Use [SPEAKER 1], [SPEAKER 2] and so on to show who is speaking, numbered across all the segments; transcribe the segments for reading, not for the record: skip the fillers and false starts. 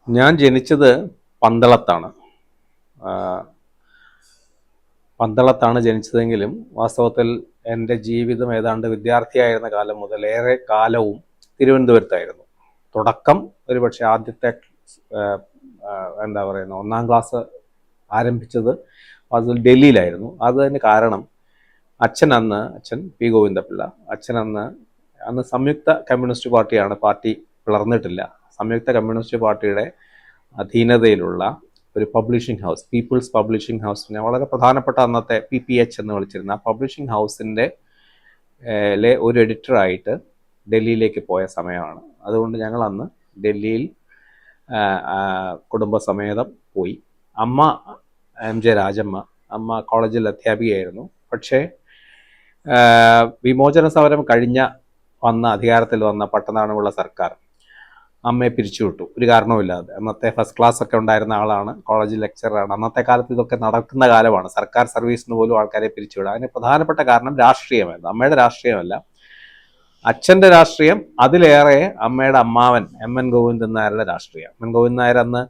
[SPEAKER 1] ഞാൻ ജനിച്ചത് പന്തളത്താണ്. ആഹ് പന്തളത്താണ് ജനിച്ചതെങ്കിലും വാസ്തവത്തിൽ എൻ്റെ ജീവിതം ഏതാണ്ട് വിദ്യാർത്ഥിയായിരുന്ന കാലം മുതൽ ഏറെ കാലവും തിരുവനന്തപുരത്തായിരുന്നു. തുടക്കം ഒരുപക്ഷെ ആദ്യത്തെ എന്താ പറയുന്നത് 1-ാം ക്ലാസ് ആരംഭിച്ചത് അതിൽ ഡൽഹിയിലായിരുന്നു. അതിന് കാരണം അച്ഛൻ പി ഗോവിന്ദപിള്ള, അന്ന് സംയുക്ത കമ്മ്യൂണിസ്റ്റ് പാർട്ടിയാണ്. പാർട്ടി പിളർന്നിട്ടില്ല. സംയുക്ത കമ്മ്യൂണിസ്റ്റ് പാർട്ടിയുടെ അധീനതയിലുള്ള ഒരു പബ്ലിഷിംഗ് ഹൗസ്, പീപ്പിൾസ് പബ്ലിഷിംഗ് ഹൗസിനെ വളരെ പ്രധാനപ്പെട്ട അന്നത്തെ PPH എന്ന് വിളിച്ചിരുന്ന ആ പബ്ലിഷിംഗ് ഹൗസിൻ്റെ ഒരു എഡിറ്ററായിട്ട് ഡൽഹിയിലേക്ക് പോയ സമയമാണ്. അതുകൊണ്ട് ഞങ്ങൾ അന്ന് ഡൽഹിയിൽ കുടുംബസമേതം പോയി. അമ്മ MJ രാജമ്മ, അമ്മ കോളേജിൽ അധ്യാപികയായിരുന്നു. പക്ഷേ വിമോചന സമരം അധികാരത്തിൽ വന്ന പട്ടനാടുള്ള സർക്കാർ അമ്മയെ പിരിച്ചുവിട്ടു, ഒരു കാരണവുമില്ലാതെ. അന്നത്തെ ഫസ്റ്റ് ക്ലാസ് ഒക്കെ ഉണ്ടായിരുന്ന ആളാണ്, കോളേജിൽ ലെക്ചറാണ്. അന്നത്തെ കാലത്ത് ഇതൊക്കെ നടക്കുന്ന കാലമാണ്, സർക്കാർ സർവീസിന് പോലും ആൾക്കാരെ പിരിച്ചുവിടുക. അതിന് പ്രധാനപ്പെട്ട കാരണം രാഷ്ട്രീയമായിരുന്നു. അമ്മയുടെ രാഷ്ട്രീയമല്ല, അച്ഛൻ്റെ രാഷ്ട്രീയം, അതിലേറെ അമ്മയുടെ അമ്മാവൻ MN ഗോവിന്ദൻ നായരുടെ രാഷ്ട്രീയം. MN ഗോവിന്ദൻ നായർ അന്ന്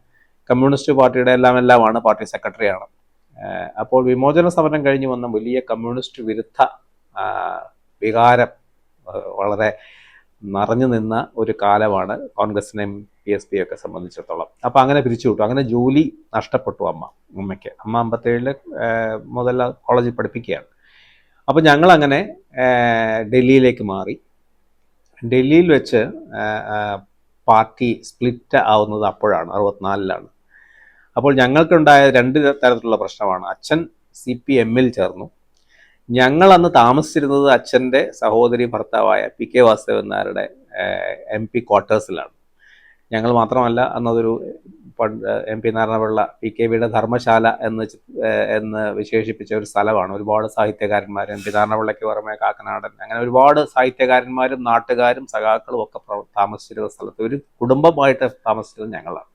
[SPEAKER 1] കമ്മ്യൂണിസ്റ്റ് പാർട്ടിയുടെ എല്ലാമാണ്, പാർട്ടി സെക്രട്ടറിയാണ്. അപ്പോൾ വിമോചന സമരം കഴിഞ്ഞ് വന്ന വലിയ കമ്മ്യൂണിസ്റ്റ് വിരുദ്ധ വികാരം വളരെ നിറഞ്ഞു നിന്ന ഒരു കാലമാണ് കോൺഗ്രസിനെയും PSP ഒക്കെ സംബന്ധിച്ചിടത്തോളം. അപ്പോൾ അങ്ങനെ പിരിച്ചുവിട്ടു. അങ്ങനെ ജോലി നഷ്ടപ്പെട്ടു അമ്മയ്ക്ക്. അമ്മ 57 മുതൽ കോളേജിൽ പഠിപ്പിക്കുകയാണ്. അപ്പോൾ ഞങ്ങളങ്ങനെ ഡൽഹിയിലേക്ക് മാറി. ഡൽഹിയിൽ വെച്ച് പാർട്ടി സ്പ്ലിറ്റ് ആവുന്നത് അപ്പോഴാണ്, 64-ലാണ്. അപ്പോൾ ഞങ്ങൾക്കുണ്ടായ 2 തരത്തിലുള്ള പ്രശ്നമാണ്. അച്ഛൻ CPM-ൽ ചേർന്നു. ഞങ്ങൾ അന്ന് താമസിച്ചിരുന്നത് അച്ഛൻ്റെ സഹോദരി ഭർത്താവായ PK വാസുദേവൻ നായരുടെ MP ക്വാർട്ടേഴ്സിലാണ്. ഞങ്ങൾ മാത്രമല്ല, അന്നതൊരു MP നാരായണപിള്ള PKBയുടെ ധർമ്മശാല എന്ന് വിശേഷിപ്പിച്ച ഒരു സ്ഥലമാണ്. ഒരുപാട് സാഹിത്യകാരന്മാർ, MP നാരായണപിള്ളയ്ക്ക് പുറമെ കാക്കനാടൻ, അങ്ങനെ ഒരുപാട് സാഹിത്യകാരന്മാരും നാട്ടുകാരും സഖാക്കളും ഒക്കെ താമസിച്ചിരുന്ന സ്ഥലത്ത് ഒരു കുടുംബമായിട്ട് താമസിച്ചിരുന്നത് ഞങ്ങളാണ്.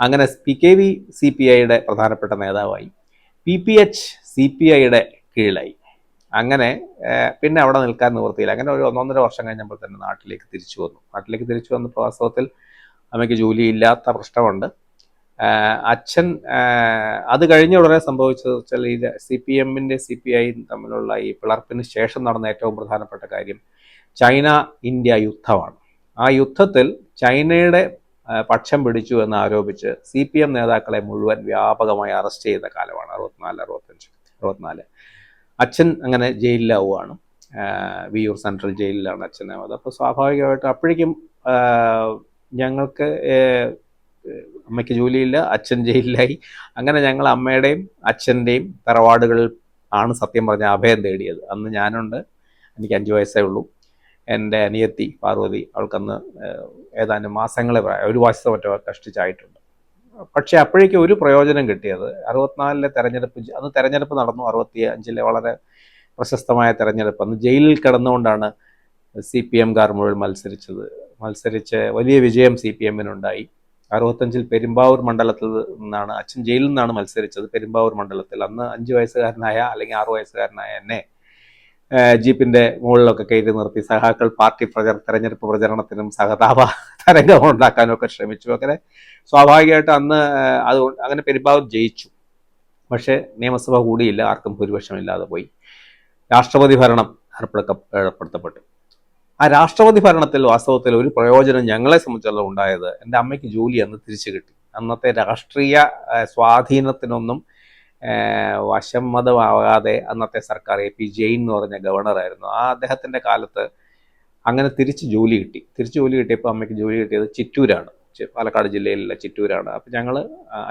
[SPEAKER 1] അങ്ങനെ PKB CPIയുടെ പ്രധാനപ്പെട്ട നേതാവായി, PPH CPIയുടെ കീഴിലായി. അങ്ങനെ പിന്നെ അവിടെ നിൽക്കാൻ നിവൃത്തിയില്ല. അങ്ങനെ ഒരു 1-1.5 വർഷം കഴിഞ്ഞപ്പോൾ തന്നെ നാട്ടിലേക്ക് തിരിച്ചു വന്നു. വാസ്തവത്തിൽ അമ്മയ്ക്ക് ജോലിയില്ലാത്ത പ്രശ്നമുണ്ട്. അച്ഛൻ അത് കഴിഞ്ഞ ഉടനെ സംഭവിച്ചത് വെച്ചാൽ, ഈ CPM-ൻ്റെ CPI തമ്മിലുള്ള ഈ പിളർപ്പിന് ശേഷം നടന്ന ഏറ്റവും പ്രധാനപ്പെട്ട കാര്യം ചൈന ഇന്ത്യ യുദ്ധമാണ്. ആ യുദ്ധത്തിൽ ചൈനയുടെ പക്ഷം പിടിച്ചു എന്ന് ആരോപിച്ച് CPM നേതാക്കളെ മുഴുവൻ വ്യാപകമായി അറസ്റ്റ് ചെയ്ത കാലമാണ് 64. അച്ഛൻ അങ്ങനെ ജയിലിലാവുകയാണ്. വിയൂർ സെൻട്രൽ ജയിലിലാണ് അച്ഛനാവുന്നത്. അപ്പോൾ സ്വാഭാവികമായിട്ട് അപ്പോഴേക്കും ഞങ്ങൾക്ക് അമ്മയ്ക്ക് ജോലിയില്ല, അച്ഛൻ ജയിലിലായി. അങ്ങനെ ഞങ്ങൾ അമ്മയുടെയും അച്ഛൻ്റെയും തറവാടുകളിൽ ആണ് സത്യം പറഞ്ഞ അഭയം തേടിയത്. അന്ന് ഞാനുണ്ട്, എനിക്ക് 5 വയസ്സേ ഉള്ളൂ. എൻ്റെ അനിയത്തി പാർവതി, അവൾക്കന്ന് ഏതാനും മാസങ്ങളെ ഒരു വയസ്സോ മറ്റോ കഷ്ടിച്ചായിട്ടുണ്ട്. പക്ഷേ അപ്പോഴേക്കും ഒരു പ്രയോജനം കിട്ടിയത് 64-ലെ തെരഞ്ഞെടുപ്പ്. അന്ന് തെരഞ്ഞെടുപ്പ് നടന്നു, 65-ലെ വളരെ പ്രശസ്തമായ തെരഞ്ഞെടുപ്പ്. അന്ന് ജയിലിൽ കിടന്നുകൊണ്ടാണ് CPM-കാർ മുഴുവൻ മത്സരിച്ച് വലിയ വിജയം CPM-നുണ്ടായി. 65-ൽ പെരുമ്പാവൂർ മണ്ഡലത്തിൽ നിന്നാണ്, അച്ഛൻ ജയിലിൽ നിന്നാണ് മത്സരിച്ചത്. പെരുമ്പാവൂർ മണ്ഡലത്തിൽ അന്ന് 5 വയസ്സുകാരനായ അല്ലെങ്കിൽ 6 വയസ്സുകാരനായ എന്നെ ജീപ്പിൻ്റെ മുകളിലൊക്കെ കയറ്റി നിർത്തി സഹാക്കൾ പാർട്ടി തെരഞ്ഞെടുപ്പ് പ്രചരണത്തിനും സഹതാപ തരംഗം ഉണ്ടാക്കാനും ഒക്കെ ശ്രമിച്ചു. അങ്ങനെ സ്വാഭാവികമായിട്ട് അന്ന് അങ്ങനെ പെരുമ്പാവൂർ ജയിച്ചു. പക്ഷേ നിയമസഭ കൂടിയില്ല, ആർക്കും ഭൂരിപക്ഷമില്ലാതെ പോയി. രാഷ്ട്രപതി ഭരണം ഏർപ്പെടുത്തപ്പെട്ടു. ആ രാഷ്ട്രപതി ഭരണത്തിൽ വാസ്തവത്തിൽ ഒരു പ്രയോജനം ഞങ്ങളെ സംബന്ധിച്ചുള്ള ഉണ്ടായത്, എൻ്റെ അമ്മയ്ക്ക് ജോലി അന്ന് തിരിച്ചു കിട്ടി. അന്നത്തെ രാഷ്ട്രീയ സ്വാധീനത്തിനൊന്നും വശംവദമാകാതെ അന്നത്തെ സർക്കാർ, AP ജെയിൻ എന്ന് പറഞ്ഞ ഗവർണറായിരുന്നു. അദ്ദേഹത്തിൻ്റെ കാലത്ത് അങ്ങനെ തിരിച്ച് ജോലി കിട്ടിയപ്പോൾ അമ്മയ്ക്ക് ജോലി കിട്ടിയത് ചിറ്റൂരാണ്, പാലക്കാട് ജില്ലയിലുള്ള ചിറ്റൂരാണ്. അപ്പം ഞങ്ങൾ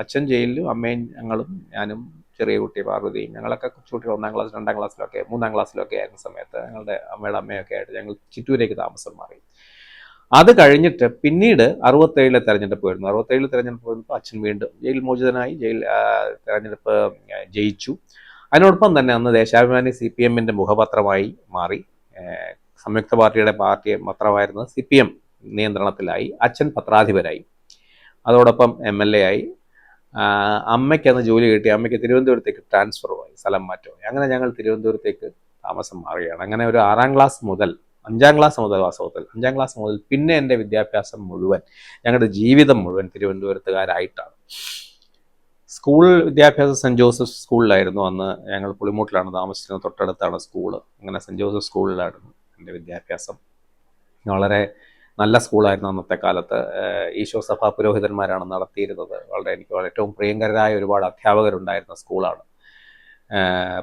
[SPEAKER 1] അച്ഛൻ ജയിലിലും അമ്മയും ഞാനും ചെറിയ കുട്ടി പാർവതിയും ഞങ്ങളൊക്കെ കുട്ടി 1-ാം ക്ലാസ് 2-ാം ക്ലാസ്സിലൊക്കെ 3-ാം ക്ലാസ്സിലൊക്കെ ആയിരുന്ന സമയത്ത് ഞങ്ങളുടെ അമ്മയുടെ അമ്മയൊക്കെ ആയിട്ട് ഞങ്ങൾ ചിറ്റൂരേക്ക് താമസം മാറി. അത് കഴിഞ്ഞിട്ട് പിന്നീട് 67-ലെ തെരഞ്ഞെടുപ്പ് വരുന്നു. 67-ലെ തെരഞ്ഞെടുപ്പ് വരുമ്പോൾ അച്ഛൻ വീണ്ടും ജയിൽ മോചിതനായി, തെരഞ്ഞെടുപ്പ് ജയിച്ചു. അതിനോടൊപ്പം തന്നെ അന്ന് ദേശാഭിമാനി CPM-ൻ്റെ മുഖപത്രമായി മാറി. സംയുക്ത പാർട്ടി പത്രമായിരുന്നത് CPM നിയന്ത്രണത്തിലായി. അച്ഛൻ പത്രാധിപരായി, അതോടൊപ്പം MLA ആയി. അമ്മയ്ക്ക് അന്ന് ജോലി കിട്ടി. അമ്മയ്ക്ക് തിരുവനന്തപുരത്തേക്ക് ട്രാൻസ്ഫറുമായി, സ്ഥലം മാറ്റമായി. അങ്ങനെ ഞങ്ങൾ തിരുവനന്തപുരത്തേക്ക് താമസം മാറുകയാണ്. അങ്ങനെ ഒരു 6-ാം ക്ലാസ് മുതൽ 5ാം ക്ലാസ് മുതൽ വാസ്തവത്തിൽ 5ാം ക്ലാസ് മുതൽ പിന്നെ എൻ്റെ വിദ്യാഭ്യാസം മുഴുവൻ, ഞങ്ങളുടെ ജീവിതം മുഴുവൻ തിരുവനന്തപുരത്തുകാരായിട്ടാണ്. സ്കൂൾ വിദ്യാഭ്യാസം സെൻറ്റ് ജോസഫ് സ്കൂളിലായിരുന്നു. അന്ന് ഞങ്ങൾ പുളിമൂട്ടിലാണ് താമസിക്കുന്നത്, തൊട്ടടുത്താണ് സ്കൂള്. അങ്ങനെ സെൻറ്റ് ജോസഫ് സ്കൂളിലായിരുന്നു എൻ്റെ വിദ്യാഭ്യാസം. വളരെ നല്ല സ്കൂളായിരുന്നു അന്നത്തെ കാലത്ത്. ഈശോ സഭാ പുരോഹിതന്മാരാണ് നടത്തിയിരുന്നത്. എനിക്ക് ഏറ്റവും പ്രിയങ്കരായ ഒരുപാട് അധ്യാപകരുണ്ടായിരുന്ന സ്കൂളാണ്.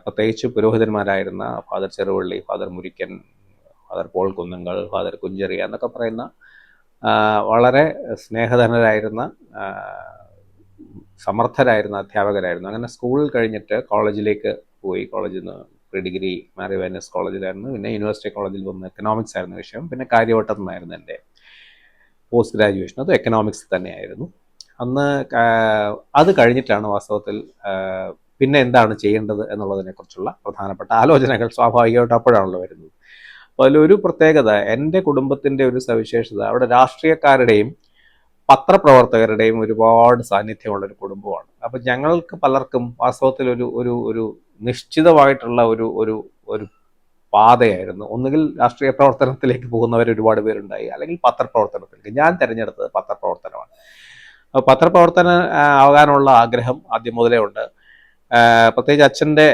[SPEAKER 1] പ്രത്യേകിച്ച് പുരോഹിതന്മാരായിരുന്ന father Cheruvally, father Murikkan, father Paul Kunnangal, father Kunjeria എന്നൊക്കെ പറയുന്ന വളരെ സ്നേഹധനരായിരുന്ന സമർത്ഥരായിരുന്ന അധ്യാപകരായിരുന്നു. അങ്ങനെ സ്കൂൾ കഴിഞ്ഞിട്ട് കോളേജിലേക്ക് പോയി. കോളേജിൽ നിന്ന് പ്രീ ഡിഗ്രി മാരി വാനിയസ് കോളേജിലായിരുന്നു. പിന്നെ യൂണിവേഴ്സിറ്റി കോളേജിൽ വന്ന് എക്കണോമിക്സ് ആയിരുന്നു വിഷയം. പിന്നെ കാര്യവട്ടത്തു നിന്നായിരുന്നു എൻ്റെ പോസ്റ്റ് ഗ്രാജുവേഷൻ, അത് എക്കണോമിക്സ് തന്നെയായിരുന്നു. അന്ന് അത് കഴിഞ്ഞിട്ടാണ് വാസ്തവത്തിൽ പിന്നെ എന്താണ് ചെയ്യേണ്ടത് എന്നുള്ളതിനെക്കുറിച്ചുള്ള പ്രധാനപ്പെട്ട ആലോചനകൾ സ്വാഭാവികമായിട്ട് അപ്പോഴാണല്ലോ വരുന്നത്. അപ്പോൾ അതിലൊരു പ്രത്യേകത, എൻ്റെ കുടുംബത്തിൻ്റെ ഒരു സവിശേഷത, അവിടെ രാഷ്ട്രീയക്കാരുടെയും പത്രപ്രവർത്തകരുടെയും ഒരുപാട് സാന്നിധ്യമുള്ളൊരു കുടുംബമാണ്. അപ്പം ഞങ്ങൾക്ക് പലർക്കും വാസ്തവത്തിൽ ഒരു നിശ്ചിതമായിട്ടുള്ള ഒരു പാതയായിരുന്നു. ഒന്നുകിൽ രാഷ്ട്രീയ പ്രവർത്തനത്തിലേക്ക് പോകുന്നവർ ഒരുപാട് പേരുണ്ടായി, അല്ലെങ്കിൽ പത്രപ്രവർത്തനത്തിലേക്ക്. ഞാൻ തിരഞ്ഞെടുത്തത് പത്രപ്രവർത്തനമാണ്. പത്രപ്രവർത്തനം ആകാനുള്ള ആഗ്രഹം ആദ്യം മുതലേ ഉണ്ട്. പ്രത്യേകിച്ച് അച്ഛൻ്റെ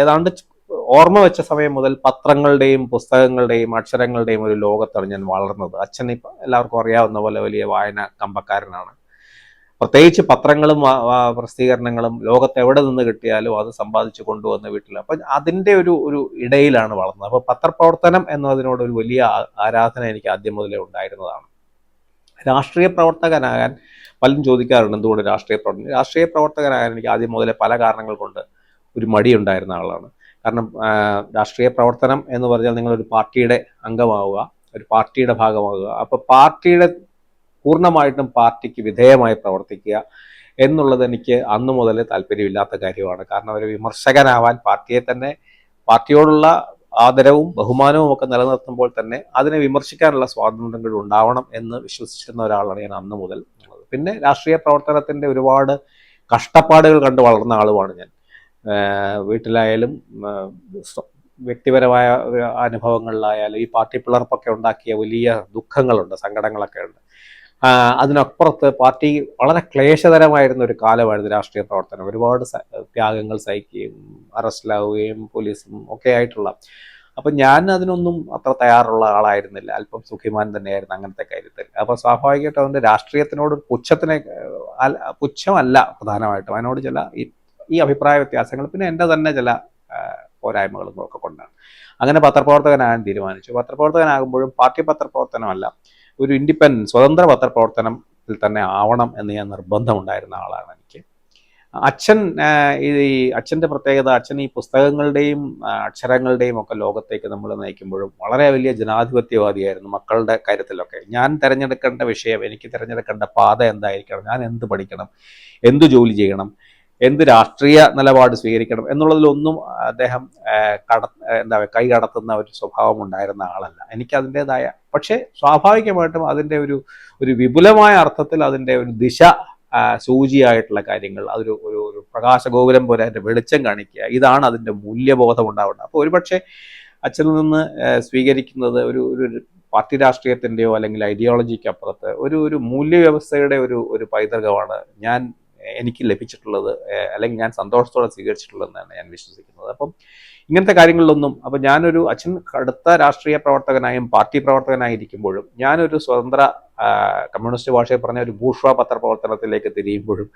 [SPEAKER 1] ഏതാണ്ട് ഓർമ്മ വെച്ച സമയം മുതൽ പത്രങ്ങളുടെയും പുസ്തകങ്ങളുടെയും അക്ഷരങ്ങളുടെയും ഒരു ലോകത്താണ് ഞാൻ വളർന്നത്. അച്ഛൻ ഇപ്പം എല്ലാവർക്കും അറിയാവുന്ന പോലെ വലിയ വായന കമ്പക്കാരനാണ്. പ്രത്യേകിച്ച് പത്രങ്ങളും പ്രസിദ്ധീകരണങ്ങളും ലോകത്ത് എവിടെ നിന്ന് കിട്ടിയാലും അത് സമ്പാദിച്ചു കൊണ്ടുവന്ന് വീട്ടിൽ. അപ്പം അതിൻ്റെ ഒരു ഇടയിലാണ് വളർന്നത്. അപ്പോൾ പത്രപ്രവർത്തനം എന്നതിനോട് ഒരു വലിയ ആരാധന എനിക്ക് ആദ്യം മുതലേ ഉണ്ടായിരുന്നതാണ്. രാഷ്ട്രീയ പ്രവർത്തകനാകാൻ പലരും ചോദിക്കാറുണ്ട്, എന്തുകൊണ്ട് രാഷ്ട്രീയ പ്രവർത്തകനാകാൻ എനിക്ക് ആദ്യം മുതലേ പല കാരണങ്ങൾ കൊണ്ട് ഒരു മടിയുണ്ടായിരുന്ന ആളാണ്. കാരണം രാഷ്ട്രീയ പ്രവർത്തനം എന്ന് പറഞ്ഞാൽ നിങ്ങളൊരു പാർട്ടിയുടെ അംഗമാവുക, ഒരു പാർട്ടിയുടെ ഭാഗമാവുക. അപ്പോൾ പാർട്ടിയുടെ പൂർണ്ണമായിട്ടും പാർട്ടിക്ക് വിധേയമായി പ്രവർത്തിക്കുക എന്നുള്ളത് എനിക്ക് അന്നു മുതലേ താല്പര്യമില്ലാത്ത കാര്യമാണ്. കാരണം ഒരു വിമർശകനാവാൻ പാർട്ടിയോടുള്ള ആദരവും ബഹുമാനവും ഒക്കെ നിലനിർത്തുമ്പോൾ തന്നെ അതിനെ വിമർശിക്കാനുള്ള സ്വാതന്ത്ര്യങ്ങൾ ഉണ്ടാവണം എന്ന് വിശ്വസിച്ചിരുന്ന ഒരാളാണ് ഞാൻ അന്നു മുതൽ. പിന്നെ രാഷ്ട്രീയ പ്രവർത്തനത്തിൻ്റെ ഒരുപാട് കഷ്ടപ്പാടുകൾ കണ്ട് വളർന്ന ആളുമാണ് ഞാൻ. വീട്ടിലായാലും വ്യക്തിപരമായ അനുഭവങ്ങളിലായാലും ഈ പാർട്ടി പിളർപ്പൊക്കെ ഉണ്ടാക്കിയ വലിയ ദുഃഖങ്ങളുണ്ട്, സങ്കടങ്ങളൊക്കെ ഉണ്ട്. അതിനപ്പുറത്ത് പാർട്ടി വളരെ ക്ലേശകരമായിരുന്ന ഒരു കാലമായിരുന്നു രാഷ്ട്രീയ പ്രവർത്തനം. ഒരുപാട് ത്യാഗങ്ങൾ സഹിക്കുകയും അറസ്റ്റിലാവുകയും പോലീസും ഒക്കെ ആയിട്ടുള്ള. അപ്പം ഞാൻ അതിനൊന്നും അത്ര തയ്യാറുള്ള ആളായിരുന്നില്ല. അല്പം സുഖിമാൻ തന്നെയായിരുന്നു അങ്ങനത്തെ കാര്യത്തിൽ. അപ്പോൾ സ്വാഭാവികമായിട്ടും അതിൻ്റെ രാഷ്ട്രീയത്തിനോട് പുച്ഛമല്ല പ്രധാനമായിട്ടും, അതിനോട് ചില ഈ അഭിപ്രായ വ്യത്യാസങ്ങൾ, പിന്നെ എൻ്റെ തന്നെ ചില പോരായ്മകളും ഒക്കെ കൊണ്ടാണ്. അങ്ങനെ പത്രപ്രവർത്തകനാകാൻ തീരുമാനിച്ചു. പത്രപ്രവർത്തകനാകുമ്പോഴും പാർട്ടി പത്രപ്രവർത്തനമല്ല, ഒരു ഇൻഡിപെൻഡൻറ്റ് സ്വതന്ത്ര പത്രപ്രവർത്തനത്തിൽ തന്നെ ആവണം എന്ന് ഞാൻ നിർബന്ധമുണ്ടായിരുന്ന ആളാണ് എനിക്ക്. അച്ഛൻ്റെ പ്രത്യേകത, അച്ഛൻ ഈ പുസ്തകങ്ങളുടെയും അക്ഷരങ്ങളുടെയും ഒക്കെ ലോകത്തേക്ക് നമ്മൾ നയിക്കുമ്പോഴും വളരെ വലിയ ജനാധിപത്യവാദിയായിരുന്നു മക്കളുടെ കാര്യത്തിലൊക്കെ. ഞാൻ തിരഞ്ഞെടുക്കേണ്ട വിഷയം, എനിക്ക് തിരഞ്ഞെടുക്കേണ്ട പാത എന്തായിരിക്കണം, ഞാൻ എന്ത് പഠിക്കണം, എന്ത് ജോലി ചെയ്യണം, എന്ത് രാഷ്ട്രീയ നിലപാട് സ്വീകരിക്കണം എന്നുള്ളതിലൊന്നും അദ്ദേഹം കൈ കടത്തുന്ന ഒരു സ്വഭാവം ഉണ്ടായിരുന്ന ആളല്ല. എനിക്കതിൻ്റെതായ, പക്ഷേ സ്വാഭാവികമായിട്ടും അതിൻ്റെ ഒരു വിപുലമായ അർത്ഥത്തിൽ അതിൻ്റെ ഒരു ദിശ സൂചിയായിട്ടുള്ള കാര്യങ്ങൾ, ഒരു പ്രകാശഗോപുരം പോലെ അതിൻ്റെ വെളിച്ചം കാണിക്കുക, ഇതാണ് അതിൻ്റെ മൂല്യബോധം ഉണ്ടാവേണ്ടത്. അപ്പോൾ ഒരുപക്ഷെ അച്ഛനിൽ നിന്ന് സ്വീകരിക്കുന്നത് ഒരു പാർട്ടി രാഷ്ട്രീയത്തിൻ്റെയോ അല്ലെങ്കിൽ ഐഡിയോളജിക്ക് അപ്പുറത്ത് ഒരു മൂല്യവ്യവസ്ഥയുടെ ഒരു പൈതൃകമാണ് എനിക്ക് ലഭിച്ചിട്ടുള്ളത്, അല്ലെങ്കിൽ ഞാൻ സന്തോഷത്തോടെ സ്വീകരിച്ചിട്ടുള്ളതെന്നാണ് ഞാൻ വിശ്വസിക്കുന്നത്. അപ്പം ഇങ്ങനത്തെ കാര്യങ്ങളിലൊന്നും, അപ്പം അച്ഛൻ കടുത്ത രാഷ്ട്രീയ പ്രവർത്തകനായും പാർട്ടി പ്രവർത്തകനായിരിക്കുമ്പോഴും ഞാനൊരു സ്വതന്ത്ര കമ്മ്യൂണിസ്റ്റ് ഭാഷയിൽ പറഞ്ഞ ഒരു ബൂർഷ്വാ പത്രപ്രവർത്തനത്തിലേക്ക് തിരിയുമ്പോഴും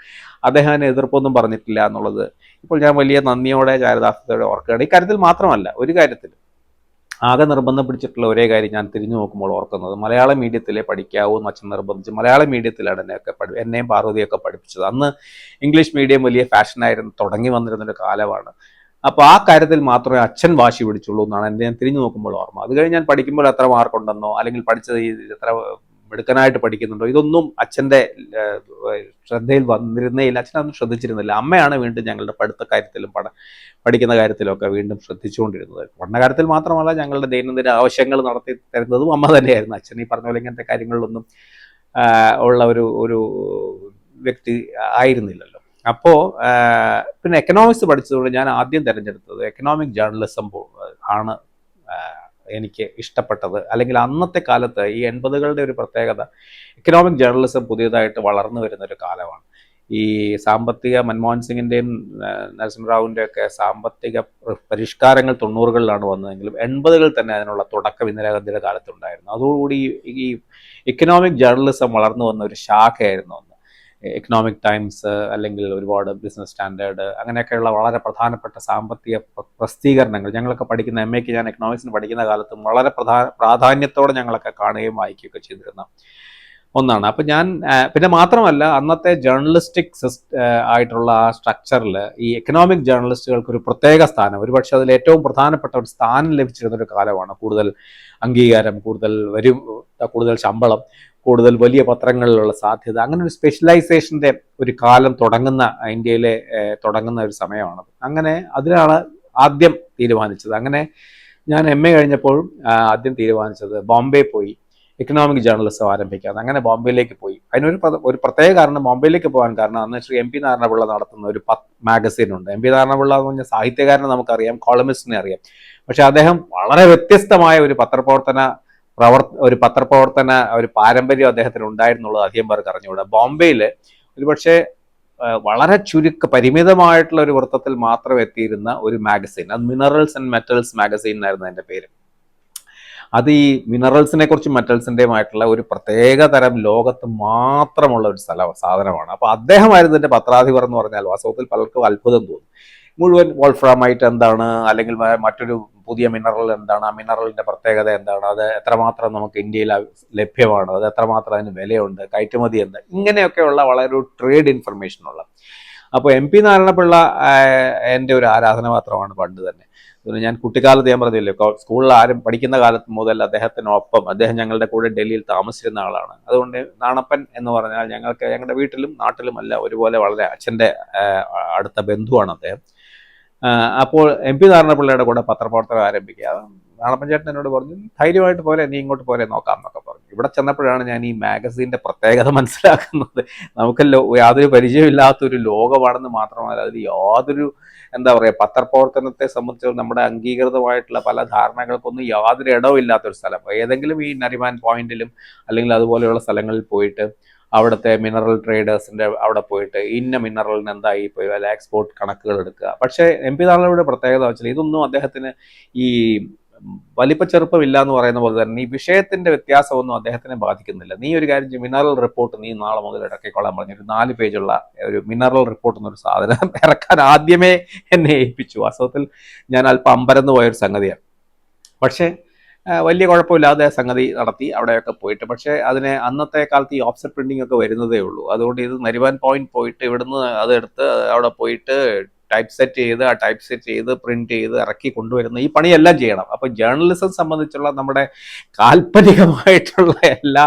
[SPEAKER 1] അദ്ദേഹം അതിന് എതിർപ്പൊന്നും പറഞ്ഞിട്ടില്ല എന്നുള്ളത് ഇപ്പോൾ ഞാൻ വലിയ നന്ദിയോടെ ചാരിതാർത്ഥ്യത്തോടെ ഓർക്കുകയാണ്. ഇക്കാര്യത്തിൽ മാത്രമല്ല, ഒരു കാര്യത്തിൽ ആകെ നിർബന്ധം പിടിച്ചിട്ടുള്ള ഒരേ കാര്യം ഞാൻ തിരിഞ്ഞു നോക്കുമ്പോൾ ഓർക്കുന്നത്, മലയാളം മീഡിയത്തിലെ പഠിക്കാവൂ എന്ന് അച്ഛൻ നിർബന്ധിച്ച് മലയാളം മീഡിയത്തിലാണ് എന്നെയും പാർവതിയൊക്കെ പഠിപ്പിച്ചത്. അന്ന് ഇംഗ്ലീഷ് മീഡിയം വലിയ ഫാഷനായിരുന്നു, തുടങ്ങി വന്നിരുന്നൊരു കാലമാണ്. അപ്പോൾ ആ കാര്യത്തിൽ മാത്രമേ അച്ഛൻ വാശി പിടിച്ചുള്ളൂ എന്നാണ് ഞാൻ തിരിഞ്ഞു നോക്കുമ്പോൾ ഓർമ്മ. അത് കഴിഞ്ഞ് ഞാൻ പഠിക്കുമ്പോൾ എത്ര മാർക്കുണ്ടെന്നോ അല്ലെങ്കിൽ പഠിച്ചത് എത്ര മിടുക്കനായിട്ട് പഠിക്കുന്നുണ്ടോ, ഇതൊന്നും അച്ഛൻ്റെ ശ്രദ്ധയിൽ വന്നിരുന്നേയില്ല. അച്ഛനൊന്നും ശ്രദ്ധിച്ചിരുന്നില്ല. അമ്മയാണ് വീണ്ടും ഞങ്ങളുടെ പഠിത്ത കാര്യത്തിലും പഠിക്കുന്ന കാര്യത്തിലൊക്കെ വീണ്ടും ശ്രദ്ധിച്ചുകൊണ്ടിരുന്നത്. പഠന കാര്യത്തിൽ മാത്രമല്ല, ഞങ്ങളുടെ ദൈനംദിന ആവശ്യങ്ങൾ നടത്തി തരുന്നതും അമ്മ തന്നെയായിരുന്നു. അച്ഛൻ ഈ പറഞ്ഞ പോലെ ഇങ്ങനത്തെ കാര്യങ്ങളിലൊന്നും ഉള്ള ഒരു വ്യക്തി ആയിരുന്നില്ലല്ലോ. അപ്പോൾ പിന്നെ എക്കണോമിക്സ് പഠിച്ചതുകൊണ്ട് ഞാൻ ആദ്യം തിരഞ്ഞെടുത്തത് എക്കണോമിക് ജേർണലിസം ആണ് എനിക്ക് ഇഷ്ടപ്പെട്ടത്. അല്ലെങ്കിൽ അന്നത്തെ കാലത്ത് ഈ 80കളുടെ ഒരു പ്രത്യേകത, എക്കണോമിക് ജേർണലിസം പുതിയതായിട്ട് വളർന്നു വരുന്ന ഒരു കാലമാണ്. ഈ സാമ്പത്തിക മൻമോഹൻ സിംഗിൻ്റെയും നരസിംഹറാവുവിൻ്റെ ഒക്കെ സാമ്പത്തിക പരിഷ്കാരങ്ങൾ 90കളിലാണ് വന്നതെങ്കിലും 80കളിൽ തന്നെ അതിനുള്ള തുടക്കം ഇന്ദിരാഗാന്ധിയുടെ കാലത്തുണ്ടായിരുന്നു. അതോടുകൂടി ഈ എക്കണോമിക് ജേർണലിസം വളർന്നു വന്ന ഒരു ശാഖയായിരുന്നു അന്ന്. എക്കണോമിക് ടൈംസ്, അല്ലെങ്കിൽ ഒരുപാട് ബിസിനസ് സ്റ്റാൻഡേർഡ്, അങ്ങനെയൊക്കെയുള്ള വളരെ പ്രധാനപ്പെട്ട സാമ്പത്തിക പ്രസിദ്ധീകരണങ്ങൾ ഞങ്ങളൊക്കെ പഠിക്കുന്ന MA ഞാൻ എക്കണോമിക്സിന് പഠിക്കുന്ന കാലത്തും വളരെ പ്രാധാന്യത്തോടെ ഞങ്ങളൊക്കെ കാണുകയും വായിക്കുകയൊക്കെ ചെയ്തിരുന്ന ഒന്നാണ്. അപ്പം ഞാൻ പിന്നെ മാത്രമല്ല, അന്നത്തെ ജേർണലിസ്റ്റിക് ആയിട്ടുള്ള ആ സ്ട്രക്ചറിൽ ഈ എക്കണോമിക് ജേർണലിസ്റ്റുകൾക്ക് ഒരു പ്രത്യേക സ്ഥാനം, ഒരുപക്ഷെ അതിൽ ഏറ്റവും പ്രധാനപ്പെട്ട ഒരു സ്ഥാനം ലഭിച്ചിരുന്നൊരു കാലമാണ്. കൂടുതൽ അംഗീകാരം, കൂടുതൽ ശമ്പളം, കൂടുതൽ വലിയ പത്രങ്ങളിലുള്ള സാധ്യത, അങ്ങനെ ഒരു സ്പെഷ്യലൈസേഷൻ്റെ ഒരു കാലം ഇന്ത്യയിലെ തുടങ്ങുന്ന ഒരു സമയമാണ്. അങ്ങനെ അതിനാണ് ആദ്യം തീരുമാനിച്ചത്. അങ്ങനെ ഞാൻ MA കഴിഞ്ഞപ്പോഴും ആദ്യം തീരുമാനിച്ചത് ബോംബെ പോയി എക്കണോമിക് ജേർണലിസം ആരംഭിക്കാതെ. അങ്ങനെ ബോംബെയിലേക്ക് പോയി. ഒരു പ്രത്യേക കാരണം ബോംബെയിലേക്ക് പോകാൻ കാരണം, അന്ന് ശ്രീ MP നാരായണപിള്ള നടത്തുന്ന ഒരു മാഗസീൻ ഉണ്ട്. MP നാരായണപിള്ള എന്ന് പറഞ്ഞാൽ സാഹിത്യകാരനെ നമുക്കറിയാം, കോളമിസ്റ്റിനെ അറിയാം. പക്ഷെ അദ്ദേഹം വളരെ വ്യത്യസ്തമായ ഒരു പത്രപ്രവർത്തന ഒരു പാരമ്പര്യം അദ്ദേഹത്തിന് ഉണ്ടായിരുന്നുള്ളത് അധികം പേർക്ക് അറിഞ്ഞുകൂടാ. ബോംബെയിൽ ഒരുപക്ഷെ വളരെ പരിമിതമായിട്ടുള്ള ഒരു വൃത്തത്തിൽ മാത്രം എത്തിയിരുന്ന ഒരു മാഗസീൻ, അത് മിനറൽസ് ആൻഡ് മെറ്റൽസ് മാഗസീൻ എന്നായിരുന്നു അതിൻ്റെ പേര്. അത് ഈ മിനറൽസിനെ കുറിച്ചും മെറ്റൽസിൻ്റെയുമായിട്ടുള്ള ഒരു പ്രത്യേക തരം ലോകത്ത് മാത്രമുള്ള ഒരു സാധനമാണ്. അപ്പോൾ അദ്ദേഹമായിരുന്നു എൻ്റെ പത്രാധിപർ എന്ന് പറഞ്ഞാൽ വാസ്തവത്തിൽ പലർക്കും അത്ഭുതം തോന്നും. മുഴുവൻ വോൾഫ്രാമൈറ്റ് എന്താണ്, അല്ലെങ്കിൽ മറ്റൊരു പുതിയ മിനറൽ എന്താണ്, ആ മിനറലിൻ്റെ പ്രത്യേകത എന്താണ്, അത് എത്രമാത്രം നമുക്ക് ഇന്ത്യയിൽ ലഭ്യമാണ്, അത് എത്രമാത്രം അതിന് വിലയുണ്ട്, കയറ്റുമതി എന്താ, ഇങ്ങനെയൊക്കെയുള്ള വളരെ ഒരു ട്രേഡ് ഇൻഫർമേഷനുള്ള. അപ്പോൾ MP നാരായണപിള്ള എൻ്റെ ഒരു ആരാധനാപാത്രമാണ് പണ്ട് തന്നെ. ഞാൻ കുട്ടിക്കാലത്ത് ഞാൻ പറഞ്ഞില്ലേ, സ്കൂളിൽ പഠിക്കുന്ന കാലത്ത് മുതൽ അദ്ദേഹത്തിനൊപ്പം, അദ്ദേഹം ഞങ്ങളുടെ കൂടെ ഡൽഹിയിൽ താമസിച്ചിരുന്ന ആളാണ്. അതുകൊണ്ട് നാണപ്പൻ എന്ന് പറഞ്ഞാൽ ഞങ്ങളുടെ വീട്ടിലും നാട്ടിലുമല്ല ഒരുപോലെ വളരെ അച്ഛൻ്റെ അടുത്ത ബന്ധുവാണ് അദ്ദേഹം. അപ്പോൾ MP നാരായണപിള്ളയുടെ കൂടെ പത്രപ്രവർത്തനം ആരംഭിക്കുക. നാണപ്പൻ ചേട്ടൻ എന്നോട് പറഞ്ഞു, ധൈര്യമായിട്ട് പോരെ, നീ ഇങ്ങോട്ട് പോരെ, നോക്കാം എന്നൊക്കെ പറഞ്ഞു. ഇവിടെ ചെന്നപ്പോഴാണ് ഞാൻ ഈ മാഗസീൻ്റെ പ്രത്യേകത മനസ്സിലാക്കുന്നത്. നമുക്കല്ലോ യാതൊരു പരിചയമില്ലാത്തൊരു ലോകമാണെന്ന് മാത്രമല്ല, അതിൽ യാതൊരു പത്രപ്രവർത്തനത്തെ സംബന്ധിച്ച് നമ്മുടെ അംഗീകൃതമായിട്ടുള്ള പല ധാരണകൾക്കൊന്നും യാതൊരു ഇടവുമില്ലാത്തൊരു സ്ഥലം. ഏതെങ്കിലും ഈ നരിമാൻ പോയിന്റിലും അല്ലെങ്കിൽ അതുപോലെയുള്ള സ്ഥലങ്ങളിൽ പോയിട്ട് അവിടുത്തെ മിനറൽ ട്രേഡേഴ്സിൻ്റെ അവിടെ പോയിട്ട് ഇന്ന മിനറലിന് എന്തായി പോയി വല്ല എക്സ്പോർട്ട് കണക്കുകൾ എടുക്കുക. പക്ഷേ MP നാരായണപിള്ളയുടെ പ്രത്യേകത വെച്ചാൽ ഇതൊന്നും അദ്ദേഹത്തിന് ഈ വലിപ്പച്ചെറുപ്പമില്ല എന്ന് പറയുന്ന പോലെ തന്നെ ഈ വിഷയത്തിൻ്റെ വ്യത്യാസമൊന്നും അദ്ദേഹത്തിനെ ബാധിക്കുന്നില്ല. നീ ഒരു കാര്യം, മിനറൽ റിപ്പോർട്ട് നീ നാളെ മുതൽ ഇറക്കിക്കൊള്ളാൻ പറഞ്ഞു. ഒരു 4 പേജുള്ള ഒരു മിനറൽ റിപ്പോർട്ട് എന്നൊരു സാധനം ഇറക്കാൻ ആദ്യമേ എന്നെ ഏൽപ്പിച്ചു. വാസ്തവത്തിൽ ഞാൻ അല്പം അമ്പരന്ന് പോയൊരു സംഗതിയാണ്. പക്ഷേ വലിയ കുഴപ്പമില്ലാതെ സംഗതി നടത്തി അവിടെയൊക്കെ പോയിട്ട്. പക്ഷേ അന്നത്തെ കാലത്ത് ഈ ഓഫ്സെറ്റ് പ്രിന്റിംഗ് ഒക്കെ വരുന്നതേ ഉള്ളൂ. അതുകൊണ്ട് ഇത് നരിമാൻ പോയിന്റ് പോയിട്ട് ഇവിടുന്ന് അതെടുത്ത് അവിടെ പോയിട്ട് ടൈപ്പ് സെറ്റ് ചെയ്ത് പ്രിന്റ് ചെയ്ത് ഇറക്കി കൊണ്ടുവരുന്ന ഈ പണിയെല്ലാം ചെയ്യണം. അപ്പോൾ ജേർണലിസം സംബന്ധിച്ചുള്ള നമ്മുടെ കാൽപ്പനികമായിട്ടുള്ള എല്ലാ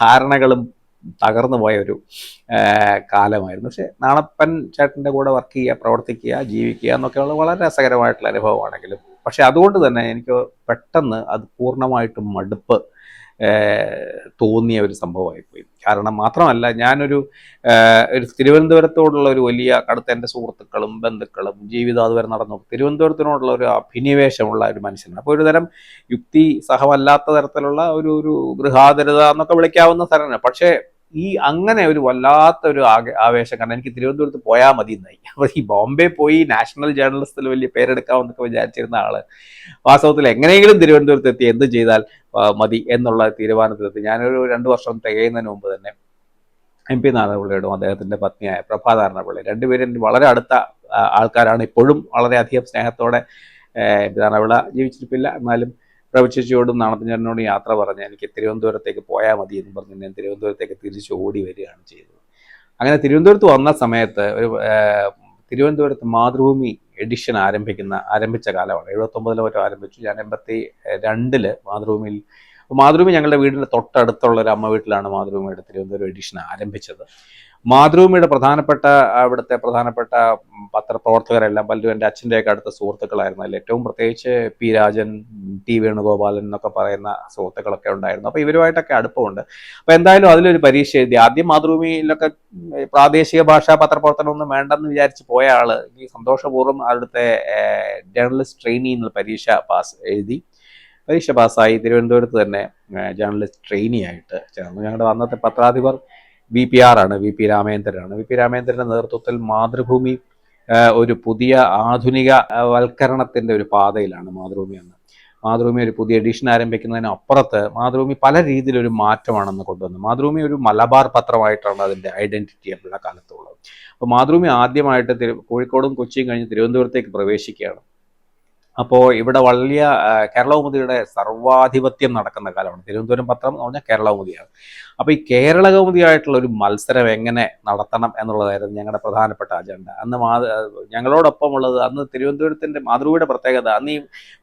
[SPEAKER 1] ധാരണകളും തകർന്നു പോയ ഒരു കാലമായിരുന്നു. പക്ഷേ നാണപ്പൻ ചേട്ടൻ്റെ കൂടെ വർക്ക് ചെയ്യുക, പ്രവർത്തിക്കുക, ജീവിക്കുക എന്നൊക്കെയുള്ള വളരെ രസകരമായിട്ടുള്ള അനുഭവമാണെങ്കിലും, പക്ഷെ അതുകൊണ്ട് തന്നെ എനിക്ക് പെട്ടെന്ന് അത് പൂർണ്ണമായിട്ടും മടുപ്പ് തോന്നിയ ഒരു സംഭവമായിപ്പോയി. കാരണം മാത്രമല്ല, ഞാനൊരു തിരുവനന്തപുരത്തോടുള്ള ഒരു വലിയ കടുത്ത എൻ്റെ സുഹൃത്തുക്കളും ബന്ധുക്കളും ജീവിതം അതുവരെ നടന്നു തിരുവനന്തപുരത്തിനോടുള്ള ഒരു അഭിനിവേശമുള്ള ഒരു മനുഷ്യനാണ്. അപ്പോൾ ഒരു തരം യുക്തി സഹമല്ലാത്ത തരത്തിലുള്ള ഒരു ഗൃഹാതുരത എന്നൊക്കെ വിളിക്കാവുന്ന തരമാണ്. പക്ഷേ അങ്ങനെ ഒരു വല്ലാത്തൊരു ആവേശം, കാരണം എനിക്ക് തിരുവനന്തപുരത്ത് പോയാൽ മതി എന്നായി. അപ്പോൾ ഈ ബോംബെ പോയി നാഷണൽ ജേർണലിസത്തിൽ വലിയ പേരെടുക്കാമെന്നൊക്കെ വിചാരിച്ചിരുന്ന ആള് വാസ്തവത്തിൽ എങ്ങനെയെങ്കിലും തിരുവനന്തപുരത്ത് എത്തി എന്ത് ചെയ്താൽ മതി എന്നുള്ള തീരുമാനത്തിലെത്തി. ഞാനൊരു 2 വർഷം തികയുന്നതിന് മുമ്പ് തന്നെ MP നാരായണപിള്ളയോടും അദ്ദേഹത്തിൻ്റെ പത്നിയായ പ്രഭാ നാരായണപിള്ള, രണ്ടുപേരും വളരെ അടുത്ത ആൾക്കാരാണ്. ഇപ്പോഴും വളരെയധികം സ്നേഹത്തോടെ MP നാരായണപിള്ള ജീവിച്ചിരിപ്പില്ല, എന്നാലും പ്രഭുചേച്ചിയോടും നാണപ്പൻചേട്ടനോടും യാത്ര പറഞ്ഞ് എനിക്ക് തിരുവനന്തപുരത്തേക്ക് പോയാൽ മതി എന്ന് പറഞ്ഞ് ഞാൻ തിരുവനന്തപുരത്തേക്ക് തിരിച്ച് ഓടി വരികയാണ് ചെയ്തത്. അങ്ങനെ തിരുവനന്തപുരത്ത് വന്ന സമയത്ത് തിരുവനന്തപുരത്ത് മാതൃഭൂമി എഡിഷൻ ആരംഭിച്ച കാലമാണ്. 79 മറ്റോ ആരംഭിച്ചു. ഞാൻ 82 മാതൃഭൂമി ഞങ്ങളുടെ വീടിൻ്റെ തൊട്ടടുത്തുള്ള ഒരു അമ്മ വീട്ടിലാണ് മാതൃഭൂമിയുടെ തിരുവനന്തപുരം എഡിഷൻ ആരംഭിച്ചത്. മാതൃഭൂമിയുടെ അവിടുത്തെ പ്രധാനപ്പെട്ട പത്രപ്രവർത്തകരെല്ലാം പലരും എൻ്റെ അച്ഛൻ്റെയൊക്കെ അടുത്ത സുഹൃത്തുക്കളായിരുന്നു. അതിൽ ഏറ്റവും പ്രത്യേകിച്ച് P രാജൻ, T വേണുഗോപാലൻ എന്നൊക്കെ പറയുന്ന സുഹൃത്തുക്കളൊക്കെ ഉണ്ടായിരുന്നു. അപ്പോൾ ഇവരുമായിട്ടൊക്കെ അടുപ്പമുണ്ട്. അപ്പോൾ എന്തായാലും അതിലൊരു പരീക്ഷ എഴുതി. ആദ്യം മാതൃഭൂമിയിലൊക്കെ പ്രാദേശിക ഭാഷാ പത്രപ്രവർത്തനം ഒന്നും വേണ്ടെന്ന് വിചാരിച്ച് പോയ ആള് ഈ സന്തോഷപൂർവ്വം അവിടുത്തെ ജേർണലിസ്റ്റ് ട്രെയിനിങ് പരീക്ഷ എഴുതി. പരീക്ഷ പാസ്സായി തിരുവനന്തപുരത്ത് തന്നെ ജേർണലിസ്റ്റ് ട്രെയിനി ആയിട്ട് ചേർന്നു. ഞങ്ങളുടെ അന്നത്തെ പത്രാധിപർ VPR ആണ്, VP രാമേന്ദ്രനാണ്. VP രാമേന്ദ്രൻ്റെ നേതൃത്വത്തിൽ മാതൃഭൂമി ഒരു പുതിയ ആധുനിക വൽക്കരണത്തിൻ്റെ ഒരു പാതയിലാണ് മാതൃഭൂമി എന്ന്. മാതൃഭൂമി ഒരു പുതിയ എഡിഷൻ ആരംഭിക്കുന്നതിന് അപ്പുറത്ത് മാതൃഭൂമി പല രീതിയിലൊരു മാറ്റമാണെന്ന് കൊണ്ടുവന്നത്. മാതൃഭൂമി ഒരു മലബാർ പത്രമായിട്ടാണ് അതിൻ്റെ ഐഡൻറ്റിറ്റി എല്ലാ കാലത്തുള്ളത്. അപ്പോൾ മാതൃഭൂമി ആദ്യമായിട്ട് കോഴിക്കോടും കൊച്ചിയും കഴിഞ്ഞ് തിരുവനന്തപുരത്തേക്ക് പ്രവേശിക്കുകയാണ്. അപ്പോൾ ഇവിടെ വലിയ കേരളകൗമുദിയുടെ സർവാധിപത്യം നടക്കുന്ന കാലമാണ്. തിരുവനന്തപുരം പത്രം എന്ന് പറഞ്ഞാൽ കേരളകൗമുദിയാണ്. അപ്പോൾ ഈ കേരളകൗമുദിയായിട്ടുള്ള ഒരു മത്സരം എങ്ങനെ നടത്തണം എന്നുള്ളതായിരുന്നു ഞങ്ങളുടെ പ്രധാനപ്പെട്ട അജണ്ട. അന്ന് ഞങ്ങളോടൊപ്പം ഉള്ളത്, അന്ന് തിരുവനന്തപുരത്തിൻ്റെ മാതൃഭൂമിയുടെ പ്രത്യേകത, അന്ന് ഈ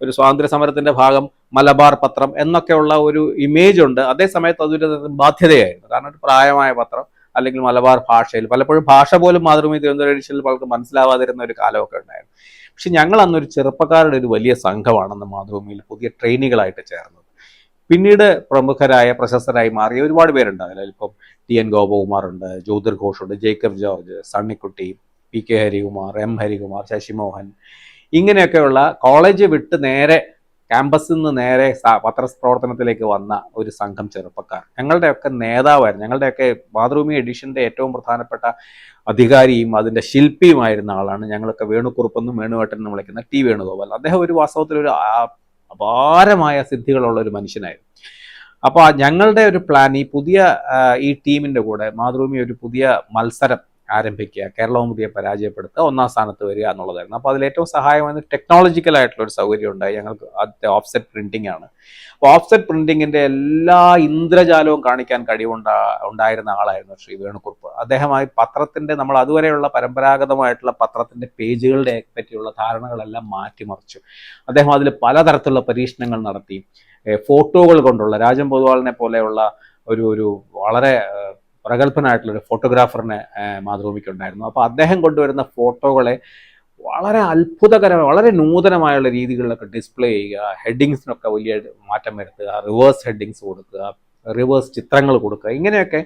[SPEAKER 1] ഒരു സ്വാതന്ത്ര്യ സമരത്തിൻ്റെ ഭാഗം മലബാർ പത്രം എന്നൊക്കെയുള്ള ഒരു ഇമേജ് ഉണ്ട്. അതേസമയത്ത് അതൊരു ബാധ്യതയായിരുന്നു. കാരണം ഒരു പ്രായമായ പത്രം, അല്ലെങ്കിൽ മലബാർ ഭാഷയിൽ പലപ്പോഴും ഭാഷ പോലും മാതൃഭൂമി തിരുവനന്തപുരം എഡിഷനിൽ പലർക്കും മനസ്സിലാവാതിരുന്ന ഒരു കാലമൊക്കെ ഉണ്ടായിരുന്നു. പക്ഷെ ഞങ്ങൾ അന്നൊരു ചെറുപ്പക്കാരുടെ ഒരു വലിയ സംഘമാണെന്ന് മാതൃഭൂമിയിൽ പുതിയ ട്രെയിനികളായിട്ട് ചേർന്നത്. പിന്നീട് പ്രമുഖരായ പ്രശസ്തരായി മാറിയ ഒരുപാട് പേരുണ്ട്. അതിലിപ്പം TN ഗോപകുമാർ ഉണ്ട്, ജ്യോതിർ ഘോഷ് ഉണ്ട്, ജേക്കബ് ജോർജ്, സണ്ണിക്കുട്ടി, PK ഹരികുമാർ, M ഹരികുമാർ, ശശിമോഹൻ, ഇങ്ങനെയൊക്കെയുള്ള കോളേജ് വിട്ട് നേരെ ക്യാമ്പസിൽ നിന്ന് നേരെ പത്രപ്രവർത്തനത്തിലേക്ക് വന്ന ഒരു സംഘം ചെറുപ്പക്കാർ ഞങ്ങളുടെയൊക്കെ നേതാവായിരുന്നു. ഞങ്ങളുടെയൊക്കെ മാതൃഭൂമി എഡിഷൻ്റെ ഏറ്റവും പ്രധാനപ്പെട്ട അധികാരിയും അതിൻ്റെ ശില്പിയുമായിരുന്ന ആളാണ് ഞങ്ങളൊക്കെ വേണുക്കുറുപ്പെന്നും വേണുവേട്ടനെന്നും വിളിക്കുന്ന T വേണുഗോപാൽ. അദ്ദേഹം ഒരു വാസ്തവത്തിൽ ഒരു അപാരമായ സിദ്ധികളുള്ള ഒരു മനുഷ്യനായിരുന്നു. അപ്പോൾ ഞങ്ങളുടെ ഒരു പ്ലാൻ, ഈ ടീമിൻ്റെ കൂടെ മാതൃഭൂമി ഒരു പുതിയ മത്സരം ആരംഭിക്കുക, കേരളകൗമുദിയെ പരാജയപ്പെടുത്തുക, ഒന്നാം സ്ഥാനത്ത് വരിക എന്നുള്ളതായിരുന്നു. അപ്പോൾ അതിലേറ്റവും സഹായമായത് ടെക്നോളജിക്കലായിട്ടുള്ള ഒരു സൗകര്യം ഉണ്ടായി. ഞങ്ങൾക്ക് ആദ്യത്തെ ഓഫ്സെറ്റ് പ്രിൻറ്റിംഗ് ആണ്. അപ്പോൾ ഓഫ്സെറ്റ് പ്രിൻറ്റിങ്ങിൻ്റെ എല്ലാ ഇന്ദ്രജാലവും കാണിക്കാൻ ഉണ്ടായിരുന്ന ആളായിരുന്നു ശ്രീ വേണുക്കുറുപ്പ്. അദ്ദേഹമായി പത്രത്തിൻ്റെ, നമ്മൾ അതുവരെയുള്ള പരമ്പരാഗതമായിട്ടുള്ള പത്രത്തിൻ്റെ പേജുകളുടെ പറ്റിയുള്ള ധാരണകളെല്ലാം മാറ്റിമറിച്ചു. അദ്ദേഹം അതിൽ പലതരത്തിലുള്ള പരീക്ഷണങ്ങൾ നടത്തി. ഫോട്ടോകൾ കൊണ്ടുള്ള, രാജൻ പൊതുവാളിനെ പോലെയുള്ള ഒരു വളരെ പ്രഗത്ഭനായിട്ടുള്ളൊരു ഫോട്ടോഗ്രാഫറിനെ മാതൃഭൂമിക്കുണ്ടായിരുന്നു. അപ്പോൾ അദ്ദേഹം കൊണ്ടുവരുന്ന ഫോട്ടോകളെ വളരെ അത്ഭുതകരമായ, വളരെ നൂതനമായുള്ള രീതികളിലൊക്കെ ഡിസ്പ്ലേ ചെയ്യുക, ഹെഡിങ്സിനൊക്കെ വലിയ മാറ്റം വരുത്തുക, റിവേഴ്സ് ഹെഡിങ്സ് കൊടുക്കുക, റിവേഴ്സ് ചിത്രങ്ങൾ കൊടുക്കുക, ഇങ്ങനെയൊക്കെ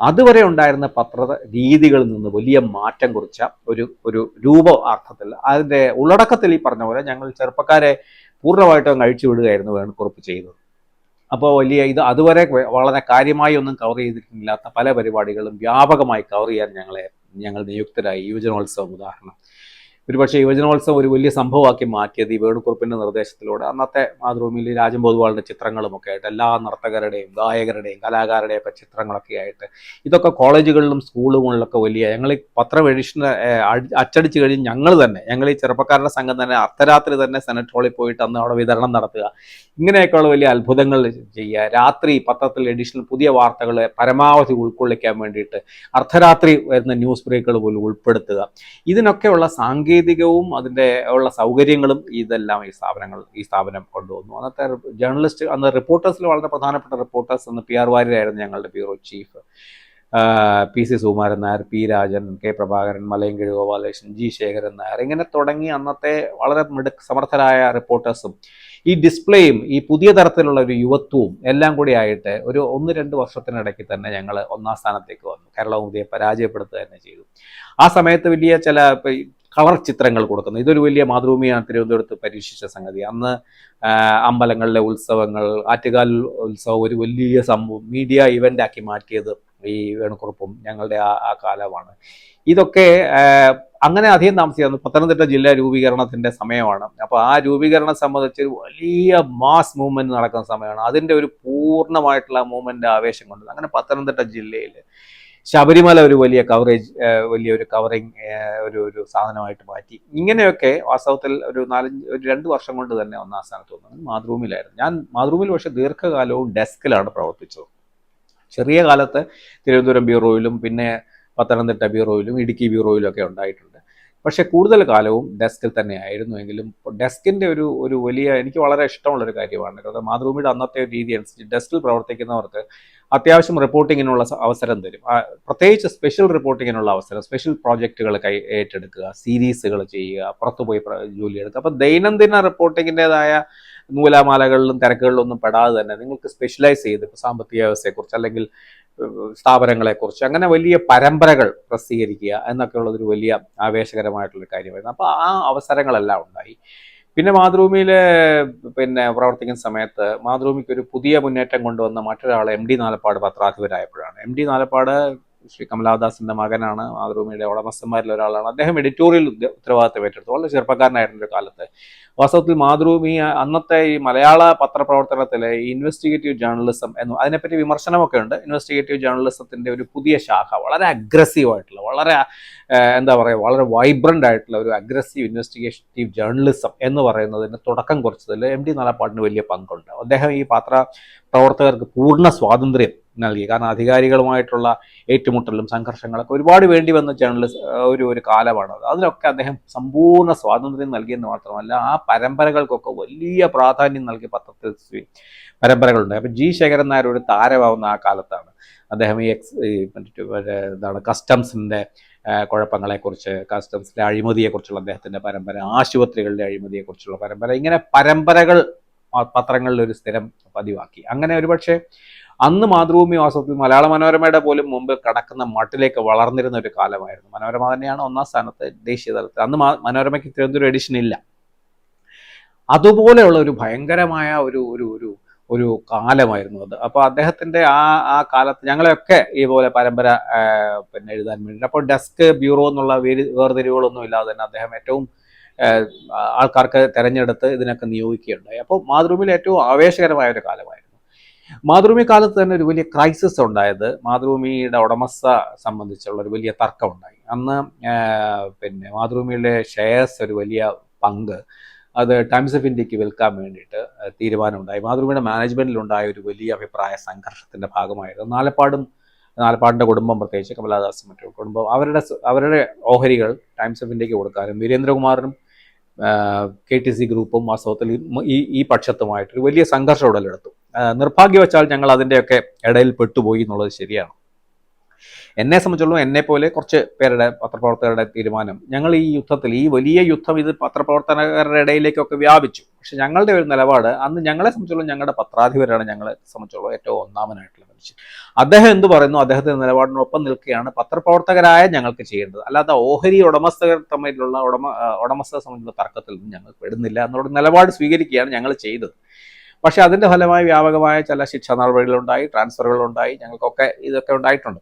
[SPEAKER 1] അതുവരെ ഉണ്ടായിരുന്ന പത്ര രീതികളിൽ നിന്ന് വലിയ മാറ്റം കുറിച്ച ഒരു രൂപ-അർത്ഥത്തിൽ, അതിൻ്റെ ഉള്ളടക്കത്തിൽ ഈ പറഞ്ഞ പോലെ ഞങ്ങൾ ചെറുപ്പക്കാരെ പൂർണ്ണമായിട്ടും അഴിച്ചു വിടുകയായിരുന്നു വേണുക്കുറുപ്പ് ചെയ്തത്. അപ്പോൾ അതുവരെ വളരെ കാര്യമായി ഒന്നും കവർ ചെയ്തിട്ടില്ലാത്ത പല പരിപാടികളും വ്യാപകമായി കവർ ചെയ്യാൻ ഞങ്ങൾ നിയുക്തരായി. യുവജനോത്സവം ഉദാഹരണം. ഒരുപക്ഷെ യുവജനോത്സവം ഒരു വലിയ സംഭവമാക്കി മാറ്റിയത് ഈ വേണുക്കുറുപ്പിൻ്റെ നിർദ്ദേശത്തിലൂടെ അന്നത്തെ മാതൃഭൂമിയിൽ രാജൻ പൊതുവാളിൻ്റെ ചിത്രങ്ങളുമൊക്കെ ആയിട്ട്, എല്ലാ നർത്തകരുടെയും ഗായകരുടെയും കലാകാരുടെയും ഒക്കെ ചിത്രങ്ങളൊക്കെ ആയിട്ട്, ഇതൊക്കെ കോളേജുകളിലും സ്കൂളുകളിലൊക്കെ വലിയ, ഞങ്ങൾ ഈ പത്രം എഡിഷൻ അച്ചടിച്ച് കഴിഞ്ഞ് ഞങ്ങൾ ഈ ചെറുപ്പക്കാരുടെ സംഘം തന്നെ അർദ്ധരാത്രി തന്നെ സെനറ്റ് ഹാളിൽ പോയിട്ട് അന്ന് അവിടെ വിതരണം നടത്തുക, ഇങ്ങനെയൊക്കെയുള്ള വലിയ അത്ഭുതങ്ങൾ ചെയ്യുക. രാത്രി പത്രത്തിൽ എഡിഷനിൽ പുതിയ വാർത്തകളെ പരമാവധി ഉൾക്കൊള്ളിക്കാൻ വേണ്ടിയിട്ട് അർദ്ധരാത്രി വരുന്ന ന്യൂസ് ബ്രേക്കുകൾ പോലും ഉൾപ്പെടുത്തുക. ഇതിനൊക്കെയുള്ള സാങ്കേതികവും അതിൻ്റെ ഉള്ള സൗകര്യങ്ങളും ഇതെല്ലാം ഈ സ്ഥാപനം കൊണ്ടുവന്നു. അന്നത്തെ അന്ന് റിപ്പോർട്ടേഴ്സിൽ വളരെ പ്രധാനപ്പെട്ട റിപ്പോർട്ടേഴ്സ് എന്ന് PR വാര്യരായിരുന്നു ഞങ്ങളുടെ bureau chief. PC Sukumaran Nair, P Rajan, K Prabhakaran, Malayankizhi Gopalakrishnan, G Sekharan Nair, ഇങ്ങനെ തുടങ്ങി അന്നത്തെ വളരെ സമർത്ഥരായ റിപ്പോർട്ടേഴ്സും ഈ ഡിസ്പ്ലേയും ഈ പുതിയ തരത്തിലുള്ള ഒരു യുവത്വവും എല്ലാം കൂടി ആയിട്ട് ഒരു 1-2 വർഷത്തിനിടയ്ക്ക് തന്നെ ഞങ്ങൾ ഒന്നാം സ്ഥാനത്തേക്ക് വന്നു. കേരളകൗമുദിയെ പരാജയപ്പെടുത്തുക തന്നെ ചെയ്തു. ആ സമയത്ത് വലിയ ചില കളർ ചിത്രങ്ങൾ കൊടുക്കുന്നു. ഇതൊരു വലിയ മാതൃഭൂമിയാണ് തിരുവനന്തപുരത്ത് പരീക്ഷിച്ച സംഗതി. അന്ന് അമ്പലങ്ങളിലെ ഉത്സവങ്ങൾ, ആറ്റുകാൽ ഉത്സവം ഒരു വലിയ സംഭവം മീഡിയ ഇവൻ്റ് ആക്കി മാറ്റിയത് ഈ വേണുക്കുറുപ്പും ഞങ്ങളുടെ ആ കാലമാണ്. ഇതൊക്കെ അങ്ങനെ അധികം താമസിക്കുന്നു. പത്തനംതിട്ട ജില്ലാ രൂപീകരണത്തിൻ്റെ സമയമാണ്. അപ്പോൾ ആ രൂപീകരണം സംബന്ധിച്ച് ഒരു വലിയ മാസ് മൂവ്മെൻറ്റ് നടക്കുന്ന സമയമാണ്. അതിൻ്റെ ഒരു പൂർണ്ണമായിട്ടുള്ള മൂവ്മെൻ്റ് ആവേശം കൊണ്ട് അങ്ങനെ പത്തനംതിട്ട ജില്ലയിൽ ശബരിമല ഒരു വലിയ കവറേജ്, വലിയൊരു കവറിങ് ഒരു സാധനമായിട്ട് മാറ്റി. ഇങ്ങനെയൊക്കെ വാസ്തവത്തിൽ ഒരു 2 വർഷം കൊണ്ട് തന്നെ ഒന്നാം സ്ഥാനത്ത് വന്നത് മാതൃഭൂമിയിലായിരുന്നു. ഞാൻ മാതൃഭൂമിയിൽ പക്ഷേ ദീർഘകാലവും ഡെസ്കിലാണ് പ്രവർത്തിച്ചത്. ചെറിയ കാലത്ത് തിരുവനന്തപുരം ബ്യൂറോയിലും പിന്നെ പത്തനംതിട്ട ബ്യൂറോയിലും ഇടുക്കി ബ്യൂറോയിലും ഒക്കെ ഉണ്ടായിട്ടുണ്ട്. പക്ഷേ കൂടുതൽ കാലവും ഡെസ്കിൽ തന്നെയായിരുന്നുവെങ്കിലും ഡെസ്കിൻ്റെ ഒരു വലിയ, എനിക്ക് വളരെ ഇഷ്ടമുള്ളൊരു കാര്യമാണ്. കാരണം മാതൃഭൂമിയുടെ അന്നത്തെ ഒരു രീതി അനുസരിച്ച് ഡെസ്കിൽ പ്രവർത്തിക്കുന്നവർക്ക് അത്യാവശ്യം റിപ്പോർട്ടിങ്ങിനുള്ള അവസരം തരും. പ്രത്യേകിച്ച് സ്പെഷ്യൽ റിപ്പോർട്ടിങ്ങിനുള്ള അവസരം, സ്പെഷ്യൽ പ്രോജക്റ്റുകൾ ഏറ്റെടുക്കുക, സീരീസുകൾ ചെയ്യുക, പുറത്തുപോയി ജോലിയെടുക്കുക. അപ്പോൾ ദൈനംദിന റിപ്പോർട്ടിങ്ങിൻ്റെതായ നൂലാമാലകളിലും തിരക്കുകളിലും ഒന്നും പെടാതെ തന്നെ നിങ്ങൾക്ക് സ്പെഷ്യലൈസ് ചെയ്ത് ഇപ്പോൾ സാമ്പത്തിക വ്യവസ്ഥയെക്കുറിച്ച് അല്ലെങ്കിൽ സ്ഥാപനങ്ങളെക്കുറിച്ച് അങ്ങനെ വലിയ പരമ്പരകൾ പ്രസിദ്ധീകരിക്കുക എന്നൊക്കെ ഉള്ളതൊരു വലിയ ആവേശകരമായിട്ടുള്ളൊരു കാര്യമായിരുന്നു. അപ്പോൾ ആ അവസരങ്ങളെല്ലാം ഉണ്ടായി. പിന്നെ മാതൃഭൂമിയിൽ പ്രവർത്തിക്കുന്ന സമയത്ത് മാതൃഭൂമിക്ക് ഒരു പുതിയ മുന്നേറ്റം കൊണ്ടുവന്ന മറ്റൊരാൾ MD നാലപ്പാട് പത്രാധിപരായപ്പോഴാണ്. MD നാലപ്പാട് ശ്രീ കമലാദാസിന്റെ മകനാണ്, മാതൃഭൂമിയുടെ ഉടമസ്ഥന്മാരിൽ ഒരാളാണ്. അദ്ദേഹം എഡിറ്റോറിയൽ ഉത്തരവാദിത്തം ഏറ്റെടുത്തു. വളരെ ചെറുപ്പക്കാരനായിരുന്ന ഒരു കാലത്ത്. വാസ്തവത്തിൽ മാതൃഭൂമി അന്നത്തെ ഈ മലയാള പത്രപ്രവർത്തനത്തിലെ ഈ ഇൻവെസ്റ്റിഗേറ്റീവ് ജേർണലിസം അതിനെപ്പറ്റി വിമർശനമൊക്കെ ഉണ്ട്. ഇൻവെസ്റ്റിഗേറ്റീവ് ജേർണലിസത്തിന്റെ ഒരു പുതിയ ശാഖ, വളരെ അഗ്രസീവായിട്ടുള്ള, വളരെ വളരെ വൈബ്രന്റ് ആയിട്ടുള്ള ഒരു അഗ്രസീവ് ഇൻവെസ്റ്റിഗേറ്റീവ് ജേർണലിസം എന്ന് പറയുന്നതിന് തുടക്കം കുറിച്ചതിൽ MD നാലപ്പാടിന് വലിയ പങ്കുണ്ട്. അദ്ദേഹം ഈ പ്രവർത്തകർക്ക് പൂർണ്ണ സ്വാതന്ത്ര്യം നൽകി. കാരണം അധികാരികളുമായിട്ടുള്ള ഏറ്റുമുട്ടലും സംഘർഷങ്ങളൊക്കെ ഒരുപാട് വേണ്ടി വന്ന ഒരു കാലമാണത്. അതിലൊക്കെ അദ്ദേഹം സമ്പൂർണ്ണ സ്വാതന്ത്ര്യം നൽകിയെന്ന് മാത്രമല്ല, ആ പരമ്പരകൾക്കൊക്കെ വലിയ പ്രാധാന്യം നൽകിയ പത്രത്തിൽ പരമ്പരകളുണ്ട്. അപ്പം ശേഖരൻ നായർ ഒരു താരമാവുന്ന ആ കാലത്താണ്. അദ്ദേഹം കസ്റ്റംസിൻ്റെ കുഴപ്പങ്ങളെക്കുറിച്ച്, കസ്റ്റംസിലെ അഴിമതിയെക്കുറിച്ചുള്ള അദ്ദേഹത്തിൻ്റെ പരമ്പര, ആശുപത്രികളുടെ അഴിമതിയെക്കുറിച്ചുള്ള പരമ്പര, ഇങ്ങനെ പരമ്പരകൾ പത്രങ്ങളിൽ ഒരു സ്ഥിരം പതിവാക്കി. അങ്ങനെ ഒരുപക്ഷെ അന്ന് മാതൃഭൂമി വാസ്തവത്തിൽ മലയാള മനോരമയുടെ പോലും മുമ്പ് കടക്കുന്ന മട്ടിലേക്ക് വളർന്നിരുന്ന ഒരു കാലമായിരുന്നു. മനോരമ തന്നെയാണ് ഒന്നാം സ്ഥാനത്ത് ദേശീയ തലത്തിൽ. അന്ന് മനോരമയ്ക്ക് തിരുവനന്തപുരം എഡിഷൻ ഇല്ല. അതുപോലെയുള്ള ഒരു ഭയങ്കരമായ ഒരു കാലമായിരുന്നു അത്. അപ്പോൾ അദ്ദേഹത്തിൻ്റെ ആ കാലത്ത് ഞങ്ങളെയൊക്കെ ഈ പോലെ പരമ്പര എഴുതാൻ വേണ്ടി, അപ്പോൾ ഡെസ്ക് ബ്യൂറോ എന്നുള്ള വേർതിരിവുകളൊന്നും ഇല്ലാതെ തന്നെ അദ്ദേഹം ഏറ്റവും ആൾക്കാർക്ക് തിരഞ്ഞെടുത്ത് ഇതിനൊക്കെ നിയോഗിക്കുകയുണ്ടായി. അപ്പോൾ മാതൃഭൂമിയിൽ ഏറ്റവും ആവേശകരമായ ഒരു കാലമായിരുന്നു. മാതൃഭൂമി കാലത്ത് തന്നെ ഒരു വലിയ ക്രൈസിസ് ഉണ്ടായത് മാതൃഭൂമിയുടെ ഉടമസ്ഥ സംബന്ധിച്ചുള്ള ഒരു വലിയ തർക്കമുണ്ടായി. അന്ന് മാതൃഭൂമിയുടെ ഷെയർസ് ഒരു വലിയ പങ്ക് അത് ടൈംസ് ഓഫ് ഇന്ത്യക്ക് വിൽക്കാൻ വേണ്ടിയിട്ട് തീരുമാനമുണ്ടായി. മാതൃഭൂമിയുടെ മാനേജ്മെൻറ്റിലുണ്ടായ ഒരു വലിയ അഭിപ്രായ സംഘർഷത്തിൻ്റെ ഭാഗമായിരുന്നു. നാലപ്പാടിൻ്റെ കുടുംബം, പ്രത്യേകിച്ച് കമലാദാസും മറ്റു കുടുംബം, അവരുടെ ഓഹരികൾ ടൈംസ് ഓഫ് ഇന്ത്യക്ക് കൊടുക്കാനും വീരേന്ദ്രകുമാറിനും KTC ഗ്രൂപ്പും വാസ്തവത്തിൽ ഈ പക്ഷത്തുമായിട്ടൊരു വലിയ സംഘർഷം ഉടലെടുത്തു. നിർഭാഗ്യവശാൽ ഞങ്ങൾ അതിൻ്റെയൊക്കെ ഇടയിൽ പെട്ടുപോയി എന്നുള്ളത് ശരിയാണ്. എന്നെ സംബന്ധിച്ചുള്ള എന്നെപ്പോലെ കുറച്ച് പേരുടെ പത്രപ്രവർത്തകരുടെ തീരുമാനം, ഞങ്ങൾ ഈ യുദ്ധത്തിൽ, ഈ വലിയ യുദ്ധം ഇത് പത്രപ്രവർത്തകരുടെ ഇടയിലേക്കൊക്കെ വ്യാപിച്ചു. പക്ഷെ ഞങ്ങളുടെ ഒരു നിലപാട്, അന്ന് ഞങ്ങളെ സംബന്ധിച്ചുള്ള ഞങ്ങളുടെ പത്രാധിപരാണ് ഞങ്ങളെ സംബന്ധിച്ചുള്ള ഏറ്റവും ഒന്നാമനായിട്ടുള്ള മനുഷ്യൻ. അദ്ദേഹം എന്ത് പറയുന്നു, അദ്ദേഹത്തിൻ്റെ നിലപാടിനൊപ്പം നിൽക്കുകയാണ് പത്രപ്രവർത്തകരായ ഞങ്ങൾക്ക് ചെയ്യേണ്ടത്. അല്ലാതെ ഓഹരി ഉടമസ്ഥകർ തമ്മിലുള്ള ഉടമസ്ഥത സംബന്ധിച്ചുള്ള തർക്കത്തിൽ നിന്ന് ഞങ്ങൾ പെടുന്നില്ല എന്നുള്ള നിലപാട് സ്വീകരിക്കുകയാണ് ഞങ്ങൾ ചെയ്തത്. പക്ഷേ അതിൻ്റെ ഫലമായി വ്യാപകമായ ചില ശിക്ഷാ നടപടികളുണ്ടായി, ട്രാൻസ്ഫറുകളുണ്ടായി, ഞങ്ങൾക്കൊക്കെ ഇതൊക്കെ ഉണ്ടായിട്ടുണ്ട്.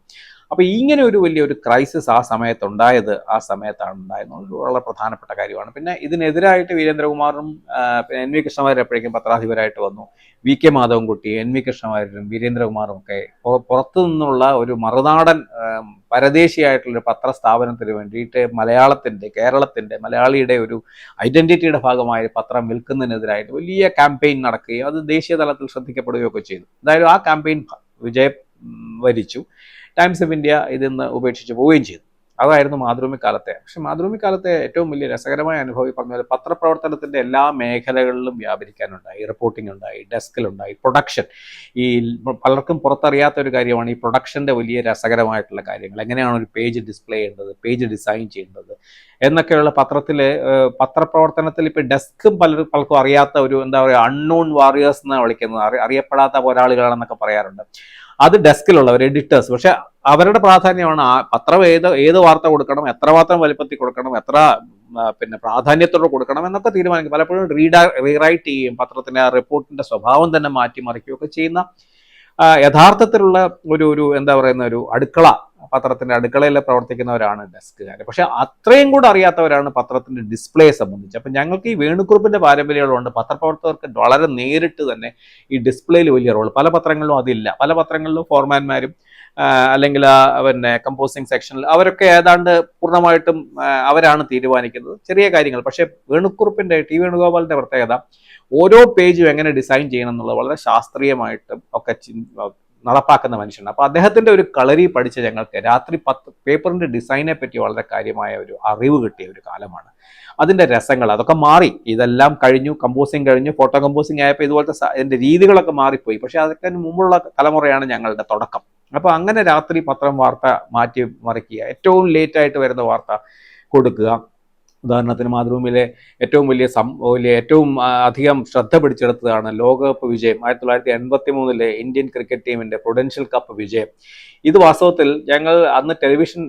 [SPEAKER 1] അപ്പോൾ ഇങ്ങനെ ഒരു വലിയൊരു ക്രൈസിസ് ആ സമയത്താണ് ഉണ്ടായിരുന്നത്. വളരെ പ്രധാനപ്പെട്ട കാര്യമാണ്. പിന്നെ ഇതിനെതിരായിട്ട് വീരേന്ദ്രകുമാറും NV കൃഷ്ണവാര്യർ എപ്പോഴേക്കും പത്രാധിപരായിട്ട് വന്നു. VK മാധവൻകുട്ടി, NV കൃഷ്ണവാര്യരും വീരേന്ദ്രകുമാറും ഒക്കെ പുറത്തു നിന്നുള്ള ഒരു മറുനാടൻ പരദേശിയായിട്ടുള്ളൊരു പത്രസ്ഥാപനത്തിന് വേണ്ടിയിട്ട് കേരളത്തിൻ്റെ മലയാളിയുടെ ഒരു ഐഡന്റിറ്റിയുടെ ഭാഗമായ പത്രം വിൽക്കുന്നതിനെതിരായിട്ട് വലിയ ക്യാമ്പയിൻ നടക്കുകയും അത് ദേശീയ തലത്തിൽ ശ്രദ്ധിക്കപ്പെടുകയൊക്കെ ചെയ്തു. എന്തായാലും ആ ക്യാമ്പയിൻ വിജയം വരിച്ചു. ടൈംസ് ഓഫ് ഇന്ത്യ ഇതിന്ന് ഉപേക്ഷിച്ച് പോവുകയും ചെയ്തു. അതായിരുന്നു മാതൃഭൂമി കാലത്തെ. പക്ഷെ മാതൃഭൂമി കാലത്തെ ഏറ്റവും വലിയ രസകരമായ അനുഭവം പറഞ്ഞാൽ പത്രപ്രവർത്തനത്തിൻ്റെ എല്ലാ മേഖലകളിലും വ്യാപരിക്കാനുണ്ടായി. റിപ്പോർട്ടിംഗ് ഉണ്ടായി, ഡെസ്കിലുണ്ടായി, പ്രൊഡക്ഷൻ. ഈ പലർക്കും പുറത്തറിയാത്ത ഒരു കാര്യമാണ് ഈ പ്രൊഡക്ഷൻ്റെ വലിയ രസകരമായിട്ടുള്ള കാര്യങ്ങൾ. എങ്ങനെയാണ് ഒരു പേജ് ഡിസ്പ്ലേ ചെയ്യേണ്ടത്, പേജ് ഡിസൈൻ ചെയ്യേണ്ടത് എന്നൊക്കെയുള്ള പത്രപ്രവർത്തനത്തിൽ ഇപ്പോൾ ഡെസ്കും പലർക്കും അറിയാത്ത ഒരു അൺനോൺ വാറിയേഴ്സ് എന്നാണ് വിളിക്കുന്നത്, അറിയപ്പെടാത്ത പോരാളികളാണെന്നൊക്കെ പറയാറുണ്ട്. അത് ഡെസ്കിലുള്ളവർ, എഡിറ്റേഴ്സ്. പക്ഷെ അവരുടെ പ്രാധാന്യമാണ് പത്രം ഏത് വാർത്ത കൊടുക്കണം, എത്രമാത്രം വലിപ്പത്തിൽ കൊടുക്കണം, എത്ര പ്രാധാന്യത്തോടെ കൊടുക്കണം എന്നൊക്കെ തീരുമാനിക്കും. പലപ്പോഴും റീറൈറ്റ് ചെയ്യും, പത്രത്തിന്റെ ആ റിപ്പോർട്ടിന്റെ സ്വഭാവം തന്നെ മാറ്റിമറിക്കുകയൊക്കെ ചെയ്യുന്ന യഥാർത്ഥത്തിലുള്ള ഒരു അടുക്കള, പത്രത്തിന്റെ അടുക്കളയിൽ പ്രവർത്തിക്കുന്നവരാണ് ഡെസ്കുകാർ. പക്ഷെ അത്രയും കൂടെ അറിയാത്തവരാണ് പത്രത്തിന്റെ ഡിസ്പ്ലേ സംബന്ധിച്ച്. അപ്പം ഞങ്ങൾക്ക് ഈ വേണുക്കുറുപ്പിന്റെ പാരമ്പര്യമുള്ളതുകൊണ്ട് പത്രപ്രവർത്തകർക്ക് വളരെ നേരിട്ട് തന്നെ ഈ ഡിസ്പ്ലേയിൽ വലിയ റോൾ. പല പത്രങ്ങളിലും അതില്ല. പല പത്രങ്ങളിലും ഫോർമാൻമാരും അല്ലെങ്കിൽ കമ്പോസിങ് സെക്ഷനിൽ അവരൊക്കെ ഏതാണ്ട് പൂർണ്ണമായിട്ടും അവരാണ് തീരുമാനിക്കുന്നത് ചെറിയ കാര്യങ്ങൾ. പക്ഷെ വേണുക്കുറുപ്പിന്റെ T വേണുഗോപാലിന്റെ പ്രത്യേകത ഓരോ പേജും എങ്ങനെ ഡിസൈൻ ചെയ്യണം എന്നുള്ളത് വളരെ ശാസ്ത്രീയമായിട്ടും ഒക്കെ നടപ്പാക്കുന്ന മനുഷ്യനാണ്. അപ്പോൾ അദ്ദേഹത്തിന്റെ ഒരു കളരി പഠിച്ച ഞങ്ങൾക്ക് രാത്രി പേപ്പറിന്റെ ഡിസൈനെ പറ്റി വളരെ കാര്യമായ ഒരു അറിവ് കിട്ടിയ ഒരു കാലമാണ്. അതിന്റെ രസങ്ങൾ അതൊക്കെ മാറി. ഇതെല്ലാം കഴിഞ്ഞു, കമ്പോസിങ് കഴിഞ്ഞു, ഫോട്ടോ കമ്പോസിങ് ആയപ്പോൾ ഇതുപോലത്തെ അതിന്റെ രീതികളൊക്കെ മാറിപ്പോയി. പക്ഷെ അതൊക്കെ മുമ്പുള്ള തലമുറയാണ് ഞങ്ങളുടെ തുടക്കം. അപ്പോൾ അങ്ങനെ രാത്രി വാർത്ത മാറ്റി മറിക്കുക, ഏറ്റവും ലേറ്റായിട്ട് വരുന്ന വാർത്ത കൊടുക്കുക. ഉദാഹരണത്തിന് മാതൃഭൂമിയിലെ ഏറ്റവും അധികം ശ്രദ്ധ പിടിച്ചെടുത്തതാണ് ലോകകപ്പ് വിജയം, 1983 ഇന്ത്യൻ ക്രിക്കറ്റ് ടീമിന്റെ പ്രുഡൻഷ്യൽ കപ്പ് വിജയം. ഇത് വാസ്തവത്തിൽ ഞങ്ങൾ അന്ന് ടെലിവിഷൻ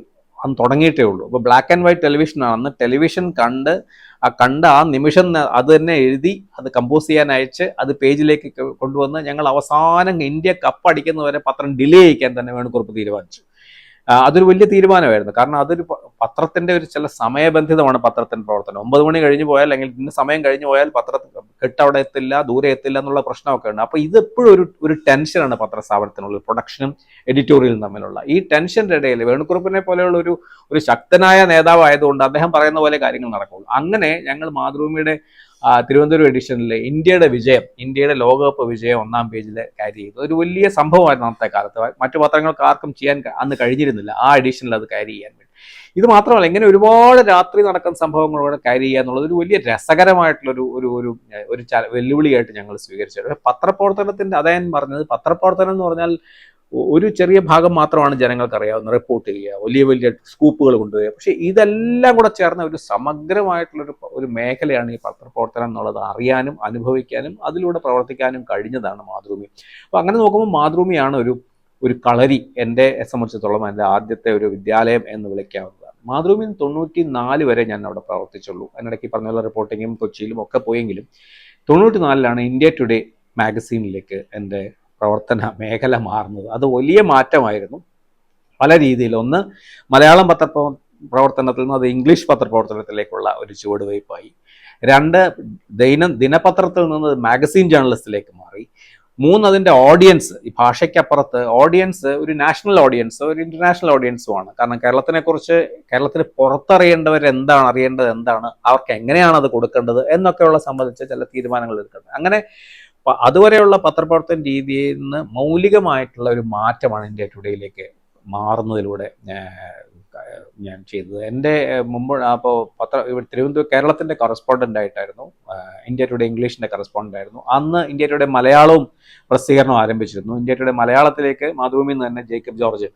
[SPEAKER 1] അന്ന് തുടങ്ങിയിട്ടേ ഉള്ളൂ. അപ്പോൾ ബ്ലാക്ക് ആൻഡ് വൈറ്റ് ടെലിവിഷനാണ്. അന്ന് ടെലിവിഷൻ കണ്ട ആ നിമിഷം അത് തന്നെ എഴുതി അത് കമ്പോസ് ചെയ്യാൻ അയച്ച് അത് പേജിലേക്ക് കൊണ്ടുവന്ന് ഞങ്ങൾ അവസാനം ഇന്ത്യ കപ്പടിക്കുന്നവരെ പത്രം ഡിലേ ചെയ്യിക്കാൻ തന്നെ വേണുകുറുപ്പ് തീരുമാനിച്ചു. അതൊരു വലിയ തീരുമാനമായിരുന്നു. കാരണം അതൊരു പത്രത്തിന്റെ ഒരു ചില സമയബന്ധിതമാണ് പത്രത്തിന്റെ പ്രവർത്തനം. 9 മണി കഴിഞ്ഞ് പോയാൽ അല്ലെങ്കിൽ ഇന്ന സമയം കഴിഞ്ഞ് പോയാൽ കെട്ട് അവിടെ എത്തില്ല, ദൂരെ എത്തില്ല എന്നുള്ള പ്രശ്നമൊക്കെ ഉണ്ട്. അപ്പോൾ ഇത് എപ്പോഴും ഒരു ടെൻഷനാണ് പത്രസ്ഥാപനത്തിനുള്ളിൽ, പ്രൊഡക്ഷനും എഡിറ്റോറിയലും തമ്മിലുള്ള. ഈ ടെൻഷന്റെ ഇടയിൽ വേണുകുറുപ്പിനെ പോലെയുള്ള ഒരു ശക്തനായ നേതാവായതുകൊണ്ട് അദ്ദേഹം പറയുന്ന പോലെ കാര്യങ്ങൾ നടക്കുള്ളൂ. അങ്ങനെ ഞങ്ങൾ മാതൃഭൂമിയുടെ തിരുവനന്തപുരം എഡിഷനിലെ ഇന്ത്യയുടെ ലോകകപ്പ് വിജയം 1-ാം പേജിൽ ക്യാരി ചെയ്തു. ഒരു വലിയ സംഭവമായിരുന്നു അന്നത്തെ കാലത്ത്. മറ്റു പത്രങ്ങൾക്ക് ആർക്കും ചെയ്യാൻ അന്ന് കഴിഞ്ഞിരുന്നില്ല ആ എഡിഷനിൽ അത് ക്യാരി ചെയ്യാൻ വേണ്ടി. ഇത് മാത്രമല്ല, ഇങ്ങനെ ഒരുപാട് രാത്രി നടക്കുന്ന സംഭവങ്ങളോടെ ക്യാരി ചെയ്യുക എന്നുള്ളത് ഒരു വലിയ രസകരമായിട്ടുള്ള ഒരു വെല്ലുവിളിയായിട്ട് ഞങ്ങൾ സ്വീകരിച്ചത്. പത്രപ്രവർത്തനത്തിന്റെ അദ്ദേഹം പറഞ്ഞത്, പത്രപ്രവർത്തനം എന്ന് പറഞ്ഞാൽ ഒരു ചെറിയ ഭാഗം മാത്രമാണ് ജനങ്ങൾക്ക് അറിയാവുന്നത്, റിപ്പോർട്ട് ചെയ്യുക, വലിയ വലിയ സ്കൂപ്പുകൾ കൊണ്ടുപോവുക. പക്ഷെ ഇതെല്ലാം കൂടെ ചേർന്ന ഒരു സമഗ്രമായിട്ടുള്ള മേഖലയാണ് ഈ പത്രപ്രവർത്തനം എന്നുള്ളത് അറിയാനും അനുഭവിക്കാനും അതിലൂടെ പ്രവർത്തിക്കാനും കഴിഞ്ഞതാണ് മാതൃഭൂമി. അപ്പോൾ അങ്ങനെ നോക്കുമ്പോൾ മാതൃഭൂമിയാണ് ഒരു കളരി എന്നെ സംബന്ധിച്ചിടത്തോളം എൻ്റെ ആദ്യത്തെ ഒരു വിദ്യാലയം എന്ന് വിളിക്കാവുന്നതാണ്. മാതൃഭൂമിയിൽ 94 വരെ ഞാൻ അവിടെ പ്രവർത്തിച്ചുള്ളൂ. അതിനിടയ്ക്ക് പറഞ്ഞ പോലെ റിപ്പോർട്ടിങ്ങും കൊച്ചിയിലും ഒക്കെ പോയെങ്കിലും 94ലാണ് ഇന്ത്യ ടുഡേ മാഗസീനിലേക്ക് എൻ്റെ പ്രവർത്തന മേഖല മാറുന്നത്. അത് വലിയ മാറ്റമായിരുന്നു പല രീതിയിൽ. ഒന്ന്, മലയാളം പത്രപ്രവർത്തനത്തിൽ നിന്ന് അത് ഇംഗ്ലീഷ് പത്രപ്രവർത്തനത്തിലേക്കുള്ള ഒരു ചുവടുവയ്പായി. 2, ദിനപത്രത്തിൽ നിന്ന് മാഗസീൻ ജേർണലിസ്റ്റിലേക്ക് മാറി. 3, അതിൻ്റെ ഓഡിയൻസ്, ഈ ഭാഷയ്ക്കപ്പുറത്ത് ഓഡിയൻസ് ഒരു നാഷണൽ ഓഡിയൻസ്, ഒരു ഇന്റർനാഷണൽ ഓഡിയൻസുമാണ്. കാരണം കേരളത്തിന് അറിയേണ്ടത് എന്താണ്, അവർക്ക് എങ്ങനെയാണ് അത് കൊടുക്കേണ്ടത് എന്നൊക്കെയുള്ള സംബന്ധിച്ച് ചില തീരുമാനങ്ങൾ എടുക്കുന്നത്. അങ്ങനെ അതുവരെയുള്ള പത്രപ്രവർത്തന രീതിയിൽ നിന്ന് മൗലികമായിട്ടുള്ള ഒരു മാറ്റമാണ് ഇന്ത്യ ടുഡേയിലേക്ക് മാറുന്നതിലൂടെ ഞാൻ ചെയ്തത്. എൻ്റെ മുമ്പ് അപ്പോൾ തിരുവനന്തപുരം കേരളത്തിൻ്റെ കറസ്പോണ്ടൻ്റ് ആയിട്ടായിരുന്നു, ഇന്ത്യ ടുഡേ ഇംഗ്ലീഷിൻ്റെ കറസ്പോണ്ടൻ്റ് ആയിരുന്നു. അന്ന് ഇന്ത്യ ടുഡേ മലയാളവും പ്രസിദ്ധീകരണം ആരംഭിച്ചിരുന്നു. ഇന്ത്യ ടുഡേ മലയാളത്തിലേക്ക് മാതൃഭൂമിയിൽ നിന്ന് തന്നെ ജേക്കബ് ജോർജ്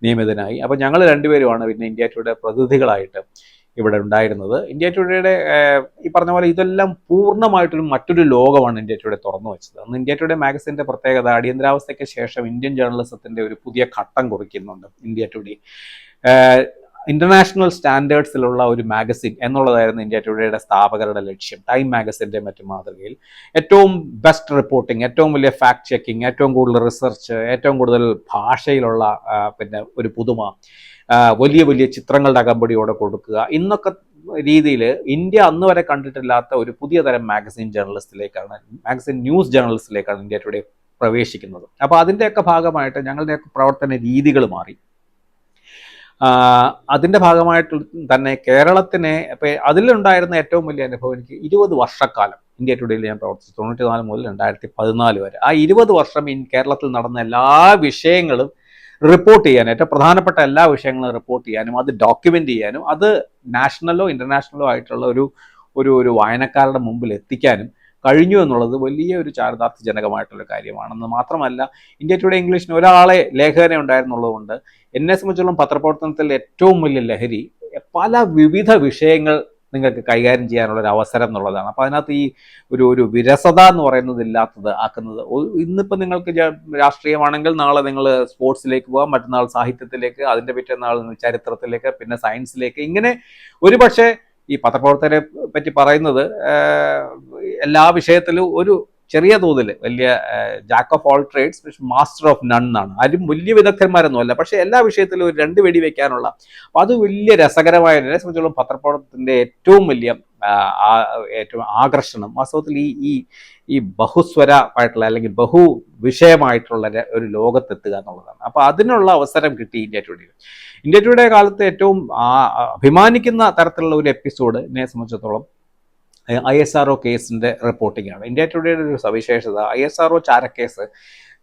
[SPEAKER 1] നിയമിതനായി. അപ്പോൾ ഞങ്ങൾ രണ്ടുപേരുമാണ് പിന്നെ ഇന്ത്യ ടുഡേ പ്രതിനിധികളായിട്ട് ഇവിടെ ഉണ്ടായിരുന്നത്. ഇന്ത്യ ടുഡേയുടെ ഈ പറഞ്ഞ പോലെ ഇതെല്ലാം പൂർണ്ണമായിട്ടൊരു മറ്റൊരു ലോകമാണ് ഇന്ത്യ ടുഡേ തുറന്നു വെച്ചത്. അന്ന് ഇന്ത്യ ടുഡേ മാഗസിൻ്റെ പ്രത്യേകത, അടിയന്തരാവസ്ഥയ്ക്ക് ശേഷം ഇന്ത്യൻ ജേർണലിസത്തിൻ്റെ ഒരു പുതിയ ഘട്ടം കുറിക്കുന്നുണ്ട് ഇന്ത്യ ടുഡേ. ഇന്റർനാഷണൽ സ്റ്റാൻഡേർഡ്സിലുള്ള ഒരു മാഗസിൻ എന്നുള്ളതായിരുന്നു ഇന്ത്യ ടുഡേയുടെ സ്ഥാപകരുടെ ലക്ഷ്യം. ടൈം മാഗസിൻ്റെ മറ്റു മാതൃകയിൽ ഏറ്റവും ബെസ്റ്റ് റിപ്പോർട്ടിംഗ്, ഏറ്റവും വലിയ ഫാക്ട് ചെക്കിംഗ്, ഏറ്റവും കൂടുതൽ റിസർച്ച്, ഏറ്റവും കൂടുതൽ ഭാഷയിലുള്ള പിന്നെ ഒരു പുതുമ, വലിയ വലിയ ചിത്രങ്ങളുടെ അകമ്പടിയോടെ കൊടുക്കുക, ഇന്നൊക്കെ രീതിയിൽ ഇന്ത്യ അന്ന് വരെ കണ്ടിട്ടില്ലാത്ത ഒരു പുതിയ തരം മാഗസിൻ ന്യൂസ് ജേർണലിസ്റ്റിലേക്കാണ് ഇന്ത്യ ടുഡേ പ്രവേശിക്കുന്നത്. അപ്പോൾ അതിൻ്റെയൊക്കെ ഭാഗമായിട്ട് ഞങ്ങളുടെയൊക്കെ പ്രവർത്തന രീതികൾ മാറി. അതിൻ്റെ ഭാഗമായിട്ട് തന്നെ കേരളത്തിനെ അതിലുണ്ടായിരുന്ന ഏറ്റവും വലിയ അനുഭവം, എനിക്ക് 20 വർഷക്കാലം ഇന്ത്യ ടുഡേയിൽ ഞാൻ പ്രവർത്തിച്ചു, 94 മുതൽ 2014 വരെ. ആ 20 വർഷം കേരളത്തിൽ നടന്ന എല്ലാ വിഷയങ്ങളും റിപ്പോർട്ട് ചെയ്യാനും, ഏറ്റവും പ്രധാനപ്പെട്ട എല്ലാ വിഷയങ്ങളും റിപ്പോർട്ട് ചെയ്യാനും, അത് ഡോക്യുമെൻ്റ് ചെയ്യാനും, അത് നാഷണലോ ഇൻ്റർനാഷണലോ ആയിട്ടുള്ള ഒരു വായനക്കാരുടെ മുമ്പിൽ എത്തിക്കാനും കഴിഞ്ഞു എന്നുള്ളത് വലിയ ഒരു ചാരിതാർത്ഥ്യജനകമായിട്ടുള്ള കാര്യമാണെന്ന് മാത്രമല്ല, ഇന്ത്യ ടുഡേ ഇംഗ്ലീഷിന് ഒരാളെ ലേഖകനെ ഉണ്ടായിരുന്നുള്ളതുകൊണ്ട് എന്നെ സംബന്ധിച്ചോളം പത്രപ്രവർത്തനത്തിൽ ഏറ്റവും വലിയ ലഹരി പല വിവിധ വിഷയങ്ങൾ നിങ്ങൾക്ക് കൈകാര്യം ചെയ്യാനുള്ള ഒരു അവസരം എന്നുള്ളതാണ്. അപ്പോൾ അതിനകത്ത് ഈ ഒരു വിരസത എന്ന് പറയുന്നത് ഇല്ലാത്തത് ആക്കുന്നത്. ഇന്നിപ്പോൾ നിങ്ങൾക്ക് രാഷ്ട്രീയമാണെങ്കിൽ നാളെ നിങ്ങൾ സ്പോർട്സിലേക്ക് പോകാം, മറ്റന്നാൾ സാഹിത്യത്തിലേക്ക്, അതിൻ്റെ പിറ്റേന്നാൾ ചരിത്രത്തിലേക്ക്, പിന്നെ സയൻസിലേക്ക്. ഇങ്ങനെ ഒരു പക്ഷേ ഈ പത്രപ്രവർത്തകരെ പറ്റി പറയുന്നത് എല്ലാ വിഷയത്തിലും ഒരു ചെറിയ തോതിൽ വലിയ ജാക്ക് ഓഫ് ഓൾ ട്രേഡ്സ് പക്ഷെ മാസ്റ്റർ ഓഫ് നൺ എന്നാണ്. ആരും വലിയ വിദഗ്ധന്മാരൊന്നും അല്ല, പക്ഷെ എല്ലാ വിഷയത്തിലും ഒരു 2 വെടി വെക്കാനുള്ള, അപ്പോൾ അത് വലിയ രസകരമായ, എന്നെ സംബന്ധിച്ചോളം പത്രപ്രവർത്തനത്തിൻ്റെ ഏറ്റവും ആകർഷണം വാസ്തവത്തിൽ ഈ ബഹുസ്വരമായിട്ടുള്ള അല്ലെങ്കിൽ ബഹു വിഷയമായിട്ടുള്ള ഒരു ലോകത്തെത്തുക എന്നുള്ളതാണ്. അപ്പോൾ അതിനുള്ള അവസരം കിട്ടി ഇന്ത്യ ടുഡേ കാലത്ത് ഏറ്റവും അഭിമാനിക്കുന്ന തരത്തിലുള്ള ഒരു എപ്പിസോഡ് എന്നെ സംബന്ധിച്ചിടത്തോളം ISRO കേസിൻ്റെ റിപ്പോർട്ടിംഗ് ആണ്. ഇന്ത്യ ടുഡേയുടെ ഒരു സവിശേഷത, ISRO ചാരക്കേസ്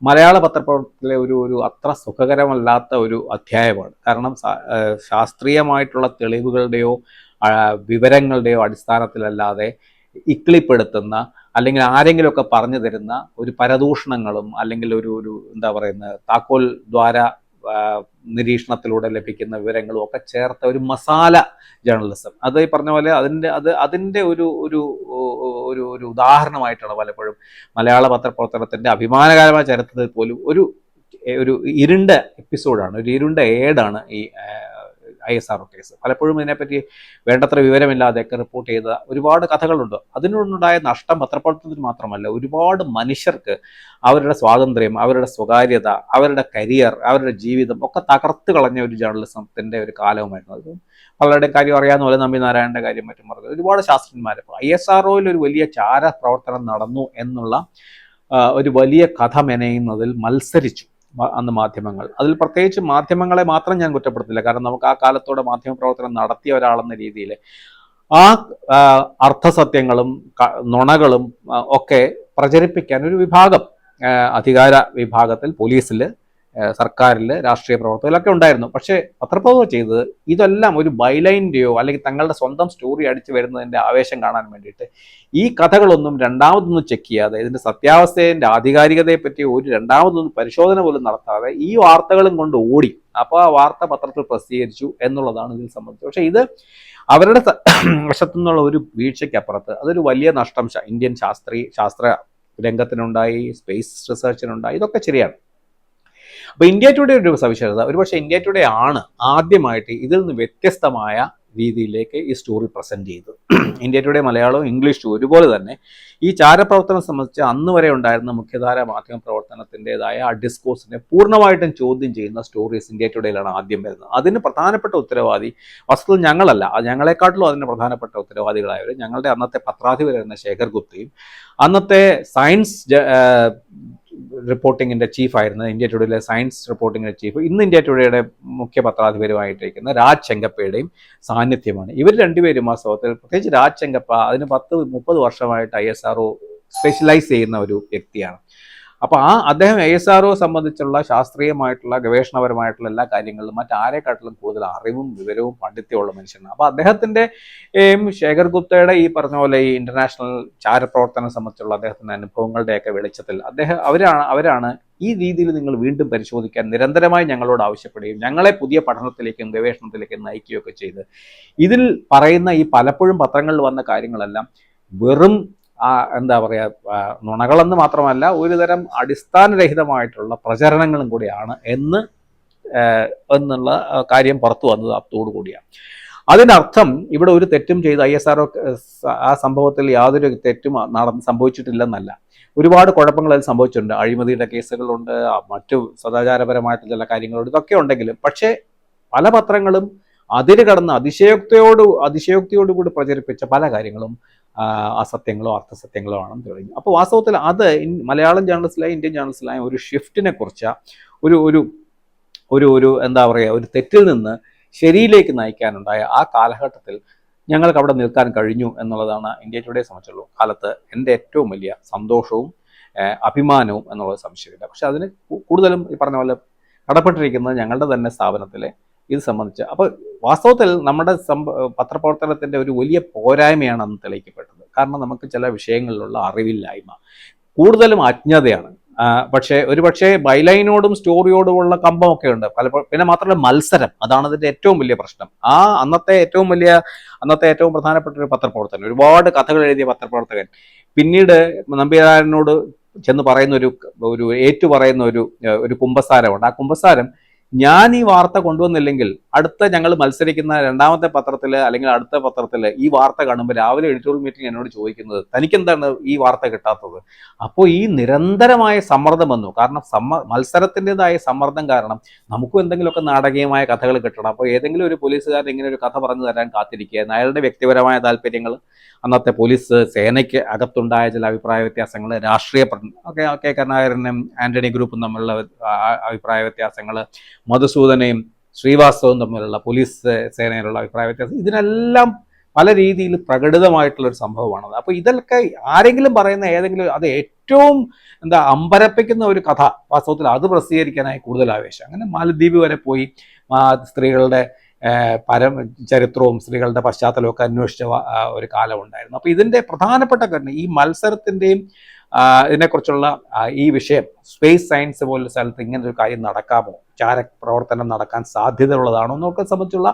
[SPEAKER 1] മലയാള പത്രപ്രവർത്തനത്തിലെ ഒരു അത്ര സുഖകരമല്ലാത്ത ഒരു അധ്യായമാണ്. കാരണം ശാസ്ത്രീയമായിട്ടുള്ള തെളിവുകളുടെയോ വിവരങ്ങളുടെയോ അടിസ്ഥാനത്തിലല്ലാതെ ഇക്ലിപ്പെടുത്തുന്ന അല്ലെങ്കിൽ ആരെങ്കിലുമൊക്കെ പറഞ്ഞു തരുന്ന ഒരു പരദൂഷണങ്ങളും അല്ലെങ്കിൽ ഒരു എന്താ പറയുന്നത് താക്കോൽ ദ്വാര നിരീക്ഷണത്തിലൂടെ ലഭിക്കുന്ന വിവരങ്ങളും ഒക്കെ ചേർത്ത ഒരു മസാല ജേർണലിസം, അത് ഈ പറഞ്ഞ പോലെ അതിൻ്റെ ഒരു ഉദാഹരണമായിട്ടാണ് പലപ്പോഴും മലയാള പത്രപ്രവർത്തനത്തിൻ്റെ അഭിമാനകരമായ ചരിത്രത്തിൽ പോലും ഒരു ഇരുണ്ട എപ്പിസോഡാണ്, ഒരു ഇരുണ്ട ഏടാണ് ഈ ISRO കേസ്. പലപ്പോഴും ഇതിനെപ്പറ്റി വേണ്ടത്ര വിവരമില്ലാതെയൊക്കെ റിപ്പോർട്ട് ചെയ്ത ഒരുപാട് കഥകളുണ്ട്. അതിനുണ്ടായ നഷ്ടം പത്രപ്രവർത്തനത്തിന് മാത്രമല്ല, ഒരുപാട് മനുഷ്യർക്ക് അവരുടെ സ്വാതന്ത്ര്യം, അവരുടെ സ്വകാര്യത, അവരുടെ കരിയർ, അവരുടെ ജീവിതം ഒക്കെ തകർത്ത് കളഞ്ഞ ഒരു ജേർണലിസത്തിൻ്റെ ഒരു കാലവുമായിരുന്നു അത്. പലരുടെയും കാര്യം അറിയാവുന്ന പോലെ നമ്പി നാരായണൻ്റെ കാര്യം മറ്റും പറഞ്ഞത് ഒരുപാട് ശാസ്ത്രജ്ഞന്മാർ ISROയിൽ ഒരു വലിയ ചാര പ്രവർത്തനം നടന്നു എന്നുള്ള ഒരു വലിയ കഥ മെനയുന്നതിൽ മത്സരിച്ചു അന്ന് മാധ്യമങ്ങൾ. അതിൽ പ്രത്യേകിച്ച് മാധ്യമങ്ങളെ മാത്രം ഞാൻ കുറ്റപ്പെടുത്തില്ല, കാരണം നമുക്ക് ആ കാലത്തോടെ മാധ്യമപ്രവർത്തനം നടത്തിയ ഒരാളെന്ന രീതിയിൽ ആ അർത്ഥസത്യങ്ങളും നുണകളും ഒക്കെ പ്രചരിപ്പിക്കാൻ ഒരു വിഭാഗം അധികാര വിഭാഗത്തിൽ, പോലീസിൽ, സർക്കാരിൽ, രാഷ്ട്രീയ പ്രവർത്തകരൊക്കെ ഉണ്ടായിരുന്നു. പക്ഷേ പത്രപ്രവർത്തകർ ചെയ്തത് ഇതെല്ലാം ഒരു ബൈലൈൻ്റെയോ അല്ലെങ്കിൽ തങ്ങളുടെ സ്വന്തം സ്റ്റോറി അടിച്ചു വരുന്നതിൻ്റെ ആവേശം കാണാൻ വേണ്ടിയിട്ട് ഈ കഥകളൊന്നും രണ്ടാമതൊന്നും ചെക്ക് ചെയ്യാതെ, ഇതിൻ്റെ സത്യാവസ്ഥയുടെ ആധികാരികതയെ പറ്റി ഒരു രണ്ടാമതൊന്നും പരിശോധന പോലും നടത്താതെ ഈ വാർത്തകളും കൊണ്ട് ഓടി. അപ്പോൾ ആ വാർത്ത പത്രത്തിൽ പ്രസിദ്ധീകരിച്ചു എന്നുള്ളതാണ് ഇതിൽ സംബന്ധിച്ചത്. പക്ഷേ ഇത് അവരുടെ വശത്തു നിന്നുള്ള ഒരു വീഴ്ചയ്ക്കപ്പുറത്ത് അതൊരു വലിയ നഷ്ടം ഇന്ത്യൻ ശാസ്ത്ര രംഗത്തിനുണ്ടായി, സ്പേസ് റിസർച്ചിനുണ്ടായി. ഇതൊക്കെ ശരിയാണ്. അപ്പോൾ ഇന്ത്യ ടുഡേ ഒരു സവിശേഷത, ഒരുപക്ഷെ ഇന്ത്യ ടുഡേ ആണ് ആദ്യമായിട്ട് ഇതിൽ നിന്ന് വ്യത്യസ്തമായ രീതിയിലേക്ക് ഈ സ്റ്റോറി പ്രസൻറ്റ് ചെയ്തത്. ഇന്ത്യ ടുഡേ മലയാളവും ഇംഗ്ലീഷും ഒരുപോലെ തന്നെ ഈ ചാരപ്രവർത്തനം സംബന്ധിച്ച് അന്ന് വരെ ഉണ്ടായിരുന്ന മുഖ്യധാര മാധ്യമ പ്രവർത്തനത്തിൻ്റെതായ ആ ഡിസ്കോഴ്സിനെ പൂർണ്ണമായിട്ടും ചോദ്യം ചെയ്യുന്ന സ്റ്റോറീസ് ഇന്ത്യ ടുഡേയിലാണ് ആദ്യം വരുന്നത്. അതിന് പ്രധാനപ്പെട്ട ഉത്തരവാദി വസ്തുത ഞങ്ങളല്ല, ഞങ്ങളെക്കാട്ടിലും അതിന് പ്രധാനപ്പെട്ട ഉത്തരവാദികളായവർ ഞങ്ങളുടെ അന്നത്തെ പത്രാധിപരായിരുന്ന ശേഖർ ഗുപ്തയും അന്നത്തെ സയൻസ് റിപ്പോർട്ടിങ്ങിൻ്റെ ചീഫായിരുന്ന ഇന്ത്യ ടുഡേയിലെ സയൻസ് റിപ്പോർട്ടിങ്ങിൻ്റെ ചീഫ്, ഇന്ന് ഇന്ത്യ ടുഡേയുടെ മുഖ്യ പത്രാധിപരുമായിട്ടിരിക്കുന്ന രാജ് ചെങ്കപ്പയുടെയും സാന്നിധ്യമാണ്. ഇവർ രണ്ടുപേരും ആ സ്വത്തിൽ, പ്രത്യേകിച്ച് രാജ് ചെങ്കപ്പ അതിന് 10-30 വർഷമായിട്ട് ISRO സ്പെഷ്യലൈസ് ചെയ്യുന്ന ഒരു വ്യക്തിയാണ്. അപ്പോൾ അദ്ദേഹം ISRO സംബന്ധിച്ചുള്ള ശാസ്ത്രീയമായിട്ടുള്ള ഗവേഷണപരമായിട്ടുള്ള എല്ലാ കാര്യങ്ങളിലും മറ്റാരെക്കാട്ടിലും കൂടുതൽ അറിവും വിവരവും പണ്ഡിത്യമുള്ള മനുഷ്യനാണ്. അപ്പോൾ അദ്ദേഹത്തിൻ്റെ ശേഖർ ഗുപ്തയുടെ ഈ പറഞ്ഞ പോലെ ഈ ഇന്റർനാഷണൽ ചാരപ്രവർത്തനം സംബന്ധിച്ചുള്ള അദ്ദേഹത്തിൻ്റെ അനുഭവങ്ങളുടെയൊക്കെ വെളിച്ചത്തിൽ അവരാണ് ഈ രീതിയിൽ നിങ്ങൾ വീണ്ടും പരിശോധിക്കാൻ നിരന്തരമായി ഞങ്ങളോട് ആവശ്യപ്പെടുകയും ഞങ്ങളെ പുതിയ പഠനത്തിലേക്കും ഗവേഷണത്തിലേക്കും നയിക്കുകയൊക്കെ ചെയ്ത് ഇതിൽ പറയുന്ന ഈ പലപ്പോഴും പത്രങ്ങളിൽ വന്ന കാര്യങ്ങളെല്ലാം വെറും എന്താ പറയുക, നുണകളെന്ന് മാത്രമല്ല ഒരുതരം അടിസ്ഥാനരഹിതമായിട്ടുള്ള പ്രചരണങ്ങളും കൂടിയാണ് എന്നുള്ള കാര്യം പുറത്തു വന്നത് അതോടുകൂടിയാണ്. അതിനർത്ഥം ഇവിടെ ഒരു തെറ്റും ചെയ്ത് ISRO ആ സംഭവത്തിൽ യാതൊരു തെറ്റും സംഭവിച്ചിട്ടില്ലെന്നല്ല. ഒരുപാട് കുഴപ്പങ്ങൾ അതിൽ സംഭവിച്ചിട്ടുണ്ട്. അഴിമതിയുടെ കേസുകളുണ്ട്, മറ്റു സദാചാരപരമായിട്ടുള്ള ചില കാര്യങ്ങളുണ്ട്, ഇതൊക്കെ ഉണ്ടെങ്കിലും പക്ഷേ പല പത്രങ്ങളും അതിര് കടന്ന് അതിശയോക്തിയോടുകൂടി പ്രചരിപ്പിച്ച പല കാര്യങ്ങളും അസത്യങ്ങളോ അർത്ഥസത്യങ്ങളോ ആണെന്ന് തെളിഞ്ഞു. അപ്പോൾ വാസ്തവത്തിൽ അത് മലയാളം ജേർണലിസ്റ്റിലായും ഇന്ത്യൻ ജേർണലിസ്റ്റിലായും ഒരു ഷിഫ്റ്റിനെ കുറിച്ച ഒരു എന്താ പറയുക, ഒരു തെറ്റിൽ നിന്ന് ശരിയിലേക്ക് നയിക്കാനുണ്ടായ ആ കാലഘട്ടത്തിൽ ഞങ്ങൾക്ക് അവിടെ നിൽക്കാൻ കഴിഞ്ഞു എന്നുള്ളതാണ് ഇന്ത്യ ടുഡേ സംബന്ധിച്ചുള്ള കാലത്ത് എൻ്റെ ഏറ്റവും വലിയ സന്തോഷവും അഭിമാനവും എന്നുള്ളത് സംശയമില്ല. പക്ഷെ അതിന് കൂടുതലും ഈ പറഞ്ഞ പോലെ കടപ്പെട്ടിരിക്കുന്നത് ഞങ്ങളുടെ തന്നെ സ്ഥാപനത്തിലെ ഇത് സംബന്ധിച്ച്. അപ്പോൾ വാസ്തവത്തിൽ നമ്മുടെ പത്രപ്രവർത്തനത്തിൻ്റെ ഒരു വലിയ പോരായ്മയാണ് അന്ന് തെളിയിക്കപ്പെട്ടത്. കാരണം നമുക്ക് ചില വിഷയങ്ങളിലുള്ള അറിവില്ലായ്മ, കൂടുതലും അജ്ഞതയാണ്. പക്ഷേ ബൈലൈനോടും സ്റ്റോറിയോടുമുള്ള കമ്പമൊക്കെ ഉണ്ട് പലപ്പോഴും. പിന്നെ മാത്രമല്ല മത്സരം, അതാണ് അതിൻ്റെ ഏറ്റവും വലിയ പ്രശ്നം. അന്നത്തെ ഏറ്റവും പ്രധാനപ്പെട്ട ഒരു പത്രപ്രവർത്തകൻ, ഒരുപാട് കഥകൾ എഴുതിയ പത്രപ്രവർത്തകൻ, പിന്നീട് നമ്പിനാരായണനോട് ചെന്ന് പറയുന്ന ഒരു ഏറ്റുപറയുന്ന ഒരു കുമ്പസാരമുണ്ട്. ആ കുമ്പസാരം, ഞാൻ ഈ വാർത്ത കൊണ്ടുവന്നില്ലെങ്കിൽ അടുത്ത ഞങ്ങൾ മത്സരിക്കുന്ന രണ്ടാമത്തെ പത്രത്തിൽ അല്ലെങ്കിൽ അടുത്ത പത്രത്തിൽ ഈ വാർത്ത കാണുമ്പോൾ രാവിലെ എഡിറ്റോറിയൽ മീറ്റിംഗ് എന്നോട് ചോദിക്കുന്നത് തനിക്കെന്താണ് ഈ വാർത്ത കിട്ടാത്തത്. അപ്പോൾ ഈ നിരന്തരമായ സമ്മർദ്ദം വന്നു. കാരണം മത്സരത്തിൻ്റെതായ സമ്മർദ്ദം കാരണം നമുക്കും എന്തെങ്കിലുമൊക്കെ നാടകീയമായ കഥകൾ കിട്ടണം. അപ്പോൾ ഏതെങ്കിലും ഒരു പോലീസുകാരൻ ഇങ്ങനെ ഒരു കഥ പറഞ്ഞു തരാൻ കാത്തിരിക്കുക, അയാളുടെ വ്യക്തിപരമായ താല്പര്യങ്ങൾ, അന്നത്തെ പോലീസ് സേനയ്ക്ക് അകത്തുണ്ടായ ചില അഭിപ്രായ വ്യത്യാസങ്ങൾ, രാഷ്ട്രീയ കരുണാകരനും ആന്റണി ഗ്രൂപ്പും തമ്മിലുള്ള അഭിപ്രായ വ്യത്യാസങ്ങൾ, മധുസൂദനയും ശ്രീവാസ്തവും തമ്മിലുള്ള പോലീസ് സേനയിലുള്ള അഭിപ്രായ വ്യത്യാസം, ഇതിനെല്ലാം പല രീതിയിൽ പ്രകടിതമായിട്ടുള്ളൊരു സംഭവമാണത്. അപ്പോൾ ഇതൊക്കെ ആരെങ്കിലും പറയുന്ന ഏതെങ്കിലും അത് ഏറ്റവും അമ്പരപ്പിക്കുന്ന ഒരു കഥ വാസ്തവത്തിൽ അത് പ്രസിദ്ധീകരിക്കാനായി കൂടുതൽ ആവേശം. അങ്ങനെ മാലദ്വീപ് വരെ പോയി ചരിത്രവും സ്ത്രീകളുടെ പശ്ചാത്തലമൊക്കെ അന്വേഷിച്ച ഒരു കാലം ഉണ്ടായിരുന്നു. അപ്പോൾ ഇതിൻ്റെ പ്രധാനപ്പെട്ട കാരണം ഈ മത്സരത്തിൻ്റെയും ഇതിനെക്കുറിച്ചുള്ള ഈ വിഷയം, സ്പേസ് സയൻസ് പോലുള്ള സ്ഥലത്ത് ഇങ്ങനൊരു കാര്യം നടക്കാമോ, ചാരപ്രവർത്തനം നടക്കാൻ സാധ്യതയുള്ളതാണോ എന്നൊക്കെ സംബന്ധിച്ചുള്ള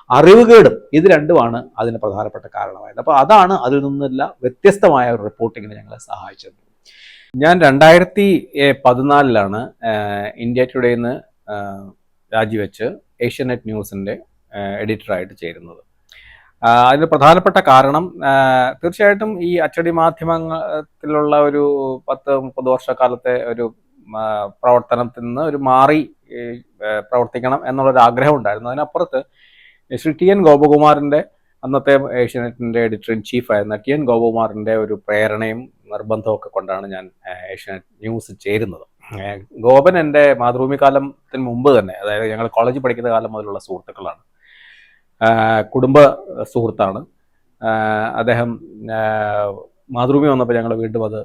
[SPEAKER 1] അറിവുകേടും ഇത് രണ്ടുമാണ് അതിന് പ്രധാനപ്പെട്ട കാരണമായത്. അപ്പോൾ അതാണ് അതിൽ നിന്നുള്ള വ്യത്യസ്തമായ ഒരു റിപ്പോർട്ടിങ്ങിന് ഞങ്ങളെ സഹായിച്ചത്. ഞാൻ 2014 ഇന്ത്യ ടുഡേയിൽ നിന്ന് രാജിവെച്ച് ഏഷ്യാനെറ്റ് ന്യൂസിൻ്റെ എഡിറ്ററായിട്ട് ചേരുന്നത്. അതിന് പ്രധാനപ്പെട്ട കാരണം തീർച്ചയായിട്ടും ഈ അച്ചടി മാധ്യമത്തിലുള്ള ഒരു 10-30 വർഷക്കാലത്തെ ഒരു പ്രവർത്തനത്തിൽ നിന്ന് ഒരു മാറി പ്രവർത്തിക്കണം എന്നുള്ളൊരു ആഗ്രഹം ഉണ്ടായിരുന്നു. അതിനപ്പുറത്ത് ശ്രീ ടി എൻ ഗോപകുമാറിൻ്റെ, അന്നത്തെ ഏഷ്യാനെറ്റിൻ്റെ എഡിറ്റർ ഇൻ ചീഫ് ആയിരുന്ന ടി എൻ ഗോപകുമാറിൻ്റെ ഒരു പ്രേരണയും നിർബന്ധവും ഒക്കെ കൊണ്ടാണ് ഞാൻ ഏഷ്യാനെറ്റ് ന്യൂസ് ചേരുന്നത്. ഗോപൻ എൻ്റെ മാതൃഭൂമി കാലത്തിന് മുമ്പ് തന്നെ, അതായത് ഞങ്ങൾ കോളേജിൽ പഠിക്കുന്ന കാലം മുതലുള്ള സുഹൃത്തുക്കളാണ്, കുടുംബ സുഹൃത്താണ്. അദ്ദേഹം മാതൃഭൂമി വന്നപ്പോൾ ഞങ്ങൾ വീണ്ടും അത്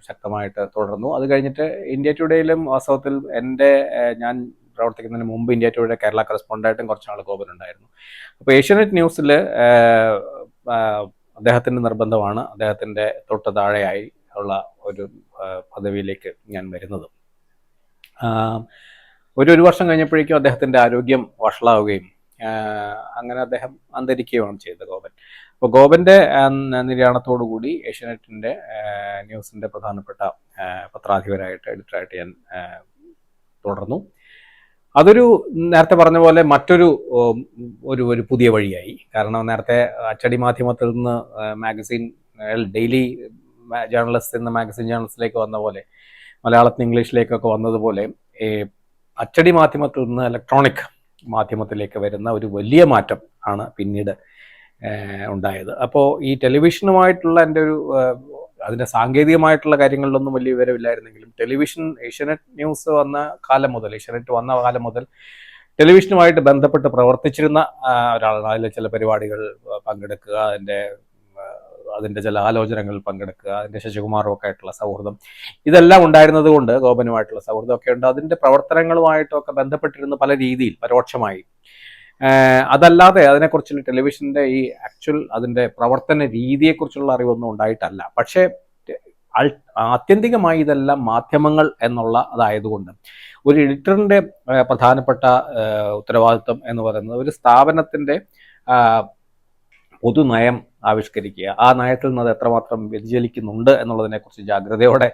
[SPEAKER 1] ശക്തമായിട്ട് തുടർന്നു. അത് കഴിഞ്ഞിട്ട് ഇന്ത്യ ടുഡേയിലും വാസ്തവത്തിൽ ഞാൻ പ്രവർത്തിക്കുന്നതിന് മുമ്പ് ഇന്ത്യ ടുഡേ കേരള കറസ്പോണ്ടൻ്റായിട്ടും കുറച്ച് നാൾ ഗോപൻ ഉണ്ടായിരുന്നു. അപ്പോൾ ഏഷ്യാനെറ്റ് ന്യൂസിൽ അദ്ദേഹത്തിൻ്റെ നിർബന്ധമാണ് അദ്ദേഹത്തിൻ്റെ തൊട്ട് താഴെയായി ഉള്ള ഒരു പദവിയിലേക്ക് ഞാൻ വരുന്നത്. ഒരു വർഷം കഴിഞ്ഞപ്പോഴേക്കും അദ്ദേഹത്തിൻ്റെ ആരോഗ്യം വഷളാവുകയും അങ്ങനെ അദ്ദേഹം അന്തരിക്കുകയാണ് ചെയ്തത് ഗോപൻ. അപ്പോൾ ഗോപൻ്റെ നിര്യാണത്തോടു കൂടി ഏഷ്യാനെറ്റിൻ്റെ ന്യൂസിൻ്റെ പ്രധാനപ്പെട്ട പത്രാധിപരായിട്ട്, എഡിറ്ററായിട്ട് ഞാൻ തുടർന്നു. അതൊരു നേരത്തെ പറഞ്ഞ പോലെ മറ്റൊരു ഒരു പുതിയ വഴിയായി. കാരണം നേരത്തെ അച്ചടി മാധ്യമത്തിൽ നിന്ന് മാഗസിൻ, ഡെയിലി ജേർണലിസ്റ്റ് നിന്ന് മാഗസിൻ ജേർണലിസ്റ്റിലേക്ക് വന്ന പോലെ, മലയാളത്തിൽ ഇംഗ്ലീഷിലേക്കൊക്കെ വന്നതുപോലെ അച്ചടി മാധ്യമത്തിൽ നിന്ന് ഇലക്ട്രോണിക് മാധ്യമത്തിലേക്ക് വരുന്ന ഒരു വലിയ മാറ്റം ആണ് പിന്നീട് ഉണ്ടായത്. അപ്പോൾ ഈ ടെലിവിഷനുമായിട്ടുള്ള എൻ്റെ അതിൻ്റെ സാങ്കേതികമായിട്ടുള്ള കാര്യങ്ങളിലൊന്നും വലിയ വിവരമില്ലായിരുന്നെങ്കിലും ഏഷ്യാനെറ്റ് ന്യൂസ് വന്ന കാലം മുതൽ, ഏഷ്യാനെറ്റ് വന്ന കാലം മുതൽ ടെലിവിഷനുമായിട്ട് ബന്ധപ്പെട്ട് പ്രവർത്തിച്ചിരുന്ന ഒരാളാണ്. അതിലെ ചില പരിപാടികൾ പങ്കെടുക്കുക, അതിൻ്റെ ചില ആലോചനകളിൽ പങ്കെടുക്കുക, അതിൻ്റെ ശശികുമാറുമൊക്കെ ആയിട്ടുള്ള സൗഹൃദം, ഇതെല്ലാം ഉണ്ടായിരുന്നത് കൊണ്ട്, ഗോപനുമായിട്ടുള്ള സൗഹൃദമൊക്കെ ഉണ്ട്. അതിൻ്റെ പ്രവർത്തനങ്ങളുമായിട്ടൊക്കെ ബന്ധപ്പെട്ടിരുന്ന പല രീതിയിൽ പരോക്ഷമായി. അതല്ലാതെ അതിനെക്കുറിച്ചുള്ള ടെലിവിഷൻ്റെ ഈ അതിൻ്റെ പ്രവർത്തന രീതിയെക്കുറിച്ചുള്ള അറിവൊന്നും ഉണ്ടായിട്ടല്ല. പക്ഷേ ആത്യന്തികമായി ഇതെല്ലാം മാധ്യമങ്ങൾ അതായതുകൊണ്ട് ഒരു എഡിറ്ററിൻ്റെ പ്രധാനപ്പെട്ട ഉത്തരവാദിത്വം എന്ന് പറയുന്നത് ഒരു സ്ഥാപനത്തിൻ്റെ പൊതുനയം ആവിഷ്കരിക്കുക, ആ നയത്തിൽ നിന്ന് അത് എത്രമാത്രം വ്യതിചലിക്കുന്നുണ്ട് എന്നുള്ളതിനെക്കുറിച്ച് ജാഗ്രതയോടെ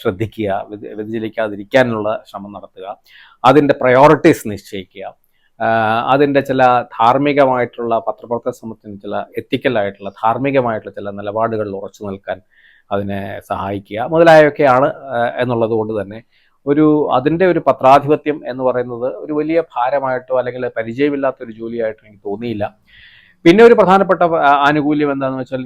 [SPEAKER 1] ശ്രദ്ധിക്കുക, വ്യതിചലിക്കാതിരിക്കാനുള്ള ശ്രമം നടത്തുക, അതിൻ്റെ പ്രയോറിറ്റീസ് നിശ്ചയിക്കുക, അതിൻ്റെ ചില ധാർമ്മികമായിട്ടുള്ള പത്രപ്രവർത്തന സമൂഹത്തിന് ചില എത്തിക്കലായിട്ടുള്ള ധാർമ്മികമായിട്ടുള്ള ചില നിലപാടുകളിൽ ഉറച്ചു നിൽക്കാൻ അതിനെ സഹായിക്കുക മുതലായൊക്കെയാണ് എന്നുള്ളത് കൊണ്ട് തന്നെ അതിൻ്റെ ഒരു പത്രാധിപത്യം എന്ന് പറയുന്നത് ഒരു വലിയ ഭാരമായിട്ടോ അല്ലെങ്കിൽ പരിചയമില്ലാത്തൊരു ജോലിയായിട്ടോ എനിക്ക് തോന്നിയില്ല. പിന്നെ ഒരു പ്രധാനപ്പെട്ട ആനുകൂല്യം എന്താണെന്ന് വെച്ചാൽ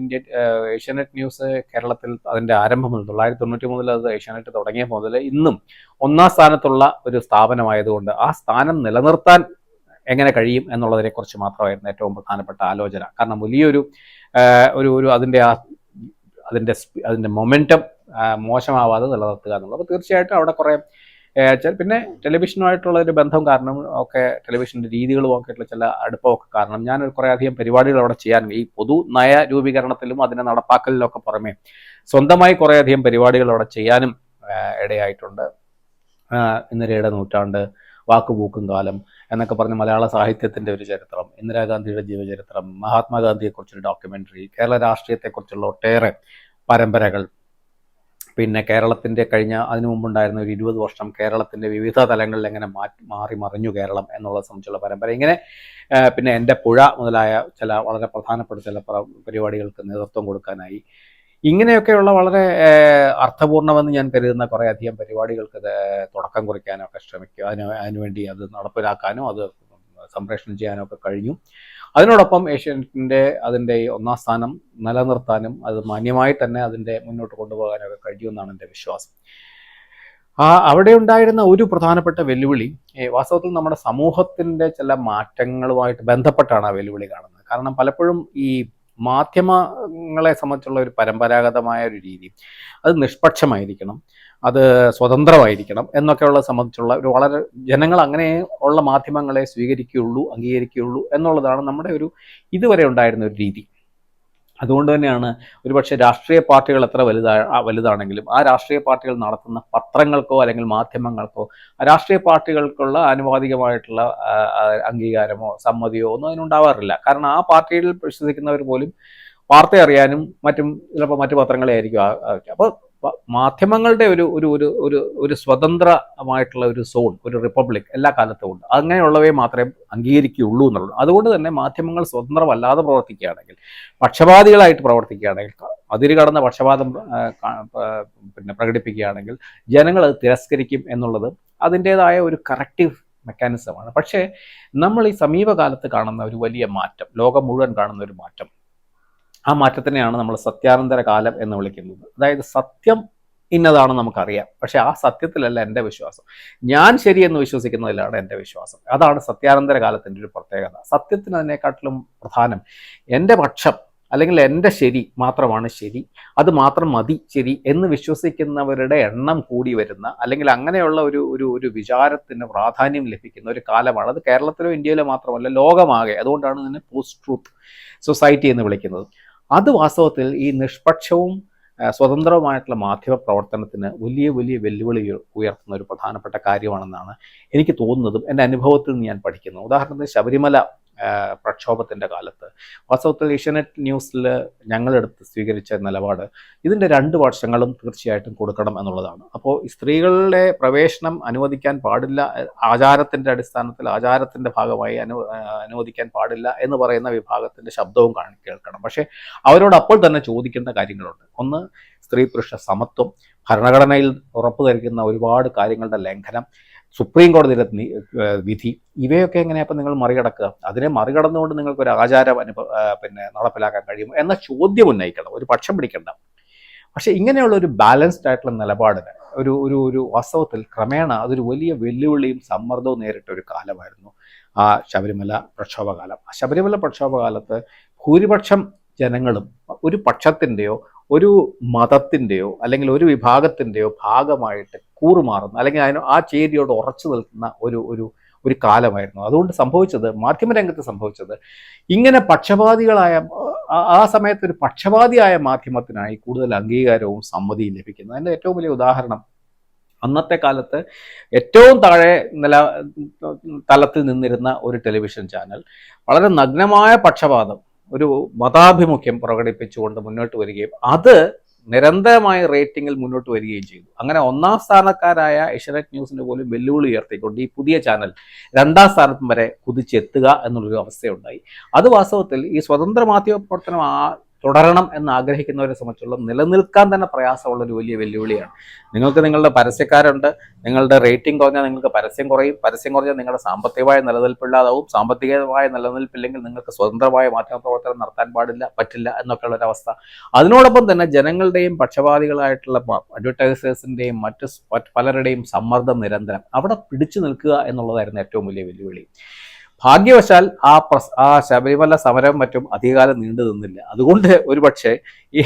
[SPEAKER 1] ഏഷ്യാനെറ്റ് ന്യൂസ് കേരളത്തിൽ അതിൻ്റെ ആരംഭം മുതൽ 1993 അത് ഏഷ്യാനെറ്റ് തുടങ്ങിയ മുതൽ ഇന്നും ഒന്നാം സ്ഥാനത്തുള്ള ഒരു സ്ഥാപനമായതുകൊണ്ട് ആ സ്ഥാനം നിലനിർത്താൻ എങ്ങനെ കഴിയും എന്നുള്ളതിനെക്കുറിച്ച് മാത്രമായിരുന്നു ഏറ്റവും പ്രധാനപ്പെട്ട ആലോചന. കാരണം വലിയൊരു അതിൻ്റെ മൊമെൻറ്റം മോശമാവാതെ നിലനിർത്തുക എന്നുള്ളത്. അപ്പോൾ തീർച്ചയായിട്ടും അവിടെ കുറേ പിന്നെ ടെലിവിഷനുമായിട്ടുള്ള ഒരു ബന്ധം കാരണം ഒക്കെ, ടെലിവിഷൻ്റെ രീതികളും ഒക്കെ ആയിട്ടുള്ള ചില അടുപ്പമൊക്കെ കാരണം ഞാൻ കുറേ അധികം പരിപാടികൾ അവിടെ ചെയ്യാൻ, ഈ പൊതു നയ രൂപീകരണത്തിലും അതിനെ നടപ്പാക്കലിലൊക്കെ പുറമെ സ്വന്തമായി കുറേയധികം പരിപാടികൾ അവിടെ ചെയ്യാനും ഇടയായിട്ടുണ്ട്. ഇന്ദിരയുടെ നൂറ്റാണ്ട്, വാക്കുപൂക്കും കാലം എന്നൊക്കെ പറഞ്ഞ് മലയാള സാഹിത്യത്തിൻ്റെ ഒരു ചരിത്രം, ഇന്ദിരാഗാന്ധിയുടെ ജീവചരിത്രം, മഹാത്മാഗാന്ധിയെക്കുറിച്ചൊരു ഡോക്യുമെൻ്ററി, കേരള രാഷ്ട്രീയത്തെക്കുറിച്ചുള്ള ഒട്ടേറെ പരമ്പരകൾ, പിന്നെ കേരളത്തിൻ്റെ അതിനു മുമ്പുണ്ടായിരുന്ന ഒരു 20 വർഷം കേരളത്തിൻ്റെ വിവിധ തലങ്ങളിൽ എങ്ങനെ മാറി മറിഞ്ഞു കേരളം എന്നുള്ളത് സംബന്ധിച്ചുള്ള പരമ്പര, ഇങ്ങനെ പിന്നെ എൻ്റെ പുഴ മുതലായ ചില വളരെ പ്രധാനപ്പെട്ട ചില പരിപാടികൾക്ക് നേതൃത്വം കൊടുക്കാനായി. ഇങ്ങനെയൊക്കെയുള്ള വളരെ അർത്ഥപൂർണമെന്ന് ഞാൻ കരുതുന്ന കുറേ അധികം പരിപാടികൾക്ക് തുടക്കം കുറിക്കാനൊക്കെ ശ്രമിക്കുക, അതിനുവേണ്ടി അത് നടപ്പിലാക്കാനും അത് സംപ്രേഷണം ചെയ്യാനും ഒക്കെ കഴിഞ്ഞു. അതിനോടൊപ്പം ഏഷ്യാനെറ്റിൻ്റെ അതിൻ്റെ ഒന്നാം സ്ഥാനം നിലനിർത്താനും അത് മാന്യമായി തന്നെ അതിൻ്റെ മുന്നോട്ട് കൊണ്ടുപോകാനൊക്കെ കഴിയുമെന്നാണ് എൻ്റെ വിശ്വാസം. അവിടെ ഉണ്ടായിരുന്ന ഒരു പ്രധാനപ്പെട്ട വെല്ലുവിളി വാസ്തവത്തിൽ നമ്മുടെ സമൂഹത്തിൻ്റെ ചില മാറ്റങ്ങളുമായിട്ട് ബന്ധപ്പെട്ടാണ് ആ വെല്ലുവിളി കാണുന്നത്. കാരണം പലപ്പോഴും ഈ മാധ്യമങ്ങളെ സംബന്ധിച്ചുള്ള ഒരു പരമ്പരാഗതമായ ഒരു രീതി, അത് നിഷ്പക്ഷമായിരിക്കണം, അത് സ്വതന്ത്രമായിരിക്കണം എന്നൊക്കെയുള്ള സംബന്ധിച്ചുള്ള ഒരു വളരെ ജനങ്ങൾ അങ്ങനെ ഉള്ള മാധ്യമങ്ങളെ സ്വീകരിക്കുകയുള്ളൂ, അംഗീകരിക്കുകയുള്ളൂ എന്നുള്ളതാണ് നമ്മുടെ ഇതുവരെ ഉണ്ടായിരുന്ന ഒരു രീതി. അതുകൊണ്ട് തന്നെയാണ് ഒരുപക്ഷെ രാഷ്ട്രീയ പാർട്ടികൾ എത്ര വലുതാണെങ്കിലും ആ രാഷ്ട്രീയ പാർട്ടികൾ നടത്തുന്ന പത്രങ്ങൾക്കോ അല്ലെങ്കിൽ മാധ്യമങ്ങൾക്കോ രാഷ്ട്രീയ പാർട്ടികൾക്കുള്ള ആനുപാതികമായിട്ടുള്ള അംഗീകാരമോ സമ്മതിയോ ഒന്നും അതിനുണ്ടാവാറില്ല. കാരണം ആ പാർട്ടിയിൽ വിശ്വസിക്കുന്നവർ പോലും വാർത്ത അറിയാനും ചിലപ്പോൾ മറ്റു പത്രങ്ങളെ ആയിരിക്കും. അപ്പോൾ മാധ്യമങ്ങളുടെ ഒരു ഒരു ഒരു ഒരു ഒരു സ്വതന്ത്രമായിട്ടുള്ള ഒരു സോൺ, ഒരു റിപ്പബ്ലിക് എല്ലാ കാലത്തും ഉണ്ട്. അങ്ങനെയുള്ളവയെ മാത്രമേ അംഗീകരിക്കുകയുള്ളൂ എന്നുള്ളത്. അതുകൊണ്ട് തന്നെ മാധ്യമങ്ങൾ സ്വതന്ത്രമല്ലാതെ പ്രവർത്തിക്കുകയാണെങ്കിൽ, പക്ഷപാതികളായിട്ട് പ്രവർത്തിക്കുകയാണെങ്കിൽ, അതിര് കടന്ന പക്ഷപാതം പ്രകടിപ്പിക്കുകയാണെങ്കിൽ ജനങ്ങൾ അത് തിരസ്കരിക്കും എന്നുള്ളത് അതിൻ്റേതായ ഒരു കറക്റ്റീവ് മെക്കാനിസമാണ്. പക്ഷേ നമ്മൾ ഈ സമീപകാലത്ത് കാണുന്ന ഒരു വലിയ മാറ്റം, ലോകം മുഴുവൻ കാണുന്ന ഒരു മാറ്റം, ആ മാറ്റത്തിനെയാണ് നമ്മൾ സത്യാനന്തര കാലം എന്ന് വിളിക്കുന്നത്. അതായത് സത്യം ഇന്നതാണെന്ന് നമുക്കറിയാം, പക്ഷെ ആ സത്യത്തിലല്ല എൻ്റെ വിശ്വാസം. ഞാൻ ശരിയെന്ന് വിശ്വസിക്കുന്നതിലാണ് എൻ്റെ വിശ്വാസം. അതാണ് സത്യാനന്തര കാലത്തിൻ്റെ ഒരു പ്രത്യേകത. സത്യത്തിന് അതിനെക്കാട്ടിലും പ്രധാനം എൻ്റെ പക്ഷം അല്ലെങ്കിൽ എൻ്റെ ശരി മാത്രമാണ് ശരി, അത് മാത്രം മതി ശരി എന്ന് വിശ്വസിക്കുന്നവരുടെ എണ്ണം കൂടി വരുന്ന, അല്ലെങ്കിൽ അങ്ങനെയുള്ള ഒരു ഒരു ഒരു വിചാരത്തിന് പ്രാധാന്യം ലഭിക്കുന്ന ഒരു കാലമാണ്. അത് കേരളത്തിലോ ഇന്ത്യയിലോ മാത്രമല്ല, ലോകമാകെ. അതുകൊണ്ടാണ് ഇതിനെ പോസ്റ്റ് ട്രൂത്ത് സൊസൈറ്റി എന്ന് വിളിക്കുന്നത്. അത് വാസ്തവത്തിൽ ഈ നിഷ്പക്ഷവും സ്വതന്ത്രവുമായിട്ടുള്ള മാധ്യമ പ്രവർത്തനത്തിന് വലിയ വലിയ വെല്ലുവിളി ഉയർത്തുന്ന ഒരു പ്രധാനപ്പെട്ട കാര്യമാണെന്നാണ് എനിക്ക് തോന്നുന്നതും എൻ്റെ അനുഭവത്തിൽ നിന്ന് ഞാൻ പഠിക്കുന്നു. ഉദാഹരണത്തിന് ശബരിമല പ്രക്ഷോഭത്തിൻ്റെ കാലത്ത് വാസ്തവത്തിൽ ഏഷ്യാനെറ്റ് ന്യൂസിൽ ഞങ്ങളെടുത്ത് സ്വീകരിച്ച നിലപാട് ഇതിൻ്റെ 2 വർഷങ്ങളും തീർച്ചയായിട്ടും കൊടുക്കണം എന്നുള്ളതാണ്. അപ്പോൾ സ്ത്രീകളുടെ പ്രവേശനം അനുവദിക്കാൻ പാടില്ല, ആചാരത്തിൻ്റെ അടിസ്ഥാനത്തിൽ, ആചാരത്തിൻ്റെ ഭാഗമായി അനുവദിക്കാൻ പാടില്ല എന്ന് പറയുന്ന വിഭാഗത്തിൻ്റെ ശബ്ദവും കേൾക്കണം. പക്ഷേ അവരോട് അപ്പോൾ തന്നെ ചോദിക്കേണ്ട കാര്യങ്ങളുണ്ട്. ഒന്ന്, സ്ത്രീ പുരുഷ സമത്വം, ഭരണഘടനയിൽ ഉറപ്പു നൽകുന്ന ഒരുപാട് കാര്യങ്ങളുടെ ലംഘനം, സുപ്രീം കോടതിയുടെ വിധി, ഇവയൊക്കെ എങ്ങനെയാണ് അപ്പം നിങ്ങൾ മറികടക്കുക? അതിനെ മറികടന്നുകൊണ്ട് നിങ്ങൾക്കൊരു ആചാരം നടപ്പിലാക്കാൻ കഴിയും എന്ന ചോദ്യം ഉന്നയിക്കണം, ഒരു പക്ഷം പിടിക്കണ്ട. പക്ഷെ ഇങ്ങനെയുള്ള ഒരു ബാലൻസ്ഡ് ആയിട്ടുള്ള നിലപാടിന് ഒരു ഒരു ഒരു വാസ്തവത്തിൽ ക്രമേണ അതൊരു വലിയ വെല്ലുവിളിയും സമ്മർദ്ദവും നേരിട്ട ഒരു കാലമായിരുന്നു ആ ശബരിമല പ്രക്ഷോഭകാലം. ആ ശബരിമല പ്രക്ഷോഭകാലത്ത് ഭൂരിപക്ഷം ജനങ്ങളും ഒരു പക്ഷത്തിൻ്റെയോ ഒരു മതത്തിൻ്റെയോ അല്ലെങ്കിൽ ഒരു വിഭാഗത്തിൻ്റെയോ ഭാഗമായിട്ട് കൂറുമാറുന്ന, അല്ലെങ്കിൽ ആ ചേരിയോട് ഉറച്ചു നിൽക്കുന്ന ഒരു ഒരു ഒരു കാലമായിരുന്നു. അതുകൊണ്ട് സംഭവിച്ചത്, മാധ്യമരംഗത്ത് സംഭവിച്ചത്, ഇങ്ങനെ പക്ഷപാതികളായ ആ സമയത്ത് ഒരു പക്ഷപാതിയായ മാധ്യമത്തിനായി കൂടുതൽ അംഗീകാരവും സമ്മതിയും ലഭിക്കുന്നത്. അതിൻ്റെ ഏറ്റവും വലിയ ഉദാഹരണം, അന്നത്തെ കാലത്ത് ഏറ്റവും താഴെ തലത്തിൽ നിന്നിരുന്ന ഒരു ടെലിവിഷൻ ചാനൽ വളരെ നഗ്നമായ പക്ഷപാതം, ഒരു മതാഭിമുഖ്യം പ്രകടിപ്പിച്ചുകൊണ്ട് മുന്നോട്ട് വരികയും അത് നിരന്തരമായ റേറ്റിംഗിൽ മുന്നോട്ട് വരികയും ചെയ്തു. അങ്ങനെ 1ാം സ്ഥാനക്കാരായ ഏഷ്യാനെറ്റ് ന്യൂസിന് പോലും വെല്ലുവിളി ഉയർത്തിക്കൊണ്ട് ഈ പുതിയ ചാനൽ 2ാം സ്ഥാനത്തും വരെ കുതിച്ചെത്തുക എന്നുള്ളൊരു അവസ്ഥയുണ്ടായി. അത് വാസ്തവത്തിൽ ഈ സ്വതന്ത്ര മാധ്യമ പ്രവർത്തനം തുടരണം എന്ന് ആഗ്രഹിക്കുന്നവരെ സംബന്ധിച്ചുള്ള നിലനിൽക്കാൻ തന്നെ പ്രയാസമുള്ള ഒരു വലിയ വെല്ലുവിളിയാണ്. നിങ്ങൾക്ക് നിങ്ങളുടെ പരസ്യക്കാരുണ്ട്, നിങ്ങളുടെ റേറ്റിംഗ് കുറഞ്ഞാൽ നിങ്ങൾക്ക് പരസ്യം കുറയും, പരസ്യം കുറഞ്ഞാൽ നിങ്ങളുടെ സാമ്പത്തികമായ നിലനിൽപ്പില്ലാതാവും, സാമ്പത്തികമായ നിലനിൽപ്പില്ലെങ്കിൽ നിങ്ങൾക്ക് സ്വതന്ത്രമായ മാധ്യമപ്രവർത്തനം നടത്താൻ പറ്റില്ല എന്നൊക്കെയുള്ള ഒരവസ്ഥ. അതിനോടൊപ്പം തന്നെ ജനങ്ങളുടെയും പക്ഷപാതികളായിട്ടുള്ള അഡ്വർടൈസേഴ്സിൻ്റെയും മറ്റ് പലരുടെയും സമ്മർദ്ദം നിരന്തരം. അവിടെ പിടിച്ചു നിൽക്കുക എന്നുള്ളതായിരുന്നു ഏറ്റവും വലിയ വെല്ലുവിളി. ഭാഗ്യവശാൽ ആ ശബരിമല സമരം മറ്റും അധികകാലം നീണ്ടു നിന്നില്ല. അതുകൊണ്ട് ഒരുപക്ഷെ ഈ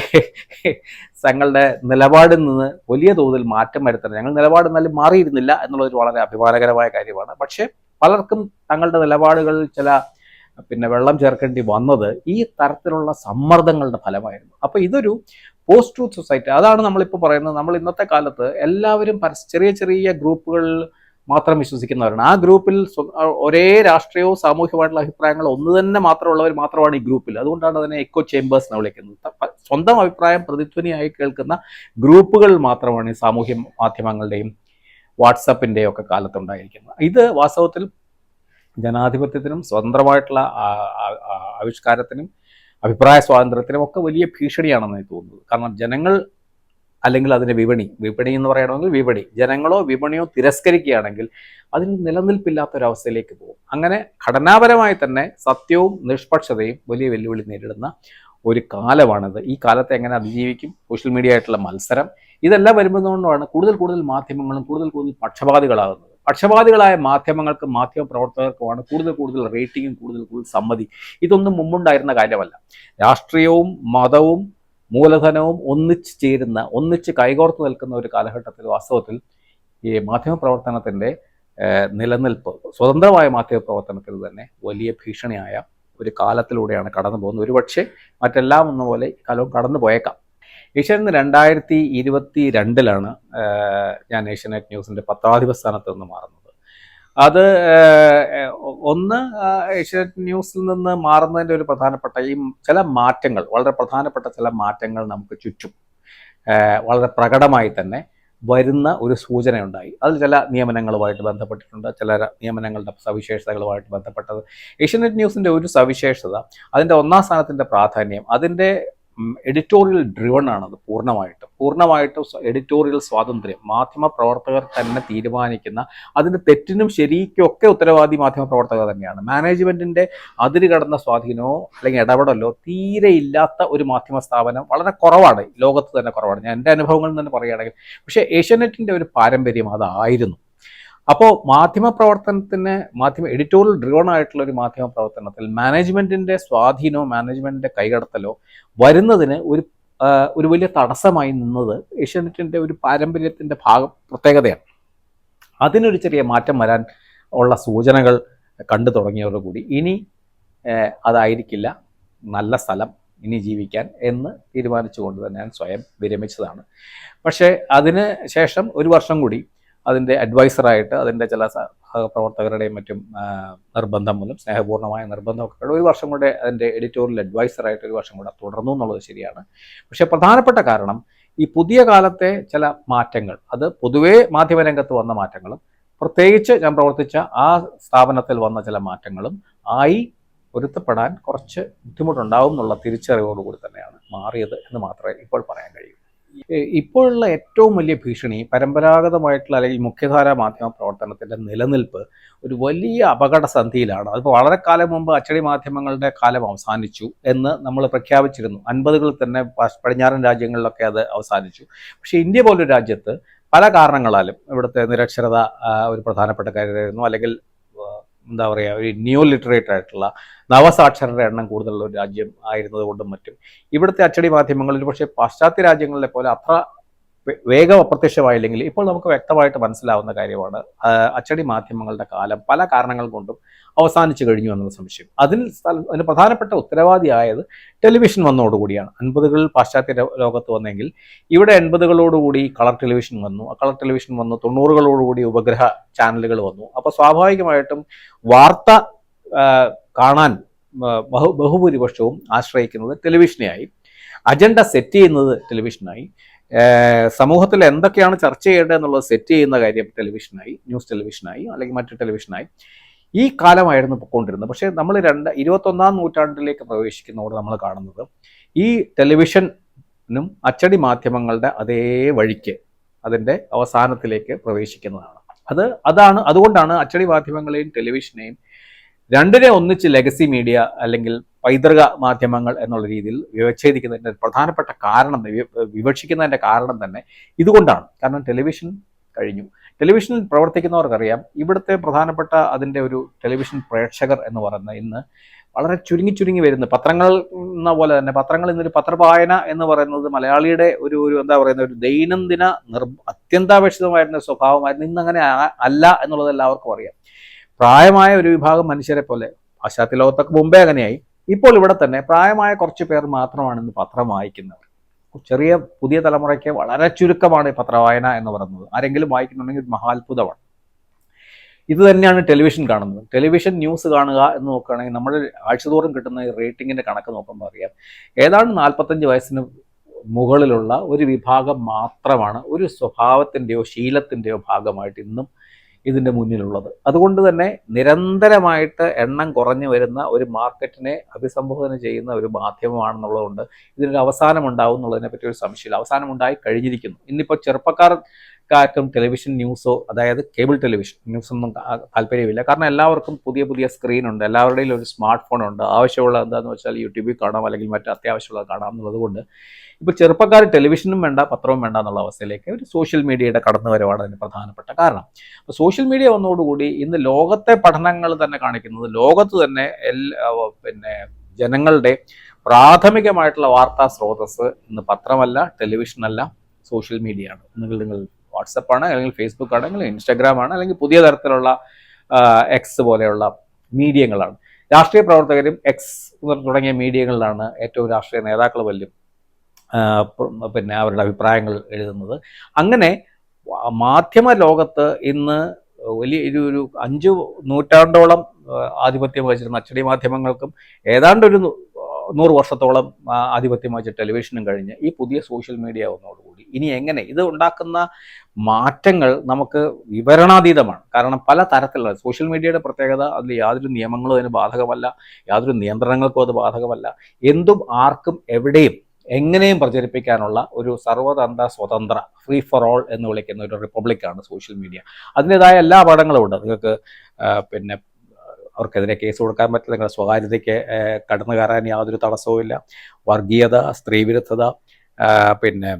[SPEAKER 1] തങ്ങളുടെ നിലപാടിൽ നിന്ന് വലിയ തോതിൽ മാറ്റം വരുത്തണം, ഞങ്ങൾ നിലപാട് എന്നാലും മാറിയിരുന്നില്ല എന്നുള്ളതൊരു വളരെ അഭിമാനകരമായ കാര്യമാണ്. പക്ഷെ പലർക്കും തങ്ങളുടെ നിലപാടുകളിൽ ചില വെള്ളം ചേർക്കേണ്ടി വന്നത് ഈ തരത്തിലുള്ള സമ്മർദ്ദങ്ങളുടെ ഫലമായിരുന്നു. അപ്പോൾ ഇതൊരു പോസ്റ്റ് ട്രൂത്ത് സൊസൈറ്റി, അതാണ് നമ്മളിപ്പോൾ പറയുന്നത്. നമ്മൾ ഇന്നത്തെ കാലത്ത് എല്ലാവരും ചെറിയ ചെറിയ ഗ്രൂപ്പുകളിൽ മാത്രം വിശ്വസിക്കുന്നവരാണ്. ആ ഗ്രൂപ്പിൽ ഒരേ രാഷ്ട്രീയവും സാമൂഹികമായിട്ടുള്ള അഭിപ്രായങ്ങൾ ഒന്ന് തന്നെ മാത്രമുള്ളവർ മാത്രമാണ് ഈ ഗ്രൂപ്പിൽ. അതുകൊണ്ടാണ് അതിനെ എക്കോ ചേംബേഴ്സ് എന്ന് വിളിക്കുന്നത്. സ്വന്തം അഭിപ്രായം പ്രതിധ്വനിയായി കേൾക്കുന്ന ഗ്രൂപ്പുകൾ മാത്രമാണ് ഈ സാമൂഹ്യ മാധ്യമങ്ങളുടെയും വാട്സപ്പിൻ്റെയും ഒക്കെ കാലത്തുണ്ടായിരിക്കുന്നത്. ഇത് വാസ്തവത്തിൽ ജനാധിപത്യത്തിനും സ്വതന്ത്രമായിട്ടുള്ള ആവിഷ്കാരത്തിനും അഭിപ്രായ സ്വാതന്ത്ര്യത്തിനും ഒക്കെ വലിയ ഭീഷണിയാണെന്ന് എനിക്ക് തോന്നുന്നത്. കാരണം ജനങ്ങൾ, അല്ലെങ്കിൽ അതിൻ്റെ വിപണി എന്ന് പറയണമെങ്കിൽ ജനങ്ങളോ വിപണിയോ തിരസ്കരിക്കുകയാണെങ്കിൽ അതിന് നിലനിൽപ്പില്ലാത്തൊരവസ്ഥയിലേക്ക് പോകും. അങ്ങനെ ഘടനാപരമായി തന്നെ സത്യവും നിഷ്പക്ഷതയും വലിയ വെല്ലുവിളി നേരിടുന്ന ഒരു കാലമാണിത്. ഈ കാലത്തെ എങ്ങനെ അതിജീവിക്കും? സോഷ്യൽ മീഡിയ ആയിട്ടുള്ള മത്സരം, ഇതെല്ലാം വരുന്നതുകൊണ്ടാണ് കൂടുതൽ മാധ്യമങ്ങളും കൂടുതൽ പക്ഷപാതികളാകുന്നത്. പക്ഷപാതികളായ മാധ്യമങ്ങൾക്കും മാധ്യമ പ്രവർത്തകർക്കുമാണ് കൂടുതൽ റേറ്റിംഗും കൂടുതൽ സമ്മതി. ഇതൊന്നും മുമ്പുണ്ടായിരുന്ന കാര്യമല്ല. രാഷ്ട്രീയവും മതവും മൂലധനവും ഒന്നിച്ച് കൈകോർത്ത് നിൽക്കുന്ന ഒരു കാലഘട്ടത്തിൽ വാസ്തവത്തിൽ ഈ മാധ്യമപ്രവർത്തനത്തിൻ്റെ നിലനിൽപ്പ്, സ്വതന്ത്രമായ മാധ്യമപ്രവർത്തനത്തിൽ തന്നെ വലിയ ഭീഷണിയായ ഒരു കാലത്തിലൂടെയാണ് കടന്നു പോകുന്നത്. ഒരുപക്ഷെ മറ്റെല്ലാം ഒന്നുപോലെ ഈ കാലവും കടന്നു പോയേക്കാം. ഏഷ്യാനെറ്റ് 2022 ഞാൻ ഏഷ്യാനെറ്റ് ന്യൂസിൻ്റെ പത്രാധിപ സ്ഥാനത്ത് നിന്ന് മാറുന്നത്. അത് ഒന്ന്, ഏഷ്യാനെറ്റ് ന്യൂസിൽ നിന്ന് മാറുന്നതിൻ്റെ ഒരു പ്രധാനപ്പെട്ട ചില മാറ്റങ്ങൾ, വളരെ പ്രധാനപ്പെട്ട ചില മാറ്റങ്ങൾ നമുക്ക് ചുറ്റും വളരെ പ്രകടമായി തന്നെ വരുന്ന ഒരു സൂചനയുണ്ടായി. അതിൽ ചില നിയമനങ്ങളുമായിട്ട് ബന്ധപ്പെട്ടിട്ടുണ്ട്, ചില നിയമനങ്ങളുടെ സവിശേഷതകളുമായിട്ട് ബന്ധപ്പെട്ടത്. ഏഷ്യാനെറ്റ് ന്യൂസിൻ്റെ ഒരു സവിശേഷത, അതിൻ്റെ ഒന്നാം സ്ഥാനത്തിൻ്റെ പ്രാധാന്യം, അതിൻ്റെ എഡിറ്റോറിയൽ ഡ്രിവൺ ആണത് പൂർണ്ണമായിട്ടും എഡിറ്റോറിയൽ സ്വാതന്ത്ര്യം, മാധ്യമ പ്രവർത്തകർ തന്നെ തീരുമാനിക്കുന്ന, അതിൻ്റെ തെറ്റിനും ശരിക്കും ഒക്കെ ഉത്തരവാദി മാധ്യമ പ്രവർത്തകർ തന്നെയാണ്. മാനേജ്മെൻറ്റിൻ്റെ അതിര് കടന്ന സ്വാധീനമോ അല്ലെങ്കിൽ ഇടപെടലോ തീരെ ഇല്ലാത്ത ഒരു മാധ്യമ സ്ഥാപനം വളരെ കുറവാണ്, ലോകത്ത് തന്നെ കുറവാണ്. ഞാൻ എൻ്റെ അനുഭവങ്ങളിൽ തന്നെ പറയുകയാണെങ്കിൽ. പക്ഷേ ഏഷ്യാനെറ്റിൻ്റെ ഒരു പാരമ്പര്യം അതായിരുന്നു. അപ്പോൾ എഡിറ്റോറിയൽ ഡ്രിവൺ ആയിട്ടുള്ള ഒരു മാധ്യമ പ്രവർത്തനത്തിൽ മാനേജ്മെൻറ്റിൻ്റെ സ്വാധീനമോ മാനേജ്മെൻറ്റിൻ്റെ കൈകടത്തലോ വരുന്നതിന് ഒരു വലിയ തടസ്സമായി നിന്നത് ഏഷ്യാനെറ്റിൻ്റെ ഒരു പാരമ്പര്യത്തിൻ്റെ പ്രത്യേകതയാണ്. അതിനൊരു ചെറിയ മാറ്റം വരാൻ ഉള്ള സൂചനകൾ കണ്ടു തുടങ്ങിയതോടുകൂടി ഇനി അതായിരിക്കില്ല നല്ല സ്ഥലം ഇനി ജീവിക്കാൻ എന്ന് തീരുമാനിച്ചുകൊണ്ട് തന്നെ ഞാൻ സ്വയം വിരമിച്ചതാണ്. പക്ഷേ അതിന് ശേഷം ഒരു വർഷം കൂടി അതിൻ്റെ അഡ്വൈസറായിട്ട്, അതിൻ്റെ ചില സഹപ്രവർത്തകരുടെയും മറ്റും നിർബന്ധം മൂലം, സ്നേഹപൂർണ്ണമായ നിർബന്ധമൊക്കെ ഒരു വർഷം കൂടെ അതിൻ്റെ എഡിറ്റോറിയൽ അഡ്വൈസറായിട്ട് ഒരു വർഷം കൂടെ തുടർന്നു എന്നുള്ളത് ശരിയാണ്. പക്ഷേ പ്രധാനപ്പെട്ട കാരണം ഈ പുതിയ കാലത്തെ ചില മാറ്റങ്ങൾ, അത് പൊതുവേ മാധ്യമരംഗത്ത് വന്ന മാറ്റങ്ങളും പ്രത്യേകിച്ച് ഞാൻ പ്രവർത്തിച്ച ആ സ്ഥാപനത്തിൽ വന്ന ചില മാറ്റങ്ങളും ആയി പൊരുത്തപ്പെടാൻ കുറച്ച് ബുദ്ധിമുട്ടുണ്ടാവും എന്നുള്ള തിരിച്ചറിവോടുകൂടി തന്നെയാണ് മാറിയത് എന്ന് മാത്രമേ ഇപ്പോൾ പറയാൻ കഴിയൂ. ഇപ്പോഴുള്ള ഏറ്റവും വലിയ ഭീഷണി പരമ്പരാഗതമായിട്ടുള്ള അല്ലെങ്കിൽ മുഖ്യധാരാ മാധ്യമ പ്രവർത്തനത്തിൻ്റെ നിലനിൽപ്പ് ഒരു വലിയ അപകടസന്ധിയിലാണ്. അതിപ്പോൾ വളരെ കാലം മുമ്പ് അച്ചടി മാധ്യമങ്ങളുടെ കാലം അവസാനിച്ചു എന്ന് നമ്മൾ പ്രഖ്യാപിച്ചിരുന്നു. 50കളിൽ തന്നെ പടിഞ്ഞാറൻ രാജ്യങ്ങളിലൊക്കെ അത് അവസാനിച്ചു. പക്ഷേ ഇന്ത്യ പോലൊരു രാജ്യത്ത് പല കാരണങ്ങളാലും ഇവിടുത്തെ നിരക്ഷരത ഒരു പ്രധാനപ്പെട്ട കാര്യമായിരുന്നു, അല്ലെങ്കിൽ എന്താ പറയുക, ഒരു ന്യൂ ലിറ്ററേറ്റ് ആയിട്ടുള്ള നവസാക്ഷരരുടെ എണ്ണം കൂടുതലുള്ള ഒരു രാജ്യം ആയിരുന്നത് കൊണ്ടും മറ്റും ഇവിടുത്തെ അച്ചടി മാധ്യമങ്ങളിൽ പക്ഷേ പാശ്ചാത്യ രാജ്യങ്ങളിലെ പോലെ അത്ര വേഗം അപ്രത്യക്ഷമായില്ലെങ്കിൽ ഇപ്പോൾ നമുക്ക് വ്യക്തമായിട്ട് മനസ്സിലാവുന്ന കാര്യമാണ് അച്ചടി മാധ്യമങ്ങളുടെ കാലം പല കാരണങ്ങൾ കൊണ്ടും അവസാനിച്ചു കഴിഞ്ഞു എന്നുള്ള സംശയം. അതിന് പ്രധാനപ്പെട്ട ഉത്തരവാദിയായത് ടെലിവിഷൻ വന്നതോടുകൂടിയാണ്. 50കളിൽ പാശ്ചാത്യ ലോകത്ത് വന്നെങ്കിൽ ഇവിടെ 80കളോടുകൂടി കളർ ടെലിവിഷൻ വന്നു. കളർ ടെലിവിഷൻ വന്നു 90കളോടുകൂടി ഉപഗ്രഹ ചാനലുകൾ വന്നു. അപ്പോൾ സ്വാഭാവികമായിട്ടും വാർത്ത കാണാൻ ബഹുഭൂരിപക്ഷവും ആശ്രയിക്കുന്നത് ടെലിവിഷനെയായി, അജണ്ട സെറ്റ് ചെയ്യുന്നത് ടെലിവിഷനായി, സമൂഹത്തിൽ എന്തൊക്കെയാണ് ചർച്ച ചെയ്യേണ്ടത് എന്നുള്ളത് സെറ്റ് ചെയ്യുന്ന കാര്യം ടെലിവിഷനായി, ന്യൂസ് ടെലിവിഷനായി അല്ലെങ്കിൽ മറ്റു ടെലിവിഷനായി ഈ കാലമായിരുന്നു പൊയ്ക്കൊണ്ടിരുന്നത്. പക്ഷേ നമ്മൾ 21ാം നൂറ്റാണ്ടിലേക്ക് പ്രവേശിക്കുന്നതോടെ നമ്മൾ കാണുന്നത് ഈ ടെലിവിഷനും അച്ചടി മാധ്യമങ്ങളുടെ അതേ വഴിക്ക് അതിൻ്റെ അവസാനത്തിലേക്ക് പ്രവേശിക്കുന്നതാണ്. അതുകൊണ്ടാണ് അച്ചടി മാധ്യമങ്ങളെയും ടെലിവിഷനെയും രണ്ടിനെ ഒന്നിച്ച് ലെഗസി മീഡിയ അല്ലെങ്കിൽ പൈതൃക മാധ്യമങ്ങൾ എന്നുള്ള രീതിയിൽ വിച്ഛേദിക്കുന്നതിൻ്റെ പ്രധാനപ്പെട്ട കാരണം, വിവക്ഷിക്കുന്നതിൻ്റെ കാരണം തന്നെ ഇതുകൊണ്ടാണ്. കാരണം ടെലിവിഷൻ കഴിഞ്ഞു. ടെലിവിഷനിൽ പ്രവർത്തിക്കുന്നവർക്കറിയാം ഇവിടുത്തെ പ്രധാനപ്പെട്ട അതിൻ്റെ ഒരു ടെലിവിഷൻ പ്രേക്ഷകർ എന്ന് പറയുന്നത് ഇന്ന് വളരെ ചുരുങ്ങി വരുന്നു. പത്രങ്ങൾ എന്ന പോലെ തന്നെ പത്രങ്ങൾ ഇന്നൊരു പത്രവായന എന്ന് പറയുന്നത് മലയാളിയുടെ ഒരു എന്താ പറയുന്ന ഒരു ദൈനംദിന അത്യന്താപേക്ഷിതമായിരുന്ന സ്വഭാവമായിരുന്നു. ഇന്നങ്ങനെ അല്ല എന്നുള്ളത് എല്ലാവർക്കും അറിയാം. പ്രായമായ ഒരു വിഭാഗം മനുഷ്യരെ പോലെ പാശ്ചാത്യ ലോകത്തൊക്കെ മുമ്പേ അങ്ങനെയായി. ഇപ്പോൾ ഇവിടെ തന്നെ പ്രായമായ കുറച്ച് പേർ മാത്രമാണ് ഇന്ന് പത്രം വായിക്കുന്നവർ. ചെറിയ പുതിയ തലമുറയ്ക്ക് വളരെ ചുരുക്കമാണ് പത്രവായന എന്ന് പറയുന്നത്. ആരെങ്കിലും വായിക്കുന്നുണ്ടെങ്കിൽ ഒരു മഹാത്ഭുതമാണ്. ഇത് തന്നെയാണ് ടെലിവിഷൻ കാണുന്നത്. ടെലിവിഷൻ ന്യൂസ് കാണുക എന്ന് നോക്കുകയാണെങ്കിൽ നമ്മൾ ആഴ്ചതോറും കിട്ടുന്ന റേറ്റിങ്ങിൻ്റെ കണക്ക് നോക്കുമ്പോൾ അറിയാം, ഏതാണ്ട് 45 വയസ്സിന് മുകളിലുള്ള ഒരു വിഭാഗം മാത്രമാണ് ഒരു സ്വഭാവത്തിൻ്റെയോ ശീലത്തിൻ്റെയോ ഭാഗമായിട്ട് ഇന്നും ഇതിൻ്റെ മുന്നിലുള്ളത്. അതുകൊണ്ട് തന്നെ നിരന്തരമായിട്ട് എണ്ണം കുറഞ്ഞു വരുന്ന ഒരു മാർക്കറ്റിനെ അഭിസംബോധന ചെയ്യുന്ന ഒരു മാധ്യമമാണെന്നുള്ളതുകൊണ്ട് ഇതിനൊരു അവസാനം ഉണ്ടാവും എന്നുള്ളതിനെ പറ്റി ഒരു സംശയമില്ല. അവസാനം ഉണ്ടായി കഴിഞ്ഞിരിക്കുന്നു. ഇന്നിപ്പോൾ ചെറുപ്പക്കാർക്കും ടെലിവിഷൻ ന്യൂസോ, അതായത് കേബിൾ ടെലിവിഷൻ ന്യൂസൊന്നും താല്പര്യമില്ല. കാരണം എല്ലാവർക്കും പുതിയ സ്ക്രീനുണ്ട്, എല്ലാവരുടെയും ഒരു സ്മാർട്ട് ഫോൺ ഉണ്ട്. ആവശ്യമുള്ള എന്താണെന്ന് വെച്ചാൽ യൂട്യൂബിൽ കാണാം, അല്ലെങ്കിൽ മറ്റ് അത്യാവശ്യമുള്ളത് കാണാം എന്നുള്ളത് കൊണ്ട് ഇപ്പോൾ ചെറുപ്പക്കാർ ടെലിവിഷനും വേണ്ട പത്രവും വേണ്ട എന്നുള്ള അവസ്ഥയിലേക്ക് ഒരു സോഷ്യൽ മീഡിയയുടെ കടന്നുവരവാണ് അതിന് പ്രധാനപ്പെട്ട കാരണം. അപ്പോൾ സോഷ്യൽ മീഡിയ വന്നതോടുകൂടി ഇന്ന് ലോകത്തെ പഠനങ്ങൾ തന്നെ കാണിക്കുന്നത് ലോകത്ത് തന്നെ ജനങ്ങളുടെ പ്രാഥമികമായിട്ടുള്ള വാർത്താ സ്രോതസ് ഇന്ന് പത്രമല്ല, ടെലിവിഷനല്ല, സോഷ്യൽ മീഡിയ ആണ്. നിങ്ങൾ വാട്സപ്പാണ്, അല്ലെങ്കിൽ ഫേസ്ബുക്ക് ആണ്, അല്ലെങ്കിൽ ഇൻസ്റ്റാഗ്രാം ആണ്, അല്ലെങ്കിൽ പുതിയ തരത്തിലുള്ള എക്സ് പോലെയുള്ള മീഡിയങ്ങളാണ്. രാഷ്ട്രീയ പ്രവർത്തകരും എക്സ് തുടങ്ങിയ മീഡിയകളിലാണ് ഏറ്റവും രാഷ്ട്രീയ നേതാക്കൾ വല്ലും അവരുടെ അഭിപ്രായങ്ങൾ എഴുതുന്നത്. അങ്ങനെ മാധ്യമ ലോകത്ത് ഇന്ന് വലിയ ഒരു 5 നൂറ്റാണ്ടോളം ആധിപത്യം വഹിച്ചിരുന്ന അച്ചടി മാധ്യമങ്ങൾക്കും ഏതാണ്ട് ഒരു
[SPEAKER 2] 100 വർഷത്തോളം ആധിപത്യം വഹിച്ച ടെലിവിഷനും കഴിഞ്ഞ് ഈ പുതിയ സോഷ്യൽ മീഡിയ വന്നതോടുകൂടി ഇനി എങ്ങനെ ഇത് ഉണ്ടാക്കുന്ന മാറ്റങ്ങൾ നമുക്ക് വിവരണാതീതമാണ്. കാരണം പല തരത്തിലുള്ള സോഷ്യൽ മീഡിയയുടെ പ്രത്യേകത, അതിൽ യാതൊരു നിയമങ്ങളും അതിന് ബാധകമല്ല, യാതൊരു നിയന്ത്രണങ്ങൾക്കും അത് ബാധകമല്ല. എന്തും ആർക്കും എവിടെയും എങ്ങനെയും പ്രചരിപ്പിക്കാനുള്ള ഒരു സർവതന്ത്ര സ്വതന്ത്ര ഫ്രീ ഫോർ ഓൾ എന്ന് വിളിക്കുന്ന ഒരു റിപ്പബ്ലിക്കാണ് സോഷ്യൽ മീഡിയ. അതിൻ്റെതായ എല്ലാ അപകടങ്ങളും ഉണ്ട്. നിങ്ങൾക്ക് പിന്നെ അവർക്കെതിരെ കേസ് കൊടുക്കാൻ പറ്റില്ല, നിങ്ങളുടെ സ്വകാര്യതയ്ക്ക് കടന്നു കയറാൻ യാതൊരു തടസ്സവുമില്ല. വർഗീയത, സ്ത്രീവിരുദ്ധത, പിന്നെ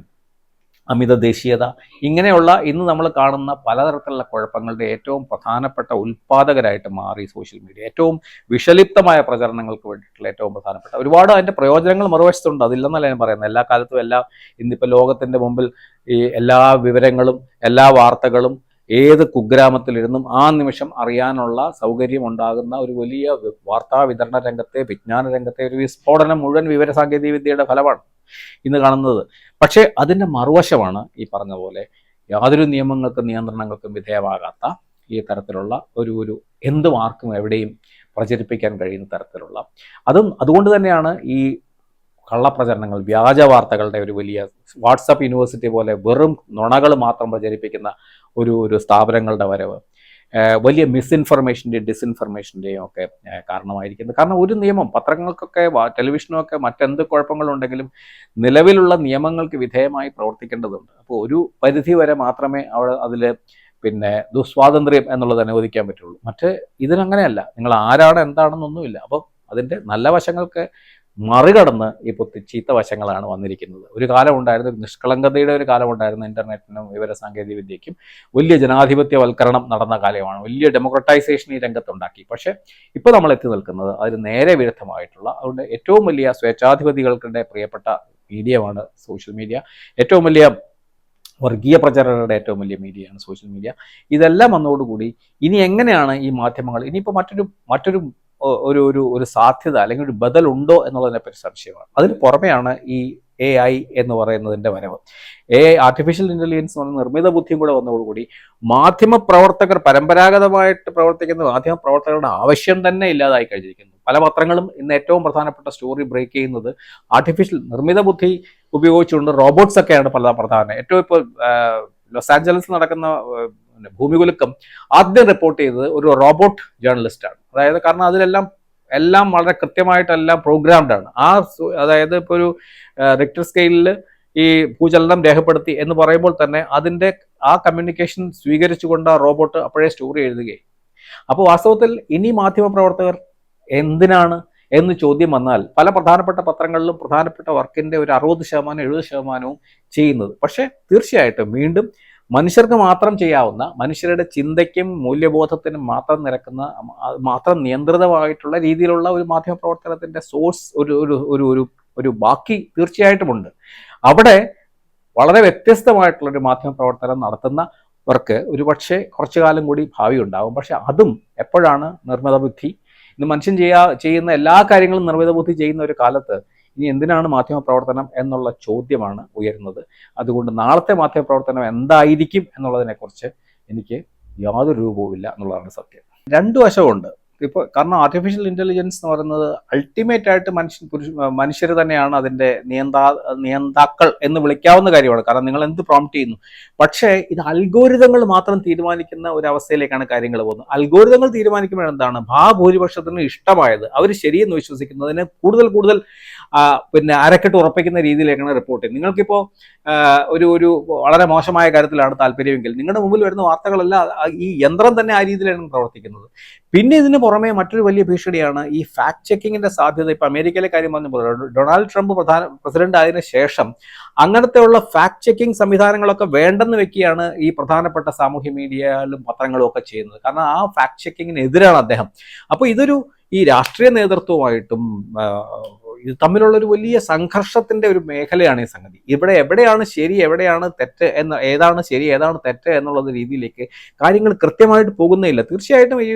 [SPEAKER 2] അമിത ദേശീയത, ഇങ്ങനെയുള്ള ഇന്ന് നമ്മൾ കാണുന്ന പലതരത്തിലുള്ള കുഴപ്പങ്ങളുടെ ഏറ്റവും പ്രധാനപ്പെട്ട ഉൽപ്പാദകരായിട്ട് മാറി സോഷ്യൽ മീഡിയ. ഏറ്റവും വിഷലിപ്തമായ പ്രചരണങ്ങൾക്ക് വേണ്ടിയിട്ടുള്ള ഏറ്റവും പ്രധാനപ്പെട്ട ഒരുപാട് അതിൻ്റെ പ്രയോജനങ്ങൾ മറുവശത്തുണ്ട്, അതില്ലെന്നല്ല ഞാൻ പറയുന്നത്. എല്ലാ കാലത്തും ഇന്നിപ്പോൾ ലോകത്തിൻ്റെ മുമ്പിൽ ഈ എല്ലാ വിവരങ്ങളും എല്ലാ വാർത്തകളും ഏത് കുഗ്രാമത്തിലിരുന്നും ആ നിമിഷം അറിയാനുള്ള സൗകര്യം ഉണ്ടാകുന്ന ഒരു വലിയ വാർത്താ വിതരണ രംഗത്തെ, വിജ്ഞാന രംഗത്തെ ഒരു വിസ്ഫോടനം മുഴുവൻ വിവരസാങ്കേതിക വിദ്യയുടെ ഫലമാണ് ഇന്ന് കാണുന്നത്. പക്ഷേ അതിൻ്റെ മറുവശമാണ് ഈ പറഞ്ഞ പോലെ യാതൊരു നിയമങ്ങൾക്കും നിയന്ത്രണങ്ങൾക്കും വിധേയമാകാത്ത ഈ തരത്തിലുള്ള ഒരു എന്തും ആർക്കും എവിടെയും പ്രചരിപ്പിക്കാൻ കഴിയുന്ന തരത്തിലുള്ള അതുകൊണ്ട് തന്നെയാണ് ഈ കള്ളപ്രചരണങ്ങൾ, വ്യാജ വാർത്തകളുടെ ഒരു വലിയ വാട്സപ്പ് യൂണിവേഴ്സിറ്റി പോലെ വെറും നുണകൾ മാത്രം പ്രചരിപ്പിക്കുന്ന ഒരു സ്ഥാപനങ്ങളുടെ വരവ് വലിയ മിസ്ഇൻഫർമേഷൻ്റെയും ഡിസ്ഇൻഫർമേഷൻ്റെയും ഒക്കെ കാരണമായിരിക്കുന്നത്. കാരണം ഒരു നിയമം, പത്രങ്ങൾക്കൊക്കെ ടെലിവിഷനൊക്കെ മറ്റെന്ത് കുഴപ്പങ്ങളുണ്ടെങ്കിലും നിലവിലുള്ള നിയമങ്ങൾക്ക് വിധേയമായി പ്രവർത്തിക്കേണ്ടതുണ്ട്. അപ്പോൾ ഒരു പരിധി വരെ മാത്രമേ അതിൽ പിന്നെ ദുസ്വാതന്ത്ര്യം എന്നുള്ളത് അനുവദിക്കാൻ പറ്റുള്ളൂ. ഇതിനങ്ങനെയല്ല, നിങ്ങൾ ആരാണ് എന്താണെന്നൊന്നുമില്ല. അപ്പം അതിൻ്റെ നല്ല വശങ്ങൾക്ക് മറികടന്ന് ഇപ്പോൾ ചീത്ത വശങ്ങളാണ് വന്നിരിക്കുന്നത്. ഒരു കാലം ഉണ്ടായിരുന്നു, നിഷ്കളങ്കതയുടെ ഒരു കാലം ഉണ്ടായിരുന്നു. ഇൻ്റർനെറ്റിനും വിവരസാങ്കേതിക വിദ്യയ്ക്കും വലിയ ജനാധിപത്യവൽക്കരണം നടന്ന കാലമാണ്, വലിയ ഡെമോക്രറ്റൈസേഷൻ ഈ രംഗത്തുണ്ടാക്കി. പക്ഷേ ഇപ്പോൾ നമ്മൾ എത്തി നിൽക്കുന്നത് അതിന് നേരെ വിരുദ്ധമായിട്ടുള്ള, അതുകൊണ്ട് ഏറ്റവും വലിയ സ്വേച്ഛാധിപതികളുടെ പ്രിയപ്പെട്ട മീഡിയമാണ് സോഷ്യൽ മീഡിയ. ഏറ്റവും വലിയ വർഗീയ പ്രചരണങ്ങളുടെ ഏറ്റവും വലിയ മീഡിയയാണ് സോഷ്യൽ മീഡിയ. ഇതെല്ലാം വന്നതോടുകൂടി ഇനി എങ്ങനെയാണ് ഈ മാധ്യമങ്ങൾ, ഇനിയിപ്പോൾ മറ്റൊരു ഒരു സാധ്യത അല്ലെങ്കിൽ ഒരു ബദലുണ്ടോ എന്നുള്ളതിനെപ്പറ്റി സംശയമാണ്. അതിന് പുറമെയാണ് ഈ AI എന്ന് പറയുന്നതിൻ്റെ വരവ്. ആർട്ടിഫിഷ്യൽ ഇൻ്റലിജൻസ് എന്ന് പറയുന്ന നിർമ്മിത ബുദ്ധിയും കൂടെ വന്നതോടുകൂടി മാധ്യമപ്രവർത്തകർ, പരമ്പരാഗതമായിട്ട് പ്രവർത്തിക്കുന്ന മാധ്യമപ്രവർത്തകരുടെ ആവശ്യം തന്നെ ഇല്ലാതായി കഴിഞ്ഞിരിക്കുന്നു. പല പത്രങ്ങളും ഇന്ന് ഏറ്റവും പ്രധാനപ്പെട്ട സ്റ്റോറി ബ്രേക്ക് ചെയ്യുന്നത് നിർമ്മിത ബുദ്ധി ഉപയോഗിച്ചുകൊണ്ട് റോബോട്ട്സ് ഒക്കെയാണ് പ്രധാനം. ഏറ്റവും ഇപ്പോൾ ലോസ് ആഞ്ചലസിൽ നടക്കുന്ന ഭൂമികുലുക്കം ആദ്യം റിപ്പോർട്ട് ചെയ്തത് ഒരു റോബോട്ട് ജേർണലിസ്റ്റാണ്. അതായത് കാരണം അതിലെല്ലാം വളരെ കൃത്യമായിട്ടെല്ലാം പ്രോഗ്രാംഡ് ആണ്. അതായത് ഇപ്പോൾ ഒരു റിക്ടർ സ്കെയിലിൽ ഈ ഭൂചലനം രേഖപ്പെടുത്തി എന്ന് പറയുമ്പോൾ തന്നെ അതിൻ്റെ ആ കമ്മ്യൂണിക്കേഷൻ സ്വീകരിച്ചുകൊണ്ട് ആ റോബോട്ട് അപ്പോഴേ സ്റ്റോറി എഴുതുകയും. അപ്പോൾ വാസ്തവത്തിൽ ഇനി മാധ്യമപ്രവർത്തകർ എന്തിനാണ് എന്ന് ചോദ്യം വന്നാൽ പല പ്രധാനപ്പെട്ട പത്രങ്ങളിലും പ്രധാനപ്പെട്ട വർക്കിൻ്റെ ഒരു 60% 70% ചെയ്യുന്നത്. പക്ഷേ തീർച്ചയായിട്ടും വീണ്ടും മനുഷ്യർക്ക് മാത്രം ചെയ്യാവുന്ന, മനുഷ്യരുടെ ചിന്തയ്ക്കും മൂല്യബോധത്തിനും മാത്രം നിയന്ത്രിതമായിട്ടുള്ള രീതിയിലുള്ള ഒരു മാധ്യമപ്രവർത്തനത്തിൻ്റെ സോഴ്സ് ഒരു ബാക്കി തീർച്ചയായിട്ടുമുണ്ട്. അവിടെ വളരെ വ്യത്യസ്തമായിട്ടുള്ളൊരു മാധ്യമപ്രവർത്തനം നടത്തുന്നവർക്ക് ഒരുപക്ഷെ കുറച്ചു കാലം കൂടി ഭാവി ഉണ്ടാകും. പക്ഷെ അതും എപ്പോഴാണ് നിർമ്മിത ബുദ്ധി, ഇന്ന് മനുഷ്യൻ ചെയ്യുന്ന എല്ലാ കാര്യങ്ങളും നിർമ്മിത ബുദ്ധി ചെയ്യുന്ന ഒരു കാലത്ത് ഇനി എന്തിനാണ് മാധ്യമപ്രവർത്തനം എന്നുള്ള ചോദ്യമാണ് ഉയരുന്നത്. അതുകൊണ്ട് നാളത്തെ മാധ്യമപ്രവർത്തനം എന്തായിരിക്കും എന്നുള്ളതിനെക്കുറിച്ച് എനിക്ക് യാതൊരു രൂപവുമില്ല എന്നുള്ളതാണ് സത്യം. രണ്ടു വശമുണ്ട്. ഇപ്പോൾ കാരണം ആർട്ടിഫിഷ്യൽ ഇൻ്റലിജൻസ് എന്ന് പറയുന്നത് അൾട്ടിമേറ്റ് ആയിട്ട് മനുഷ്യർ തന്നെയാണ് അതിൻ്റെ നിയന്താക്കൾ എന്ന് വിളിക്കാവുന്ന കാര്യമാണ്. കാരണം നിങ്ങൾ എന്ത് പ്രോംപ്റ്റ് ചെയ്യുന്നു. പക്ഷേ ഇത് അൽഗോരിതങ്ങൾ മാത്രം തീരുമാനിക്കുന്ന ഒരു അവസ്ഥയിലേക്കാണ് കാര്യങ്ങൾ പോകുന്നത്. അൽഗോരിതങ്ങൾ തീരുമാനിക്കുമ്പോൾ എന്താണ്, ഭൂരിപക്ഷത്തിന് ഇഷ്ടമായത് അവർ ശരിയെന്ന് വിശ്വസിക്കുന്നതിന് കൂടുതൽ പിന്നെ അരക്കെട്ട് ഉറപ്പിക്കുന്ന രീതിയിലേക്കാണ് റിപ്പോർട്ട് ചെയ്യുന്നത്. നിങ്ങൾക്കിപ്പോൾ ഒരു വളരെ മോശമായ കാര്യത്തിലാണ് താല്പര്യമെങ്കിൽ നിങ്ങളുടെ മുമ്പിൽ വരുന്ന വാർത്തകളെല്ലാം ഈ യന്ത്രം തന്നെ ആ രീതിയിലാണ് പ്രവർത്തിക്കുന്നത്. പിന്നെ ഇതിന് പുറമെ മറ്റൊരു വലിയ ഭീഷണിയാണ് ഈ ഫാക്ട് ചെക്കിങ്ങിന്റെ സാധ്യത. ഇപ്പൊ അമേരിക്കയിലെ കാര്യം പറഞ്ഞപ്പോൾ ഡൊണാൾഡ് ട്രംപ് പ്രസിഡന്റ് ആയതിനു ശേഷം അങ്ങനത്തെയുള്ള ഫാക്ട് ചെക്കിംഗ് സംവിധാനങ്ങളൊക്കെ വേണ്ടെന്ന് വെക്കുകയാണ് ഈ പ്രധാനപ്പെട്ട സാമൂഹ്യ മീഡിയയിലും പത്രങ്ങളും ഒക്കെ ചെയ്യുന്നത്. കാരണം ആ ഫാക്ട് ചെക്കിങ്ങിന് എതിരാണ് അദ്ദേഹം. അപ്പോൾ ഈ രാഷ്ട്രീയ നേതൃത്വമായിട്ടും ഇത് തമ്മിലുള്ളൊരു വലിയ സംഘർഷത്തിന്റെ ഒരു മേഖലയാണ് ഈ സംഗതി. ഇവിടെ എവിടെയാണ് ശരി എവിടെയാണ് തെറ്റ് ഏതാണ് ശരി ഏതാണ് തെറ്റ് എന്നുള്ള രീതിയിലേക്ക് കാര്യങ്ങൾ കൃത്യമായിട്ട് പോകുന്നില്ല. തീർച്ചയായിട്ടും ഈ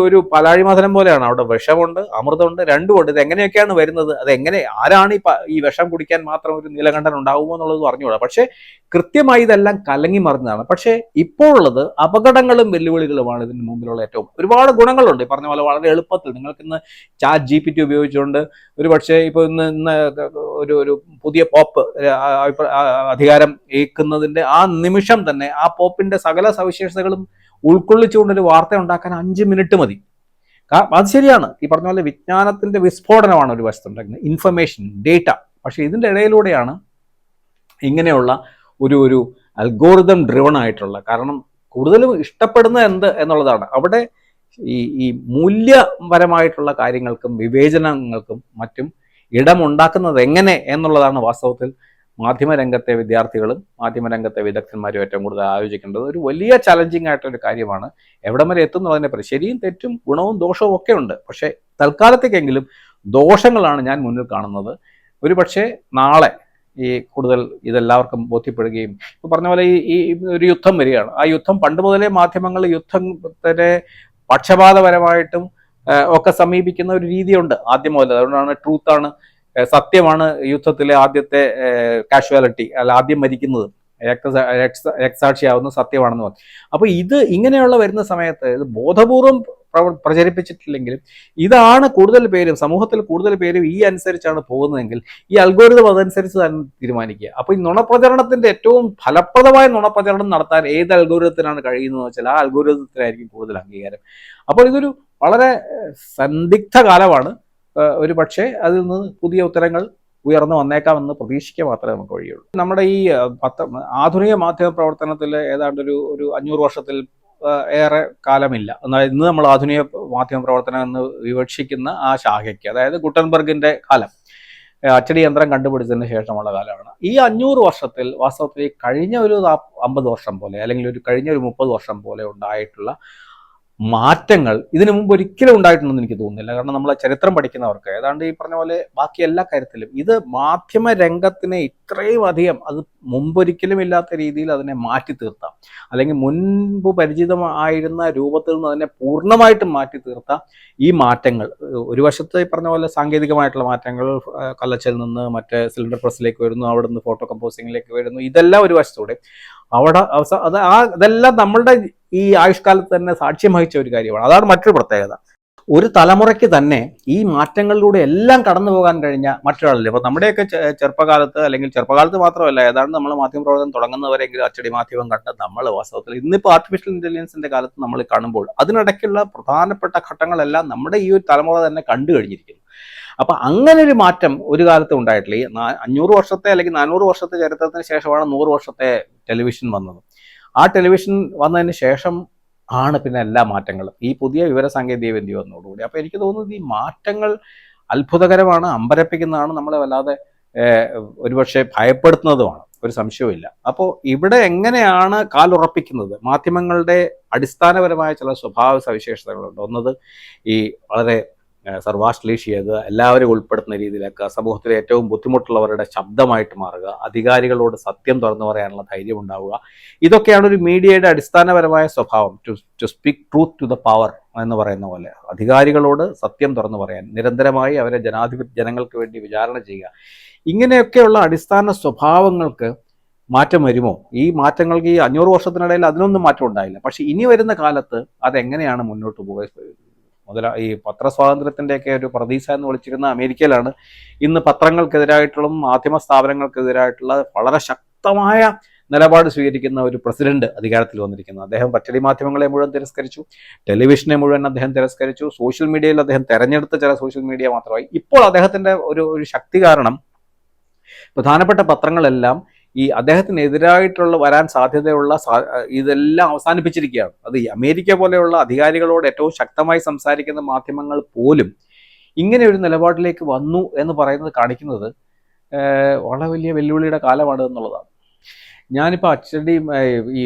[SPEAKER 2] ഒരു പലാഴിമഥനം പോലെയാണ്. അവിടെ വിഷമുണ്ട്, അമൃതമുണ്ട്, രണ്ടുമുണ്ട്. ഇത് എങ്ങനെയൊക്കെയാണ് വരുന്നത്, അതെങ്ങനെ, ആരാണ് ഈ വിഷം കുടിക്കാൻ മാത്രം ഒരു നീലകണ്ഠൻ ഉണ്ടാകുമോ എന്നുള്ളത് പറഞ്ഞുകൂടാ. പക്ഷേ കൃത്യമായി ഇതെല്ലാം കലങ്ങി മറിഞ്ഞതാണ്. പക്ഷേ ഇപ്പോൾ ഉള്ളത് അപകടങ്ങളും വെല്ലുവിളികളുമാണ് ഇതിന് മുമ്പിലുള്ള ഏറ്റവും. ഒരുപാട് ഗുണങ്ങളുണ്ട്, ഈ പറഞ്ഞ പോലെ വളരെ എളുപ്പത്തിൽ നിങ്ങൾക്ക് ഇന്ന് ചാറ്റ് GPT ഉപയോഗിച്ചുകൊണ്ട് ഒരു പക്ഷേ ഇപ്പോൾ ഇന്ന് ഒരു പുതിയ പോപ്പ് അധികാരം ഏൽക്കുന്നതിന്റെ ആ നിമിഷം തന്നെ ആ പോപ്പിന്റെ സകല സവിശേഷതകളും ഉൾക്കൊള്ളിച്ചുകൊണ്ടൊരു വാർത്ത ഉണ്ടാക്കാൻ 5 മിനിറ്റ് മതി. അത് ശരിയാണ്, ഈ പറഞ്ഞ പോലെ വിജ്ഞാനത്തിന്റെ വിസ്ഫോടനമാണ് ഒരു വശത്തുണ്ടാക്കുന്നത്, ഇൻഫർമേഷൻ, ഡേറ്റ. പക്ഷെ ഇതിന്റെ ഇടയിലൂടെയാണ് ഇങ്ങനെയുള്ള ഒരു അൽഗോറിതം ഡ്രിവൺ ആയിട്ടുള്ള, കാരണം കൂടുതലും ഇഷ്ടപ്പെടുന്ന എന്ത് എന്നുള്ളതാണ്. അവിടെ ഈ മൂല്യപരമായിട്ടുള്ള കാര്യങ്ങൾക്കും വിവേചനങ്ങൾക്കും മറ്റും ഇടമുണ്ടാക്കുന്നത് എങ്ങനെ എന്നുള്ളതാണ് വാസ്തവത്തിൽ മാധ്യമരംഗത്തെ വിദ്യാർത്ഥികളും മാധ്യമരംഗത്തെ വിദഗ്ധന്മാരും ഏറ്റവും കൂടുതൽ ആലോചിക്കേണ്ടത്. ഒരു വലിയ ചലഞ്ചിങ് ആയിട്ടൊരു കാര്യമാണ്. എവിടം വരെ എത്തുന്നതിനെ പറ്റി ശരിയും തെറ്റും ഗുണവും ദോഷവും ഒക്കെ ഉണ്ട്. പക്ഷേ തൽക്കാലത്തേക്കെങ്കിലും ദോഷങ്ങളാണ് ഞാൻ മുന്നിൽ കാണുന്നത്. ഒരു പക്ഷേ നാളെ ഈ കൂടുതൽ ഇതെല്ലാവർക്കും ബോധ്യപ്പെടുകയും, ഇപ്പൊ പറഞ്ഞ പോലെ ഈ ഒരു യുദ്ധം വരികയാണ്. ആ യുദ്ധം പണ്ട് മുതലേ മാധ്യമങ്ങൾ യുദ്ധത്തിനെ പക്ഷപാതപരമായിട്ടും ഒക്കെ സമീപിക്കുന്ന ഒരു രീതിയുണ്ട് ആദ്യം മുതൽ. അതുകൊണ്ടാണ് ട്രൂത്താണ്, സത്യമാണ് യുദ്ധത്തിലെ ആദ്യത്തെ കാഷ്വാലിറ്റി, അല്ല ആദ്യം മരിക്കുന്നത്, രക്തസാക്ഷിയാവുന്ന സത്യമാണെന്ന് പറഞ്ഞു. അപ്പൊ ഇത് ഇങ്ങനെയുള്ള വരുന്ന സമയത്ത് ഇത് ബോധപൂർവം പ്രചരിപ്പിച്ചിട്ടില്ലെങ്കിലും ഇതാണ് കൂടുതൽ പേരും, സമൂഹത്തിൽ കൂടുതൽ പേരും ഈ അനുസരിച്ചാണ് പോകുന്നതെങ്കിൽ ഈ അൽഗോരിതം അതനുസരിച്ച് തന്നെ തീരുമാനിക്കുക. അപ്പൊ ഈ നുണപ്രചരണത്തിന്റെ ഏറ്റവും ഫലപ്രദമായ നുണപ്രചരണം നടത്താൻ ഏത് അൽഗോരിതത്തിനാണ് കഴിയുന്നതെന്ന് വെച്ചാൽ ആ അൽഗോരിതത്തിനായിരിക്കും കൂടുതൽ അംഗീകാരം. അപ്പോൾ ഇതൊരു വളരെ സന്ദിഗ്ധ കാലമാണ്. ഒരു പക്ഷേ അതിൽ നിന്ന് പുതിയ ഉത്തരങ്ങൾ ഉയർന്നു വന്നേക്കാമെന്ന് പ്രതീക്ഷിക്കുക മാത്രമേ നമുക്ക് വഴിയുള്ളൂ. നമ്മുടെ ഈ ആധുനിക മാധ്യമ പ്രവർത്തനത്തിൽ ഏതാണ്ട് ഒരു 500 വർഷത്തിൽ ഏറെ കാലമില്ല. എന്നാൽ ഇന്ന് നമ്മൾ ആധുനിക മാധ്യമ പ്രവർത്തനം എന്ന് വിവക്ഷിക്കുന്ന ആ ശാഖയ്ക്ക്, അതായത് ഗുട്ടൻബർഗിന്റെ കാലം, അച്ചടി യന്ത്രം കണ്ടുപിടിച്ചതിന് ശേഷമുള്ള കാലമാണ്. ഈ 500 വർഷത്തിൽ വാസ്തവത്തിൽ കഴിഞ്ഞ ഒരു 50 വർഷം പോലെ, അല്ലെങ്കിൽ കഴിഞ്ഞ ഒരു 30 വർഷം പോലെ ഉണ്ടായിട്ടുള്ള മാറ്റങ്ങൾ ഇതിനു മുമ്പ് ഒരിക്കലും ഉണ്ടായിട്ടുണ്ടെന്ന് എനിക്ക് തോന്നുന്നില്ല. കാരണം നമ്മളെ ചരിത്രം പഠിക്കുന്നവർക്ക് ഏതാണ്ട് ഈ പറഞ്ഞ പോലെ ബാക്കി എല്ലാ കാര്യത്തിലും ഇത് മാധ്യമ രംഗത്തിനെ ഇത്രയും അധികം, അത് മുമ്പൊരിക്കലും ഇല്ലാത്ത രീതിയിൽ അതിനെ മാറ്റി തീർത്താം, അല്ലെങ്കിൽ മുൻപ് പരിചിതമായിരുന്ന രൂപത്തിൽ നിന്ന് അതിനെ പൂർണ്ണമായിട്ടും മാറ്റി തീർത്ത ഈ മാറ്റങ്ങൾ, ഒരു വശത്ത് ഈ പറഞ്ഞ പോലെ സാങ്കേതികമായിട്ടുള്ള മാറ്റങ്ങൾ, കല്ലച്ചിൽ നിന്ന് മറ്റേ സിലിണ്ടർ പ്രസ്സിലേക്ക് വരുന്നു, അവിടെ നിന്ന് ഫോട്ടോ കമ്പോസിങ്ങിലേക്ക് വരുന്നു, ഇതെല്ലാം ഒരു വശത്തൂടെ അവിടെ അതെല്ലാം നമ്മളുടെ ഈ ആയുഷ്കാലത്ത് തന്നെ സാക്ഷ്യം വഹിച്ച ഒരു കാര്യമാണ്. അതാണ് മറ്റൊരു പ്രത്യേകത. ഒരു തലമുറയ്ക്ക് തന്നെ ഈ മാറ്റങ്ങളിലൂടെ എല്ലാം കടന്നു പോകാൻ കഴിഞ്ഞ മറ്റൊരാളല്ലേ. അപ്പൊ നമ്മുടെയൊക്കെ ചെറുപ്പകാലത്ത്, അല്ലെങ്കിൽ ചെറുപ്പകാലത്ത് മാത്രമല്ല, ഏതാണ്ട് നമ്മൾ മാധ്യമപ്രവർത്തനം തുടങ്ങുന്നവരെങ്കിലും അച്ചടി മാധ്യമം കണ്ട് നമ്മൾ വാസ്തവത്തിൽ ഇന്നിപ്പോൾ ആർട്ടിഫിഷ്യൽ ഇന്റലിജൻസിന്റെ കാലത്ത് നമ്മൾ കാണുമ്പോൾ അതിനിടയ്ക്കുള്ള പ്രധാനപ്പെട്ട ഘട്ടങ്ങളെല്ലാം നമ്മുടെ ഈ ഒരു തലമുറ തന്നെ കണ്ടു കഴിഞ്ഞിരിക്കുന്നു. അപ്പൊ അങ്ങനെ ഒരു മാറ്റം ഒരു കാലത്ത് ഉണ്ടായിട്ടില്ല. ഈ 500 വർഷത്തെ അല്ലെങ്കിൽ 400 വർഷത്തെ ചരിത്രത്തിന് ശേഷമാണ് 100 വർഷത്തെ ടെലിവിഷൻ വന്നത്. ആ ടെലിവിഷൻ വന്നതിന് ശേഷം ആണ് പിന്നെ എല്ലാ മാറ്റങ്ങളും, ഈ പുതിയ വിവര സാങ്കേതിക വിദ്യ വന്നതോടുകൂടി. അപ്പൊ എനിക്ക് തോന്നുന്നത് ഈ മാറ്റങ്ങൾ അത്ഭുതകരമാണ്, അമ്പരപ്പിക്കുന്നതാണ്, നമ്മളെ വല്ലാതെ ഒരുപക്ഷെ ഭയപ്പെടുത്തുന്നതുമാണ്, ഒരു സംശയവുമില്ല. അപ്പോൾ ഇവിടെ എങ്ങനെയാണ് കാലുറപ്പിക്കുന്നത്? മാധ്യമങ്ങളുടെ അടിസ്ഥാനപരമായ ചില സ്വഭാവ സവിശേഷതകളുണ്ട്. ഒന്നത് ഈ വളരെ സർവാശ്ലേഷി ചെയ്ത് എല്ലാവരും ഉൾപ്പെടുത്തുന്ന രീതിയിലൊക്കെ സമൂഹത്തിലെ ഏറ്റവും ബുദ്ധിമുട്ടുള്ളവരുടെ ശബ്ദമായിട്ട് മാറുക, അധികാരികളോട് സത്യം തുറന്നു പറയാനുള്ള ധൈര്യം ഉണ്ടാവുക. ഇതൊക്കെയാണ് ഒരു മീഡിയയുടെ അടിസ്ഥാനപരമായ സ്വഭാവം. To speak truth to the power എന്ന് പറയുന്ന പോലെ അധികാരികളോട് സത്യം തുറന്നു പറയാൻ, നിരന്തരമായി അവരെ ജനങ്ങൾക്ക് വേണ്ടി വിചാരണ ചെയ്യുക. ഇങ്ങനെയൊക്കെയുള്ള അടിസ്ഥാന സ്വഭാവങ്ങൾക്ക് മാറ്റം വരുമോ? ഈ മാറ്റങ്ങൾക്ക് ഈ 500 വർഷത്തിനിടയിൽ അതിനൊന്നും മാറ്റം ഉണ്ടായില്ല. പക്ഷെ ഇനി വരുന്ന കാലത്ത് അതെങ്ങനെയാണ് മുന്നോട്ട് പോകുക? ഈ പത്രസ്വാതന്ത്ര്യത്തിൻ്റെയൊക്കെ ഒരു പ്രതീക്ഷ എന്ന് വിളിച്ചിരുന്ന അമേരിക്കയിലാണ് ഇന്ന് പത്രങ്ങൾക്കെതിരായിട്ടുള്ള, മാധ്യമ സ്ഥാപനങ്ങൾക്കെതിരായിട്ടുള്ള വളരെ ശക്തമായ നിലപാട് സ്വീകരിക്കുന്ന ഒരു പ്രസിഡന്റ് അധികാരത്തിൽ വന്നിരിക്കുന്നത്. അദ്ദേഹം അച്ചടി മാധ്യമങ്ങളെ മുഴുവൻ തിരസ്കരിച്ചു, ടെലിവിഷനെ മുഴുവൻ അദ്ദേഹം തിരസ്കരിച്ചു, സോഷ്യൽ മീഡിയയിൽ അദ്ദേഹം തെരഞ്ഞെടുത്ത ചില സോഷ്യൽ മീഡിയ മാത്രമായി. ഇപ്പോൾ അദ്ദേഹത്തിന്റെ ഒരു ശക്തി കാരണം പ്രധാനപ്പെട്ട പത്രങ്ങളെല്ലാം ഈ അദ്ദേഹത്തിനെതിരായിട്ടുള്ള വരാൻ സാധ്യതയുള്ള ഇതെല്ലാം അവസാനിപ്പിച്ചിരിക്കുകയാണ്. അത് ഈ അമേരിക്ക പോലെയുള്ള അധികാരികളോട് ഏറ്റവും ശക്തമായി സംസാരിക്കുന്ന മാധ്യമങ്ങൾ പോലും ഇങ്ങനെ ഒരു നിലപാടിലേക്ക് വന്നു എന്ന് പറയുന്നത് കാണിക്കുന്നത് വളരെ വലിയ വെല്ലുവിളിയുടെ കാലമാണ് എന്നുള്ളതാണ്. ഞാനിപ്പോൾ അച്ചടി ഈ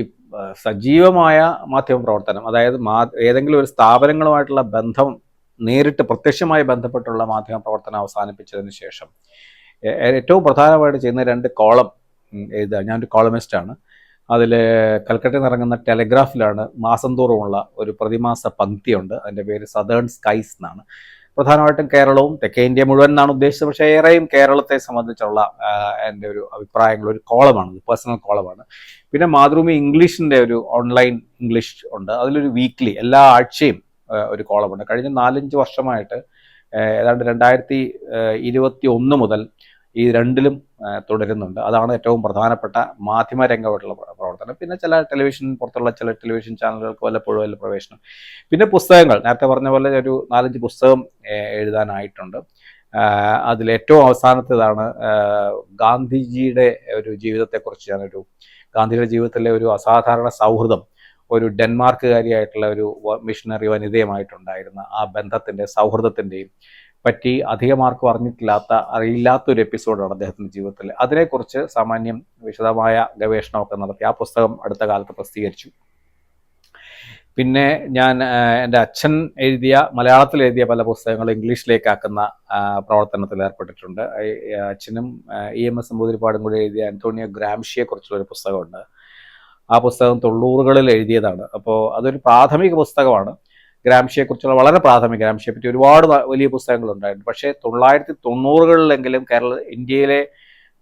[SPEAKER 2] സജീവമായ മാധ്യമ പ്രവർത്തനം, അതായത് ഏതെങ്കിലും ഒരു സ്ഥാപനങ്ങളുമായിട്ടുള്ള ബന്ധം നേരിട്ട് പ്രത്യക്ഷമായി ബന്ധപ്പെട്ടുള്ള മാധ്യമ പ്രവർത്തനം അവസാനിപ്പിച്ചതിന് ശേഷം ഏറ്റവും പ്രധാനമായിട്ട് ചെയ്യുന്ന 2 കോളം എഴുതുക. ഞാനൊരു കോളമിസ്റ്റാണ്. അതിൽ കൽക്കട്ടയിൽ നിന്ന് ഇറങ്ങുന്ന ടെലഗ്രാഫിലാണ് മാസം തോറുമുള്ള ഒരു പ്രതിമാസ പങ്ക്തിയുണ്ട്. അതിൻ്റെ പേര് സദേൺ സ്കൈസ് എന്നാണ്. പ്രധാനമായിട്ടും കേരളവും തെക്കേ ഇന്ത്യ മുഴുവൻ എന്നാണ് ഉദ്ദേശിച്ചത്, പക്ഷേ ഏറെയും കേരളത്തെ സംബന്ധിച്ചുള്ള എൻ്റെ ഒരു അഭിപ്രായങ്ങൾ, ഒരു കോളമാണ്, പേഴ്സണൽ കോളമാണ്. പിന്നെ മാതൃഭൂമി ഇംഗ്ലീഷിൻ്റെ ഒരു ഓൺലൈൻ ഇംഗ്ലീഷ് ഉണ്ട്, അതിലൊരു വീക്ക്ലി എല്ലാ ആഴ്ചയും ഒരു കോളമുണ്ട്. കഴിഞ്ഞ 4-5 വർഷമായിട്ട് ഏതാണ്ട് 2021 മുതൽ ഈ രണ്ടിലും തുടരുന്നുണ്ട്. അതാണ് ഏറ്റവും പ്രധാനപ്പെട്ട മാധ്യമരംഗമായിട്ടുള്ള പ്രവർത്തനം. പിന്നെ ചില പുറത്തുള്ള ചില ടെലിവിഷൻ ചാനലുകൾക്ക് വല്ലപ്പോഴും വല്ല പ്രവേശനം. പിന്നെ പുസ്തകങ്ങൾ, നേരത്തെ പറഞ്ഞ പോലെ ഒരു 4-5 പുസ്തകം എഴുതാനായിട്ടുണ്ട്. അതിലേറ്റവും അവസാനത്തേതാണ് ഗാന്ധിജിയുടെ ഒരു ജീവിതത്തെക്കുറിച്ച്. ഗാന്ധിജിയുടെ ജീവിതത്തിലെ ഒരു അസാധാരണ സൗഹൃദം ഒരു ഡെൻമാർക്കുകാരിയായിട്ടുള്ള ഒരു മിഷണറി വനിതയുമായിട്ടുണ്ടായിരുന്ന ആ ബന്ധത്തിൻ്റെ, സൗഹൃദത്തിൻ്റെയും പറ്റി അധികമാർക്കും അറിയില്ലാത്തൊരു എപ്പിസോഡാണ് അദ്ദേഹത്തിൻ്റെ ജീവിതത്തിൽ. അതിനെക്കുറിച്ച് സാമാന്യം വിശദമായ ഗവേഷണമൊക്കെ നടത്തി. ആ പുസ്തകം അടുത്ത കാലത്ത് പ്രസിദ്ധീകരിച്ചു. പിന്നെ ഞാൻ എൻ്റെ അച്ഛൻ മലയാളത്തിൽ എഴുതിയ പല പുസ്തകങ്ങളും ഇംഗ്ലീഷിലേക്കാക്കുന്ന പ്രവർത്തനത്തിൽ ഏർപ്പെട്ടിട്ടുണ്ട്. അച്ഛനും EMS നമ്പൂതിരിപ്പാടും കൂടി എഴുതിയ അന്റോണിയോ ഗ്രാംഷിയെക്കുറിച്ചുള്ളൊരു പുസ്തകമുണ്ട്. ആ പുസ്തകം 90കളിൽ എഴുതിയതാണ്. അപ്പോൾ അതൊരു പ്രാഥമിക പുസ്തകമാണ്. ഗ്രാംഷിയെക്കുറിച്ചുള്ള വളരെ പ്രാഥമിക, ഗ്രാംഷിയെ പറ്റി ഒരുപാട് വലിയ പുസ്തകങ്ങളുണ്ടായിരുന്നു. പക്ഷേ 1990കളിലെങ്കിലും ഇന്ത്യയിലെ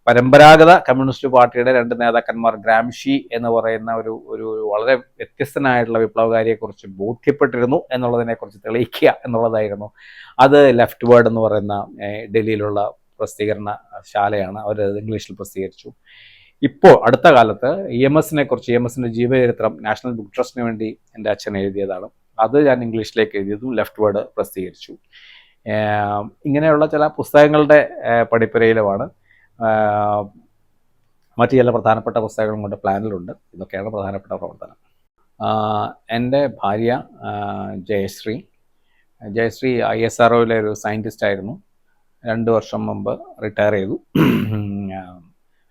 [SPEAKER 2] പരമ്പരാഗത കമ്മ്യൂണിസ്റ്റ് പാർട്ടിയുടെ 2 നേതാക്കന്മാർ ഗ്രാംഷി എന്ന് പറയുന്ന ഒരു വളരെ വ്യത്യസ്തനായിട്ടുള്ള വിപ്ലവകാരിയെക്കുറിച്ച് ബോധ്യപ്പെട്ടിരുന്നു എന്നുള്ളതിനെക്കുറിച്ച് തെളിയിക്കുക എന്നുള്ളതായിരുന്നു. അത് ലെഫ്റ്റ് വേർഡ് എന്ന് പറയുന്ന ഡൽഹിയിലുള്ള പ്രസിദ്ധീകരണ ശാലയാണ്, അവർ ഇംഗ്ലീഷിൽ പ്രസിദ്ധീകരിച്ചു. ഇപ്പോൾ അടുത്ത കാലത്ത് EMSന്റെ ജീവചരിത്രം നാഷണൽ ബുക്ക് ട്രസ്റ്റിന് വേണ്ടി എൻ്റെ അച്ഛൻ എഴുതിയതാണ്. അത് ഞാൻ ഇംഗ്ലീഷിലേക്ക് എഴുതിയതും ലെഫ്റ്റ് വേർഡ് പ്രസിദ്ധീകരിച്ചു. ഇങ്ങനെയുള്ള ചില പുസ്തകങ്ങളുടെ പടിപ്പുരയിലുമാണ്. മറ്റു ചില പ്രധാനപ്പെട്ട പുസ്തകങ്ങളും കൊണ്ട് പ്ലാനിലുണ്ട്. ഇതൊക്കെയാണ് പ്രധാനപ്പെട്ട പ്രവർത്തനം. എൻ്റെ ഭാര്യ ജയശ്രീ ISROയിലെ ഒരു സയൻറ്റിസ്റ്റ് ആയിരുന്നു. 2 വർഷം മുമ്പ് റിട്ടയർ ചെയ്തു.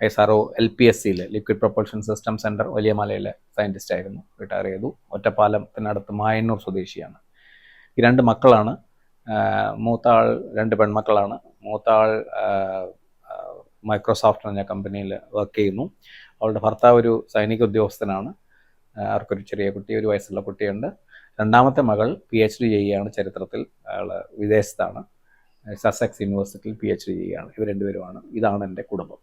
[SPEAKER 2] ISRO LPSCയിൽ ലിക്വിഡ് പ്രൊപ്പൾഷൻ സിസ്റ്റം സെൻറ്റർ വലിയമലയിലെ സയൻറ്റിസ്റ്റ് ആയിരുന്നു, റിട്ടയർ ചെയ്തു. ഒറ്റപ്പാലത്തിനടുത്ത് മായന്നൂർ സ്വദേശിയാണ്. ഈ 2 മക്കളാണ്. മൂത്ത ആൾ 2 പെൺമക്കളാണ്. മൂത്ത ആൾ മൈക്രോസോഫ്റ്റ് എന്ന കമ്പനിയിൽ വർക്ക് ചെയ്യുന്നു. അവളുടെ ഭർത്താവ് ഒരു സൈനിക ഉദ്യോഗസ്ഥനാണ്. അവർക്കൊരു ചെറിയ കുട്ടി, 1 വയസ്സുള്ള കുട്ടിയുണ്ട്. രണ്ടാമത്തെ മകൾ PhD ചെയ്യുകയാണ് ചരിത്രത്തിൽ. അയാൾ വിദേശത്താണ്, സസെക്സ് യൂണിവേഴ്സിറ്റിയിൽ PhD ചെയ്യുകയാണ്. ഇവർ 2 പേരുമാണ്. ഇതാണ് എൻ്റെ കുടുംബം.